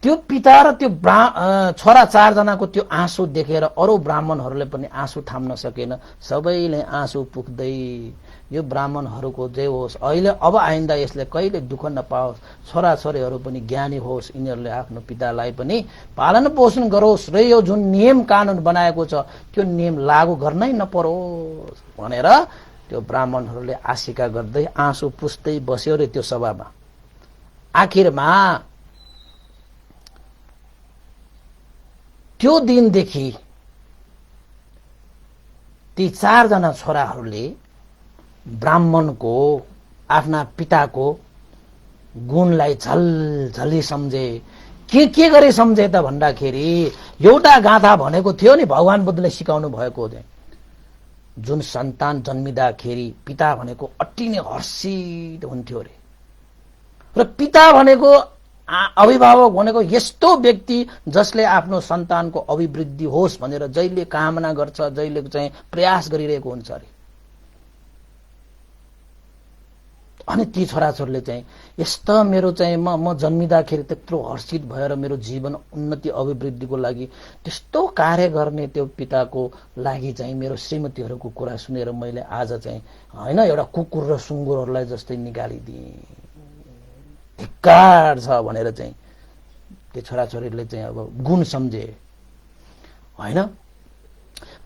Speaker 1: त्यो पिता र त्यो छोरा चारजनाको त्यो आँसु देखेर अरू ब्राह्मणहरूले पनि आँसु थाम्न सकेन सबैले आँसु पुग्दै यो ब्राह्मणहरूको जे होस् अहिले अब आइन्दा यसले कहिले दुःख नपाओस् छोराछोरीहरू पनि ज्ञानी होस् यिनीहरूले आफ्नो पितालाई पनि पालन पोषण गरोस् र यो जुन नियम कानुन बनाएको छ त्यो नियम लागू गर्नै नपरोस् भनेर त्यो ब्राह्मणहरूले आशिका गर्दै आँसु पुस्दै बस्यो रे त्यो सभामा आखिरमा त्यो दिनदेखि ती चारजना छोराहरूले ब्राह्मणको आफ्ना पिताको गुणलाई झलझली सम्झे के गरी सम्झे त भन्दाखेरि एउटा गाथा भनेको थियो नि भगवान बुद्धले सिकाउनु भएको चाहिँ जुन सन्तान जन्मिँदाखेरि पिता भनेको अति नै हर्षित हुन्थ्यो रे र पिता भनेको अभिभावक भनेको यस्तो व्यक्ति जसले आफ्नो सन्तानको अभिवृद्धि होस् भनेर जहिले कामना गर्छ जहिले चाहिँ प्रयास गरिरहेको हुन्छ अरे अनि ती छोराछोरीले चाहिँ यस्तो मेरो चाहिँ म जन्मिँदाखेरि त्यत्रो हर्षित भएर मेरो जीवन उन्नति अभिवृद्धिको लागि त्यस्तो कार्य गर्ने त्यो पिताको लागि चाहिँ मेरो श्रीमतीहरूको कुरा सुनेर मैले आज चाहिँ हैन एउटा कुकुर र सुँगुरहरूलाई जस्तै निकालिदिएँ धिक्कार छ भनेर चाहिँ त्यो छोराछोरीले चाहिँ अब गुण सम्झे हैन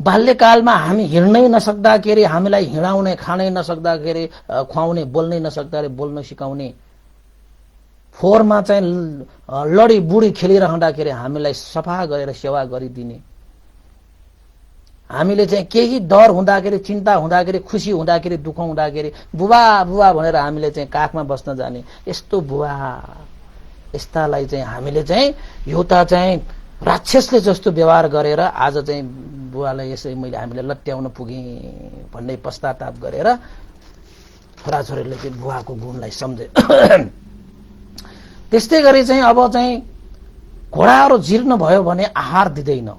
Speaker 1: बाल्यकालमा हामी हिँड्नै नसक्दाखेरि हामीलाई हिँडाउने खानै नसक्दाखेरि खुवाउने बोल्नै नसक्दाखेरि बोल्न सिकाउने फोहोरमा चाहिँ लडी बुढी खेलिरहँदाखेरि हामीलाई सफा गरेर सेवा गरिदिने हामीले चाहिँ केही डर हुँदाखेरि चिन्ता हुँदाखेरि खुसी हुँदाखेरि दुःख हुँदाखेरि बुबा बुबा भनेर हामीले चाहिँ काखमा बस्न जाने यस्तो बुबा यस्तालाई चाहिँ हामीले चाहिँ एउटा चाहिँ राक्षसले जस्तो व्यवहार गरेर आज चाहिँ बुवालाई यसै हामीले लट्याउन पुगेँ भन्ने पश्चाताप गरेर छोराछोरीले चाहिँ बुवाको गुणलाई सम्झे त्यस्तै गरी चाहिँ अब चाहिँ घोडाहरू जीर्ण भयो भने आहार दिँदैन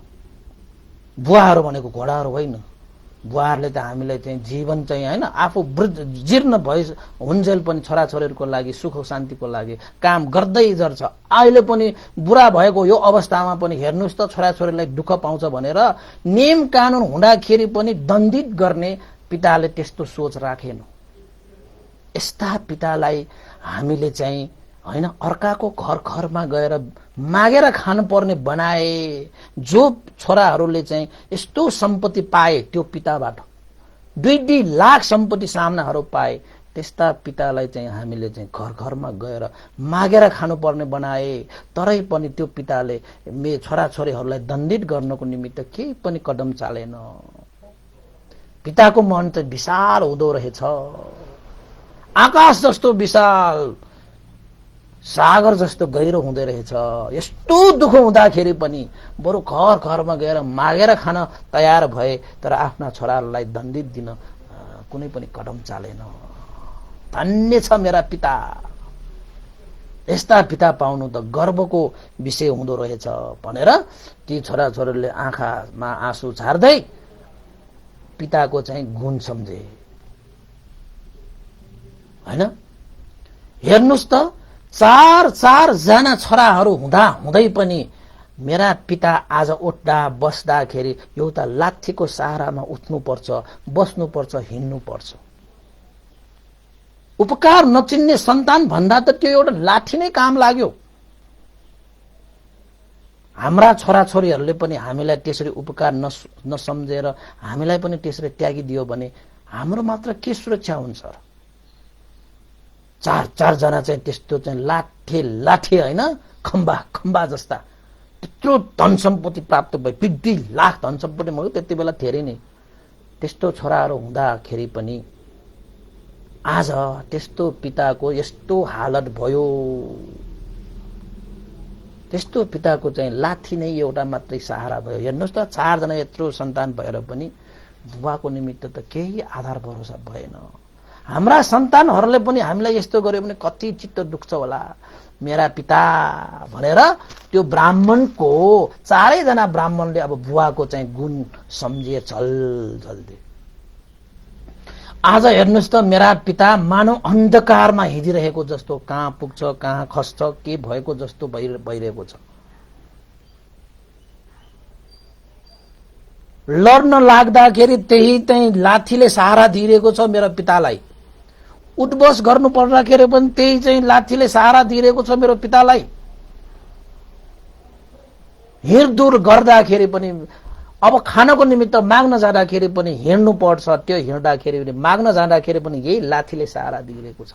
Speaker 1: बुवाहरू भनेको घोडाहरू होइन बुवाहरूले त हामीलाई चाहिँ जीवन चाहिँ हैन आफू जीर्ण भए हुन्जेल पनि छोराछोरीहरूको लागि सुख शान्तिको लागि काम गर्दै गर्छ अहिले पनि बुढा भएको यो अवस्थामा पनि हेर्नुस् त छोराछोरीलाई दुःख पाउँछ भनेर नियम कानुन हुँदाखेरि पनि दण्डित गर्ने पिताले त्यस्तो सोच राखेन यस्ता पितालाई हामीले चाहिँ हैन अर्काको घर घरमा गएर मागेर खानुपर्ने बनाए जो छोराहरूले चाहिँ यस्तो सम्पत्ति पाए त्यो पिताबाट 2 लाख सम्पत्ति सामनाहरू पाए त्यस्ता पितालाई चाहिँ हामीले चाहिँ घर घरमा गएर मागेर खानुपर्ने बनाए तरै पनि त्यो पिताले छोराछोरीहरूलाई दण्डित गर्नको निमित्त केही पनि कदम चालेन पिताको मन चाहिँ विशाल हुँदो रहेछ आकाश जस्तो विशाल सागर जस्तो गहिरो हुँदै रहेछ यस्तो दुःख हुँदाखेरि पनि बरु घर घरमा गएर मागेर खान तयार भए तर आफ्ना छोराहरूलाई दण्डित दिन कुनै पनि कदम चालेन धन्य छ मेरा पिता यस्ता पिता पाउनु त गर्वको विषय हुँदो रहेछ भनेर ती छोराछोरीले आँखामा आँसु झार्दै पिताको चाहिँ गुण सम्झे हैन हेर्नुस् त चार जना छोराहरू हुँदा हुँदै पनि मेरा पिता आज उठ्दा बस्दाखेरि एउटा लाठीको सहारामा उठ्नुपर्छ बस्नुपर्छ हिँड्नुपर्छ उपकार नचिन्ने सन्तान भन्दा त त्यो एउटा लाठी नै काम लाग्यो हाम्रा छोराछोरीहरूले पनि हामीलाई त्यसरी उपकार नसम्झेर हामीलाई पनि त्यसरी त्यागिदियो भने हाम्रो मात्र के सुरक्षा हुन्छ चार जना चाहिँ त्यस्तो चाहिँ लाठे होइन, खम्बा जस्ता त्यत्रो धन सम्पत्ति प्राप्त भए, 2 लाख धन सम्पत्ति भयो त्यति बेला धेरै नै। त्यस्तो छोराहरू हुँदाखेरि पनि आज त्यस्तो पिताको यस्तो हालत भयो। त्यस्तो पिताको चाहिँ लाठी नै एउटा मात्रै सहारा भयो। हेर्नुहोस् त, 4 जना यत्रो सन्तान भएर पनि बुवाको निमित्त त केही आधार भरोसा भएन। हाम्रा सन्तानहरूले पनि हामीलाई यस्तो गर्यो भने कति चित्त दुख्छ होला। मेरा पिता भनेर त्यो ब्राह्मणको 4 जना ब्राह्मणले अब बुवाको चाहिँ गुण सम्झे झल्झल्दे। आज हेर्नुहोस् त, मेरा पिता मानव अन्धकारमा हिँडिरहेको जस्तो, कहाँ पुग्छ कहाँ खस्छ के भएको जस्तो भइरहेको छ। लड्न लाग्दाखेरि त्यही चाहिँ लाठीले सहारा दिइरहेको छ मेरो पितालाई। उठबस गर्नु पर्दाखेरि पनि त्यही चाहिँ लाठीले सहारा दिइरहेको छ मेरो पितालाई। हिँडडुल गर्दाखेरि पनि, अब खानको निमित्त माग्न जाँदाखेरि पनि हिँड्नु पर्छ, त्यो हिँड्दाखेरि पनि माग्न जाँदाखेरि पनि यही लाठीले सहारा दिइरहेको छ।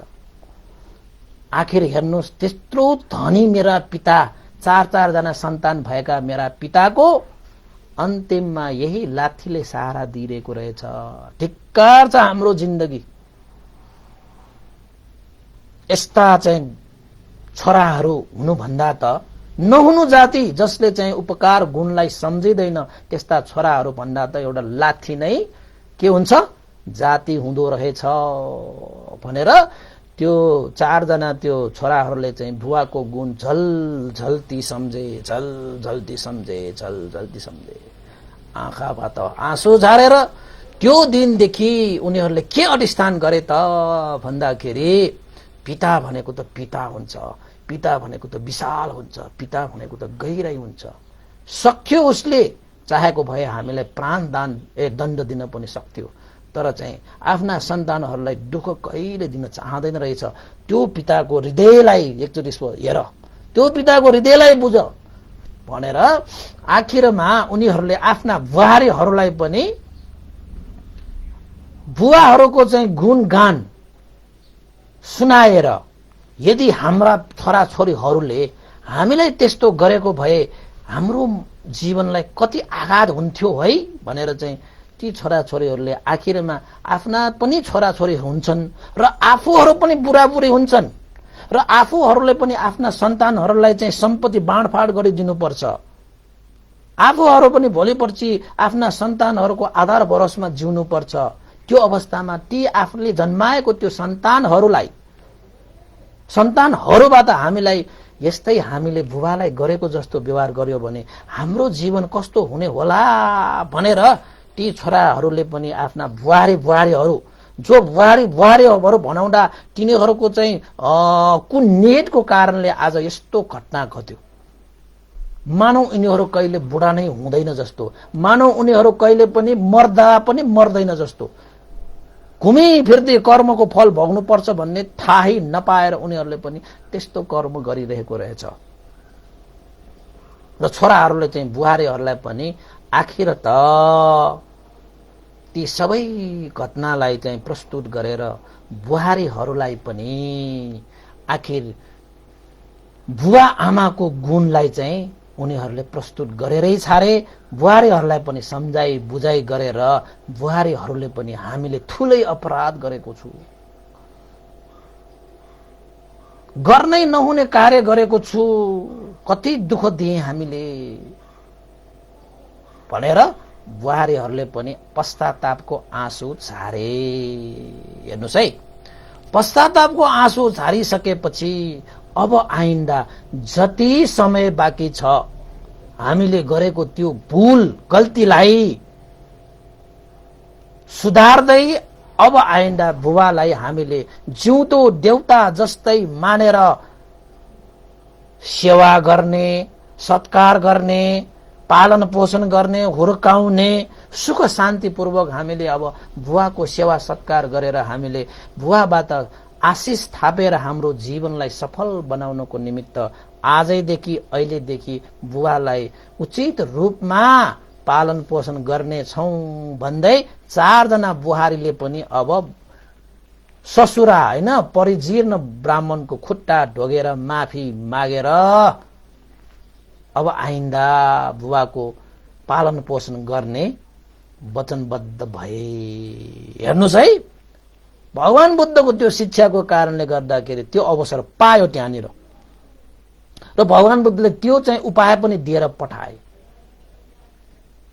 Speaker 1: आखिर हेर्नुहोस्, त्यत्रो धनी मेरा पिता, 4 जना सन्तान भएका मेरा पिताको अन्तिममा यही लाठीले सहारा दिइरहेको रहेछ। धिक्कार छ हाम्रो जिन्दगी। यस्ता चाहिँ छोराहरू हुनुभन्दा त नहुनु जाति, जसले चाहिँ उपकार गुणलाई सम्झिँदैन, त्यस्ता छोराहरू भन्दा त एउटा लाठी नै के हुन्छ, जाति हुँदो रहेछ भनेर त्यो 4 जना त्यो छोराहरूले चाहिँ बुवाको गुण झल्झल्ती सम्झे। आँखाबाट आँसु झारेर त्यो दिनदेखि उनीहरूले के अधिष्ठान गरे त भन्दाखेरि, पिता भनेको त पिता हुन्छ, पिता भनेको त विशाल हुन्छ, पिता भनेको त गहिराई हुन्छ। सक्यो उसले चाहेको भए हामीलाई प्राणदान दण्ड दिन पनि सक्थ्यो, तर चाहिँ आफ्ना सन्तानहरूलाई दुःख कहिले दिन चाहँदैन रहेछ। त्यो पिताको हृदयलाई एकचोटि हेर, त्यो पिताको हृदयलाई बुझ भनेर आखिरमा उनीहरूले आफ्ना बुहारीहरूलाई पनि बुवाहरूको चाहिँ गुणगान सुनाएर, यदि हाम्रा छोराछोरीहरूले हामीलाई त्यस्तो गरेको भए हाम्रो जीवनलाई कति आघात हुन्थ्यो है भनेर चाहिँ ती छोराछोरीहरूले आखिरमा आफ्ना पनि छोराछोरी हुन्छन् र आफूहरू पनि बुढाबुढी हुन्छन् र आफूहरूले पनि आफ्ना सन्तानहरूलाई चाहिँ सम्पत्ति बाँडफाँड गरिदिनुपर्छ। आफूहरू पनि भोलिपर्सि आफ्ना सन्तानहरूको आधार भरोसामा जिउनुपर्छ। त्यो अवस्थामा ती आफूले जन्माएको त्यो सन्तानहरूबाट हामीलाई यस्तै हामीले बुबालाई गरेको जस्तो व्यवहार गर्यो भने हाम्रो जीवन कस्तो हुने होला भनेर ती छोराहरूले पनि आफ्ना बुहारीहरू बनाउँदा तिनीहरूको चाहिँ कुन नियतको कारणले आज यस्तो घटना घट्यो। मानौ उनीहरू कहिले बुढा नै हुँदैन जस्तो, मानौ उनीहरू कहिले पनि मर्दैन जस्तो, घुमी फिर्दै कर्मको फल भोग्नुपर्छ भन्ने थाहै नपाएर उनीहरूले पनि त्यस्तो कर्म गरिरहेको रहेछ। र छोराहरूले चाहिँ बुहारीहरूलाई पनि आखिर त ती सबै घटनालाई चाहिँ प्रस्तुत गरेर बुहारीहरूलाई पनि आखिर बुवा आमाको गुणलाई चाहिँ उनीहरूले प्रस्तुत गरेरै छारे। बुहारीहरूलाई पनि सम्झाइ बुझाइ गरेर बुहारीहरूले पनि हामीले ठुलै अपराध गरेको छु, गर्नै नहुने कार्य गरेको छु, कति दुःख दिए हामीले भनेर बुहारीहरूले पनि पश्चातापको आँसु झारे। हेर्नुहोस् है, पश्चातापको आँसु झारिसकेपछि अब आइन्दा जति समय बाँकी छ हामीले गरेको त्यो भूल गल्तीलाई सुधार्दै अब आइन्दा बुबालाई हामीले जिउँदो देवता जस्तै मानेर सेवा गर्ने, सत्कार गर्ने, पालन पोषण गर्ने, हुर्काउने, सुख शान्तिपूर्वक हामीले अब बुवाको सेवा सत्कार गरेर हामीले बुवाबाट आशिष थापेर हाम्रो जीवनलाई सफल बनाउनको निमित्त आजैदेखि अहिलेदेखि बुवालाई उचित रूपमा पालन पोषण गर्ने छौं भन्दै 4 जना बुहारीले पनि अब ससुरा होइन परिजीर्ण ब्राह्मणको खुट्टा ढोगेर माफी मागेर अब आइन्दा बुबाको पालन पोषण गर्ने वचनबद्ध भए। हेर्नुहोस् है, भगवान बुद्धको त्यो शिक्षाको कारणले गर्दाखेरि त्यो अवसर पायो त्यहाँनिर, र भगवान बुद्धले त्यो चाहिँ उपाय पनि दिएर पठाए।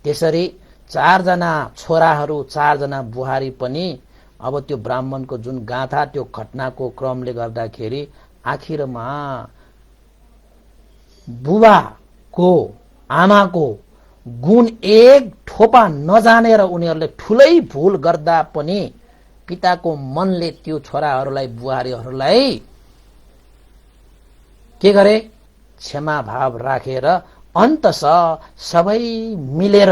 Speaker 1: त्यसरी 4 जना छोराहरू 4 जना बुहारी पनि अब त्यो ब्राह्मणको जुन गाथा, त्यो घटनाको क्रमले गर्दाखेरि आखिरमा बुबाको आमाको गुण एक ठोपा नजानेर उनीहरूले ठुलै भूल गर्दा पनि पिताको मनले त्यो छोराहरूलाई बुहारीहरूलाई के गरे, क्षमा भाव राखेर अन्ततः सबै मिलेर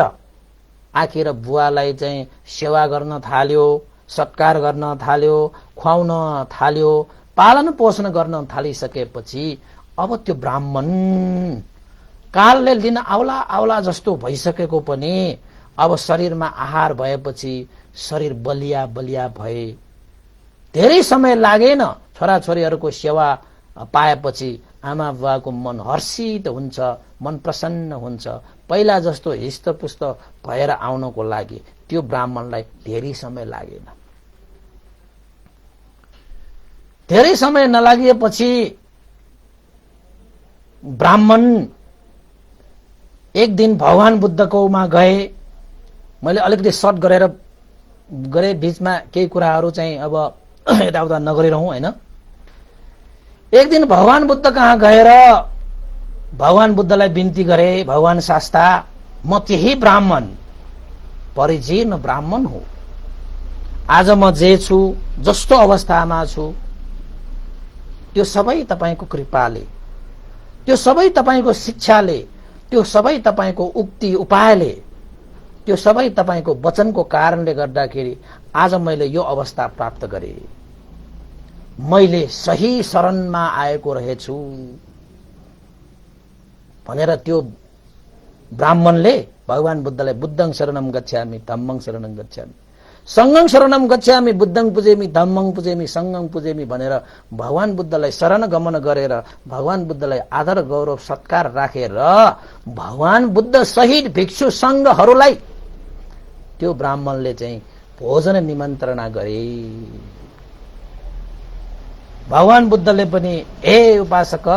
Speaker 1: आखिर बुवालाई चाहिँ सेवा गर्न थाल्यो, सत्कार गर्न थाल्यो, खुवाउन थाल्यो, पालन पोषण गर्न थालिसकेपछि अब त्यो ब्राह्मण कालले दिन आउला आउला जस्तो भइसकेको पनि अब शरीरमा आहार भएपछि शरीर बलिया बलिया भए। धेरै समय लागेन, छोराछोरीहरूको सेवा पाएपछि आमा बुवाको मन हर्षित हुन्छ, मन प्रसन्न हुन्छ। पहिला जस्तो हिष्टपुष्ट भएर आउनको लागि त्यो ब्राह्मणलाई धेरै समय लागेन। धेरै समय नलागिएपछि ब्राह्मण एक दिन भगवान बुद्धकोमा गए। मैले अलिकति सर्ट गरेर गरे, बीचमा केही कुराहरू चाहिँ अब यताउता नगरिरहँ होइन। एक दिन भगवान बुद्ध कहाँ गएर भगवान बुद्धलाई बिन्ती गरे, भगवान शास्ता म त्यही ब्राह्मण परिजीर्ण ब्राह्मण हो, आज म जे छु, जस्तो अवस्थामा छु, त्यो सबै तपाईको कृपाले, त्यो सबै तपाईको शिक्षाले, त्यो सबै तपाईको उक्ति उपायले, त्यो सबै तपाईको वचनको कारणले गर्दाखेरि आज मैले यो अवस्था प्राप्त गरे। मैले सही शरणमा आएको रहेछु भनेर त्यो ब्राह्मणले भगवान बुद्धलाई बुद्धं शरणं गच्छामि, धम्मं शरणं गच्छामि, संघं शरणं गच्छामि, बुद्धं पूजेमि, धम्मं पूजेमि, संघं पूजेमि भनेर भगवान बुद्धलाई शरण गमन गरेर भगवान बुद्धलाई आदर गौरव सत्कार राखेर भगवान बुद्ध सहित भिक्षु संघहरूलाई त्यो ब्राह्मणले चाहिँ भोजन निमन्त्रणा गरे। भगवान बुद्धले पनि हे उपासक,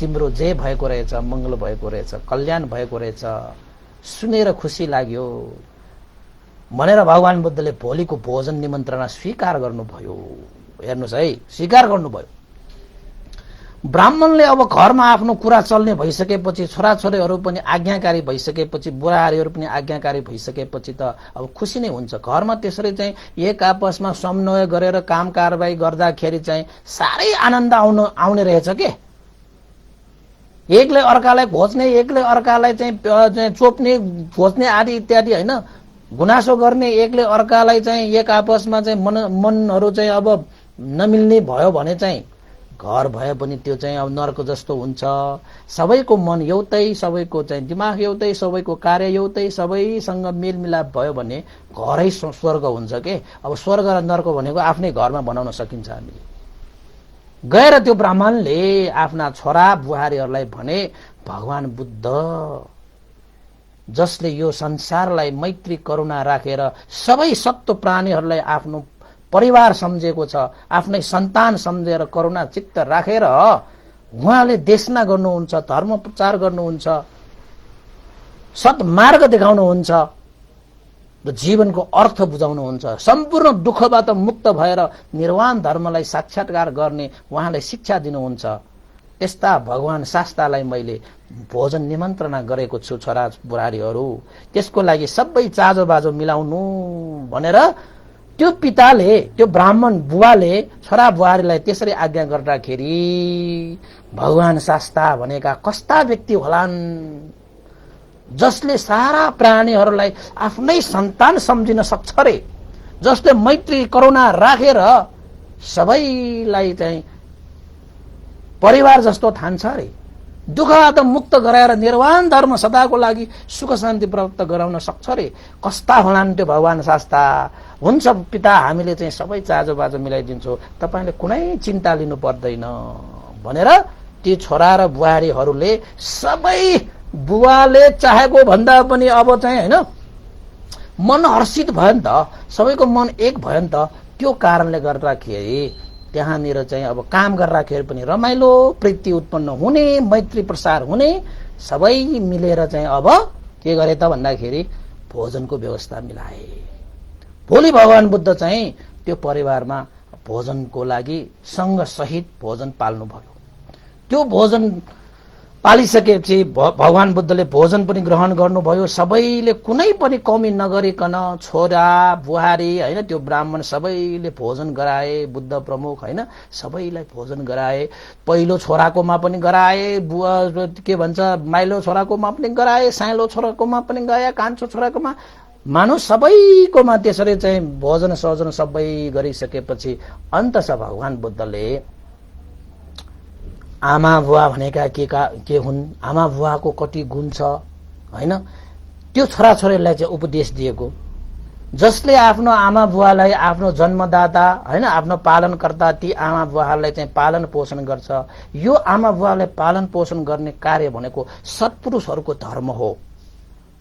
Speaker 1: तिम्रो जे भएको रहेछ, मंगल भएको रहेछ, कल्याण भएको रहेछ, सुनेर खुसी लाग्यो भनेर भगवान बुद्धले भोलिको भोजन निमन्त्रणा स्वीकार गर्नुभयो। हेर्नुहोस् है, स्वीकार गर्नुभयो। ब्राह्मणले अब घरमा आफ्नो कुरा चल्ने भइसकेपछि, छोराछोरीहरू पनि आज्ञाकारी भइसकेपछि, बुढाहरू पनि आज्ञाकारी भइसकेपछि त अब खुसी नै हुन्छ। घरमा त्यसरी चाहिँ एक आपसमा समन्वय गरेर काम कारबाही गर्दाखेरि चाहिँ साह्रै आनन्द आउने रहेछ के। एकले अर्कालाई खोज्ने, एकले अर्कालाई चाहिँ चोप्ने, खोज्ने आदि इत्यादि होइन, गुनासो गर्ने, एकले अर्कालाई चाहिँ एक आपसमा चाहिँ मनहरू चाहिँ अब नमिल्ने भयो भने चाहिँ घर भए पनि त्यो चाहिँ अब नर्क जस्तो हुन्छ। सबैको मन एउटै, सबैको चाहिँ दिमाग एउटै, सबैको कार्य एउटै, सबैसँग मेलमिलाप भयो भने घरै स्वर्ग हुन्छ के। अब स्वर्ग र नर्क भनेको आफ्नै घरमा बनाउन सकिन्छ हामीले। गएर त्यो ब्राह्मणले आफ्ना छोरा बुहारीहरूलाई भने भगवान बुद्ध जसले यो संसारलाई मैत्री करुणा राखेर सबै सत्व प्राणीहरूलाई आफ्नो परिवार सम्झेको छ, आफ्नै सन्तान सम्झेर करुणा चित्त राखेर उहाँले देशना गर्नुहुन्छ, धर्म प्रचार गर्नुहुन्छ, सत्मार्ग देखाउनुहुन्छ र जीवनको अर्थ बुझाउनुहुन्छ, सम्पूर्ण दुःखबाट मुक्त भएर निर्वाण धर्मलाई साक्षात्कार गर्ने उहाँले शिक्षा दिनुहुन्छ। त्यस्ता भगवान शास्तालाई मैले भोजन निमन्त्रणा गरेको छु छोरा बुहारीहरू, त्यसको लागि सबै चाँजो बाजो मिलाउनु भनेर त्यो पिताले, त्यो ब्राह्मण बुवाले छोरा बुहारीलाई त्यसरी आज्ञा गर्दाखेरि भगवान शास्ता भनेका कस्ता व्यक्ति होलान् जसले सारा प्राणीहरूलाई आफ्नै सन्तान सम्झिन सक्छ रे, जसले मैत्री करुणा राखेर सबैलाई चाहिँ परिवार जस्तो ठान्छ रे। दुःखबाट मुक्त गराएर निर्वाण धर्म सदाको लागि सुख शान्ति प्राप्त गराउन सक्छ रे। कस्ता होलान् त्यो भगवान शास्ता। हुन्छ पिता, हामीले चाहिँ सबै चाँजो बाजो मिलाइदिन्छौँ, तपाईँले कुनै चिन्ता लिनु पर्दैन भनेर ती छोरा र बुहारीहरूले सबै बुवाले चाहेको भन्दा पनि अब चाहिँ होइन मन हर्षित भयो नि त, सबैको मन एक भयो नि त। त्यो कारणले गर्दाखेरि त्यहाँनिर चाहिँ अब काम गर्दाखेरि पनि रमाइलो प्रीति उत्पन्न हुने, मैत्री प्रसार हुने, सबै मिलेर चाहिँ अब के गरे त भन्दाखेरि भोजनको व्यवस्था मिलाए। भोलि भगवान बुद्ध चाहिँ त्यो परिवारमा भोजनको लागि सँगसहित भोजन पाल्नु भयो। त्यो भोजन पालिसकेपछि भगवान बुद्धले भोजन पनि ग्रहण गर्नुभयो। सबैले कुनै पनि कमी नगरिकन छोरा बुहारी होइन त्यो ब्राह्मण सबैले भोजन गराए। बुद्ध प्रमुख होइन सबैलाई भोजन गराए। पहिलो छोराकोमा पनि गराए, बुवा के भन्छ माइलो छोराकोमा पनि गराए, साइलो छोराकोमा पनि गए, कान्छो छोराकोमा, मानु सबैकोमा त्यसरी चाहिँ भोजन सजन सबै गरिसकेपछि अन्ततः भगवान बुद्धले आमा बुवा भनेका के हुन्, आमा बुवाको कति गुण छ होइन, त्यो छोराछोरीलाई चाहिँ उपदेश दिएको। जसले आफ्नो आमा बुवालाई आफ्नो जन्मदाता होइन आफ्नो पालनकर्ता ती आमा बुवाहरूलाई चाहिँ पालन पोषण गर्छ। यो आमा बुवालाई पालन पोषण गर्ने कार्य भनेको सत्पुरुषहरूको धर्म हो,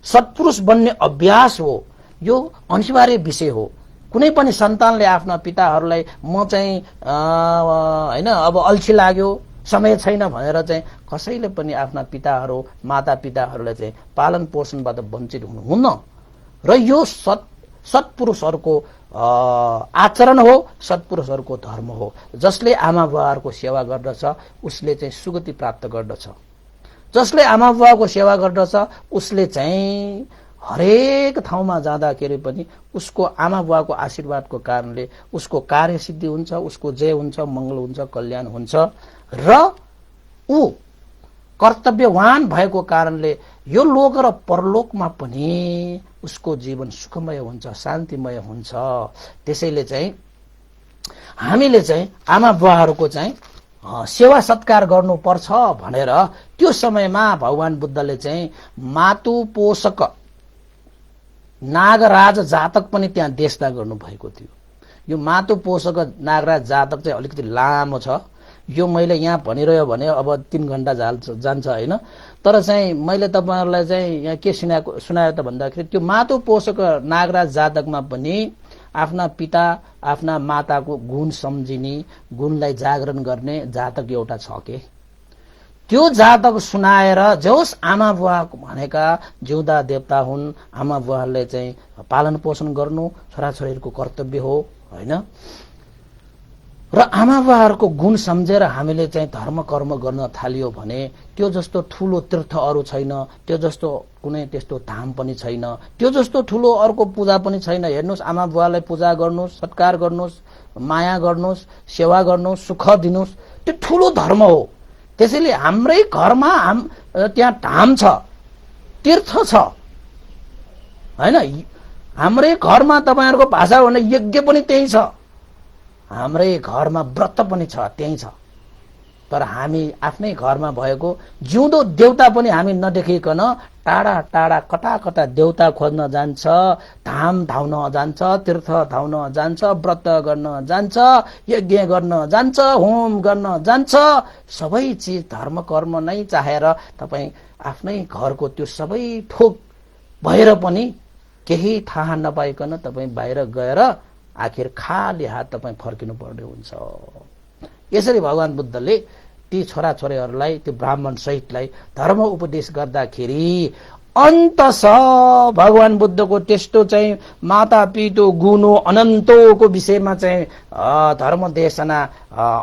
Speaker 1: सत्पुरुष बन्ने अभ्यास हो। यो अनिवार्य विषय हो। कुनै पनि सन्तानले आफ्ना पिताहरूलाई म चाहिँ होइन अब अल्छी लाग्यो, समय छैन भनेर चाहिँ कसैले पनि आफ्ना पिताहरू माता पिताहरूलाई चाहिँ पालन पोषणबाट वञ्चित हुनुहुन्न। र यो सत्पुरुषहरूको आचरण हो, सत्पुरुषहरूको धर्म हो। जसले आमा बुवाहरूको सेवा गर्दछ उसले चाहिँ सुगति प्राप्त गर्दछ। जसले आमा बुवाको सेवा गर्दछ उसले चाहिँ हरेक ठाउँमा जाँदाखेरि पनि उसको आमा बुवाको आशीर्वादको कारणले उसको कार्यसिद्धि हुन्छ, उसको जय हुन्छ, मङ्गल हुन्छ, कल्याण हुन्छ। र ऊ कर्तव्यवान भएको कारणले यो लोक र परलोकमा पनि उसको जीवन सुखमय हुन्छ, शान्तिमय हुन्छ। त्यसैले चाहिँ हामीले चाहिँ आमा बुवाहरूको चाहिँ सेवा सत्कार गर्नुपर्छ भनेर त्यो समयमा भगवान बुद्धले चाहिँ मातु पोषक नागराज जातक पनि त्यहाँ देशदा गर्नुभएको थियो। यो मातु पोषक नागराज जातक चाहिँ अलिकति लामो छ। यो मैले यहाँ भनिरह्यो भने अब 3 घण्टा जान्छ होइन। तर चाहिँ मैले तपाईँहरूलाई चाहिँ यहाँ के सुनायो त भन्दाखेरि त्यो मातु पोषक नागराज जातकमा पनि आफ्ना पिता आफ्ना माताको गुण सम्झिने, गुणलाई जागरण गर्ने जातक एउटा छ के। त्यो जातक सुनाएर जोस् आमा बुवा भनेका जिउँदा देवता हुन्, आमा बुवाहरूले चाहिँ पालन पोषण गर्नु छोराछोरीहरूको कर्तव्य हो होइन। र आमा बुवाहरूको गुण सम्झेर हामीले चाहिँ धर्म कर्म गर्न थालियो भने त्यो जस्तो ठुलो तीर्थ अरू छैन, त्यो जस्तो कुनै त्यस्तो धाम पनि छैन, त्यो जस्तो ठुलो अर्को पूजा पनि छैन। हेर्नुहोस्, आमा बुवालाई पूजा गर्नुहोस्, सत्कार गर्नुहोस्, माया गर्नुहोस्, सेवा गर्नुहोस्, सुख दिनुहोस्, त्यो ठुलो धर्म हो। त्यसैले हाम्रै घरमा त्यहाँ धाम छ, तीर्थ छ होइन। हाम्रै घरमा तपाईँहरूको भाषा भने यज्ञ पनि त्यही छ, हाम्रै घरमा व्रत पनि छ त्यही छ। तर हामी आफ्नै घरमा भएको जिउँदो देवता पनि हामी नदेखिकन टाढा टाढा कता कता देवता खोज्न जान्छ, धाम धाउन जान्छ, तीर्थ धाउन जान्छ, व्रत गर्न जान्छ, यज्ञ गर्न जान्छ, होम गर्न जान्छ। सबै चिज धर्म कर्म नै चाहेर तपाईँ आफ्नै घरको त्यो सबै थोक भएर पनि केही थाहा नपाइकन तपाईँ बाहिर गएर आखिर खाली हात तपाईँ फर्किनु पर्ने हुन्छ। यसरी भगवान बुद्धले ती छोराछोरीहरूलाई त्यो ब्राह्मण सहितलाई धर्म उपदेश गर्दाखेरि अन्ततः भगवान बुद्धको त्यस्तो चाहिँ माता पितो गुणो अनन्तोको विषयमा चाहिँ धर्म देशना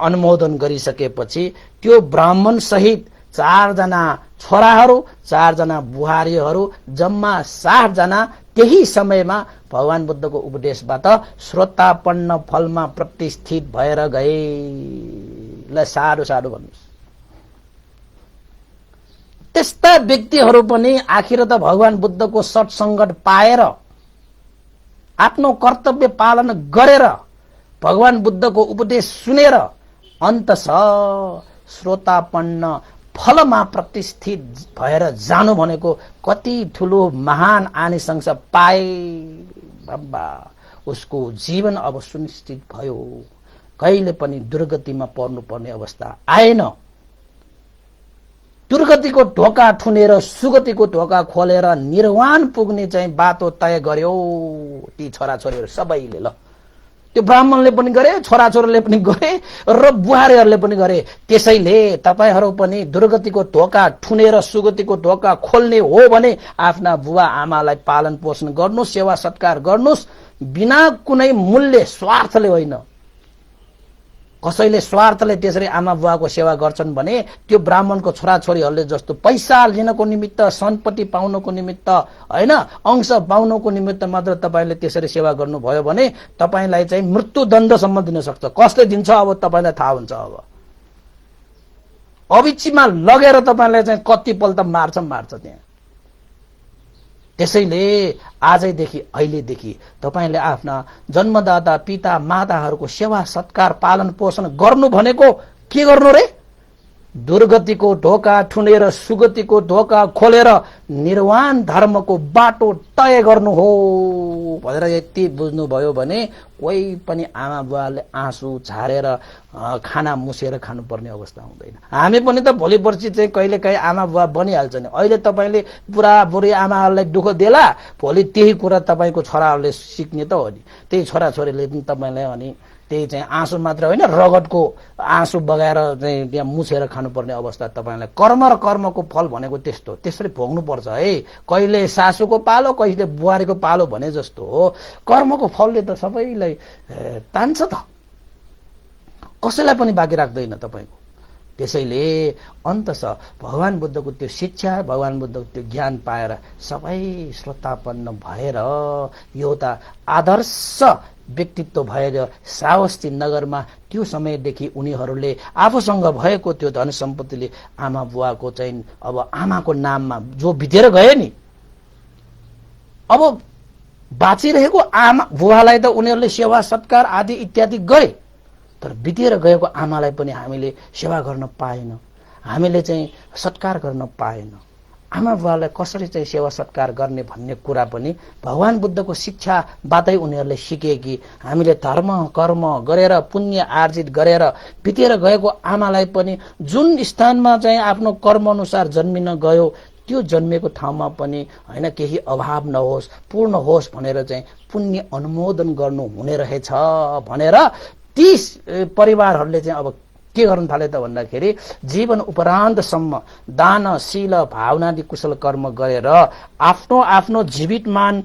Speaker 1: अनुमोदन गरिसकेपछि त्यो ब्राह्मण सहित 4 जना छोराहरू 4 जना बुहारीहरू जम्मा 60 जना त्यही समयमा भगवान बुद्धको उपदेशबाट श्रोतापन्न फलमा प्रतिष्ठित भएर गए। ल साधु साधु भन्नुहोस्। त्यस्ता व्यक्तिहरू पनि आखिर त भगवान बुद्धको सत्सङ्गत पाएर आफ्नो कर्तव्य पालन गरेर भगवान बुद्धको उपदेश सुनेर अन्ततः श्रोतापन्न फलमा प्रतिष्ठित भएर जानु भनेको कति ठुलो महान आनिसंस पाए बाबा, उसको जीवन अब सुनिश्चित भयो। कहिले पनि दुर्गतिमा पर्नुपर्ने अवस्था आएन। दुर्गतिको ढोका ठुनेर सुगतिको ढोका खोलेर निर्वाण पुग्ने चाहिँ बाटो तय गर्यो ती छोराछोरीहरू सबैले। ल, त्यो ब्राह्मणले पनि गरे, छोराछोरीले पनि गरे र बुहारीहरूले पनि गरे। त्यसैले तपाईहरू पनि दुर्गतिको ढोका ठुनेर सुगतिको ढोका खोल्ने हो भने आफ्ना बुवा आमालाई पालन पोषण गर्नुस्, सेवा सत्कार गर्नुस्, बिना कुनै मूल्य स्वार्थले होइन। कसैले स्वार्थले त्यसरी आमा बुवाको सेवा गर्छन् भने त्यो ब्राह्मणको छोराछोरीहरूले जस्तो पैसा लिनको निमित्त, सम्पत्ति पाउनको निमित्त होइन, अंश पाउनको निमित्त मात्र तपाईले त्यसरी सेवा गर्नुभयो भने तपाईलाई चाहिँ मृत्युदण्डसम्म दिन सक्छ। कसले दिन्छ अब तपाईलाई थाहा हुन्छ। अब अविचीमा लगेर तपाईलाई चाहिँ कतिपल्ट मार्छ त्यहाँ। त्यसैले आजैदेखि अहिलेदेखि तपाईले आफ्ना जन्मदाता पिता माताहरूको सेवा सत्कार पालन पोषण गर्नु भनेको के गर्नु रे? दुर्गतिको ढोका ठुनेर सुगतिको ढोका खोलेर निर्वाण धर्मको बाटो तय गर्नु हो भनेर यति बुझ्नुभयो भने कोही पनि आमा बुवाले आँसु झारेर खाना मुसेर खानुपर्ने अवस्था हुँदैन। हामी पनि त भोलि पर्सि चाहिँ कहिलेकाहीँ आमा बुवा बनिहाल्छ नि। अहिले तपाईले बुढा बुढी आमाहरूलाई दुःख देला, भोलि त्यही कुरा तपाईँको छोराहरूले सिक्ने त हो नि। त्यही छोराछोरीले पनि तपाईँलाई अनि त्यही चाहिँ आँसु मात्र होइन, रगतको आँसु बगाएर चाहिँ त्यहाँ मुछेर खानुपर्ने अवस्था तपाईँलाई। कर्म र कर्मको फल भनेको त्यस्तो, त्यसरी भोग्नुपर्छ है। कहिले सासूको पालो, कहिले बुहारीको पालो भने जस्तो हो। कर्मको फलले त सबैलाई तान्छ त, कसैलाई पनि बाँकी राख्दैन तपाईँको। त्यसैले अन्ततः भगवान बुद्धको त्यो शिक्षा, भगवान बुद्धको त्यो ज्ञान पाएर सबै श्रोतापन्न भएर एउटा आदर्श व्यक्तित्व भएर श्रावस्ती नगरमा त्यो समयदेखि उनीहरूले आफूसँग भएको त्यो धन सम्पत्तिले आमा बुवाको चाहिँ अब आमाको नाममा जो बितेर गए नि, अब बाँचिरहेको आमा बुवालाई त उनीहरूले सेवा सत्कार आदि इत्यादि गरे, तर बितेर गएको आमालाई पनि हामीले सेवा गर्न पाएन, हामीले चाहिँ सत्कार गर्न पाएन। आमा बुवालाई कसरी चाहिँ सेवा सत्कार गर्ने भन्ने कुरा पनि भगवान बुद्धको शिक्षाबाटै उनीहरूले सिके कि हामीले धर्म कर्म गरेर पुण्य आर्जित गरेर बितेर गएको आमालाई पनि जुन स्थानमा चाहिँ आफ्नो कर्म अनुसार जन्मिन गयो त्यो जन्मेको ठाउँमा पनि होइन केही अभाव नहोस्, पूर्ण होस् भनेर चाहिँ पुण्य अनुमोदन गर्नु हुने रहेछ भनेर ती परिवारहरूले चाहिँ अब के गर्नु थाले त भन्दाखेरि जीवन उपरान्तसम्म दानशील भावनादि कुशल कर्म गरेर आफ्नो आफ्नो जीवितमान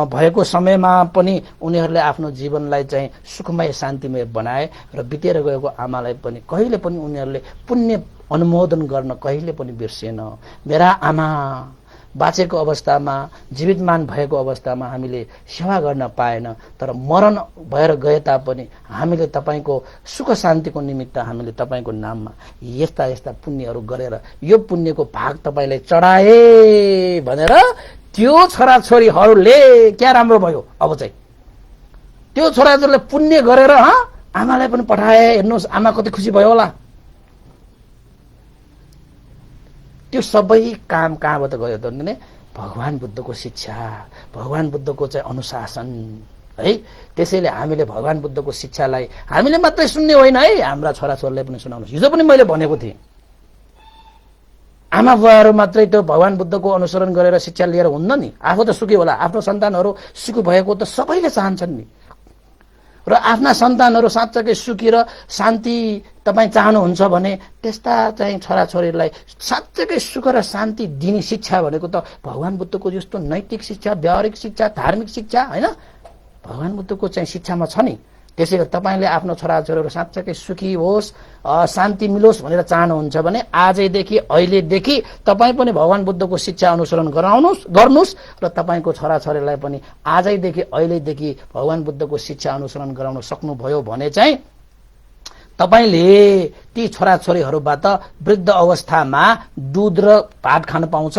Speaker 1: भएको समयमा पनि उनीहरूले आफ्नो जीवनलाई चाहिँ सुखमय शान्तिमय बनाए र बितेर गएको आमालाई पनि कहिले पनि उनीहरूले पुण्य अनुमोदन गर्न कहिले पनि बिर्सेन। मेरा आमा बाँचेको अवस्थामा, जीवितमान भएको अवस्थामा हामीले सेवा गर्न पाएन, तर मरण भएर गए तापनि हामीले तपाईँको सुख शान्तिको निमित्त हामीले तपाईँको नाममा यस्ता यस्ता पुण्यहरू गरेर यो पुण्यको भाग तपाईँलाई चढाए भनेर त्यो छोराछोरीहरूले क्या राम्रो भयो। अब चाहिँ त्यो छोराछोरीले पुण्य गरेर आमालाई पनि पठाए। हेर्नुहोस् आमा कति खुसी भयो होला। त्यो सबै काम कहाँबाट गयो त भने भगवान बुद्धको शिक्षा, भगवान बुद्धको चाहिँ अनुशासन है। त्यसैले हामीले भगवान बुद्धको शिक्षालाई हामीले मात्रै सुन्ने होइन है, हाम्रा छोराछोरीलाई पनि सुनाउनुहोस्। हिजो पनि मैले भनेको थिएँ, आमा बुवाहरू मात्रै त्यो भगवान बुद्धको अनुसरण गरेर शिक्षा लिएर हुन्न नि। आफू त सुखी होला, आफ्नो सन्तानहरू सुखी भएको त सबैले चाहन्छन् नि। र आफ्ना सन्तानहरू साँच्चै सुखी र शान्ति तपाईँ चाहनुहुन्छ भने त्यस्ता चाहिँ छोराछोरीलाई साँच्चै सुख र शान्ति दिने शिक्षा भनेको त भगवान बुद्धको जस्तो नैतिक शिक्षा, व्यावहारिक शिक्षा, धार्मिक शिक्षा होइन, भगवान बुद्धको चाहिँ शिक्षामा छ नि। त्यसैले तपाईँले आफ्नो छोराछोरीहरू साँच्चै सुखी होस्, शान्ति मिलोस् भनेर चाहनुहुन्छ भने आजैदेखि अहिलेदेखि तपाईँ पनि भगवान बुद्धको शिक्षा अनुसरण गर्नुहोस् र तपाईँको छोराछोरीलाई पनि आजैदेखि अहिलेदेखि भगवान बुद्धको शिक्षा अनुसरण गराउन सक्नुभयो भने चाहिँ तपाईले ती छोराछोरीहरूबाट वृद्ध अवस्थामा दूध र भात खान पाउँछ,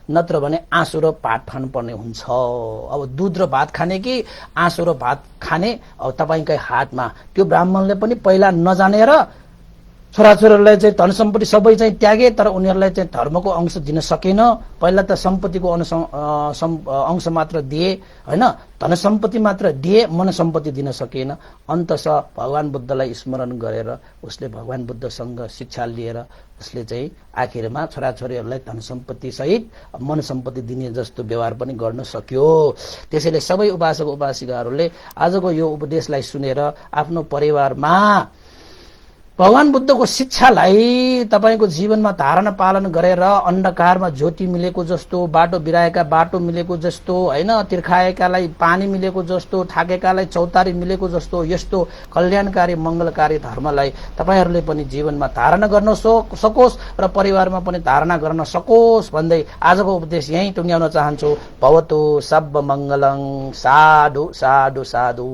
Speaker 1: नत्र भने आँसु र भात खानुपर्ने हुन्छ। अब दूध र भात खाने कि आँसु र भात खाने अब तपाईँकै हातमा। त्यो ब्राह्मणले पनि पहिला नजानेर छोराछोरीहरूलाई चाहिँ धन सम्पत्ति सबै चाहिँ त्यागे, तर उनीहरूलाई चाहिँ धर्मको अंश दिन सकेन। पहिला त सम्पत्तिको अंश मात्र दिए होइन, धन सम्पत्ति मात्र दिए, मन सम्पत्ति दिन सकेन। अन्ततः भगवान बुद्धलाई स्मरण गरेर उसले भगवान बुद्धसँग शिक्षा लिएर उसले चाहिँ आखिरमा छोराछोरीहरूलाई धन सम्पत्ति सहित मन सम्पत्ति दिने जस्तो व्यवहार पनि गर्न सक्यो। त्यसैले सबै उपासक उपासिकाहरूले आजको यो उपदेशलाई सुनेर आफ्नो परिवारमा भगवान बुद्धको शिक्षालाई तपाईको जीवनमा धारण पालन गरेर अन्धकारमा ज्योति मिलेको जस्तो, बाटो बिराएका बाटो मिलेको जस्तो हैन, तिर्खाएकालाई पानी मिलेको जस्तो, थाकेकालाई चौतारी मिलेको जस्तो यस्तो कल्याणकारी मंगलकारी धर्मलाई तपाईहरुले पनि जीवनमा धारण गर्न सकोस् र परिवारमा पनि धारणा गर्न सकोस् भन्दै आजको उपदेश यही टुङ्ग्याउन चाहन्छु। भवतु सब मंगलं। साधु साधु साधु।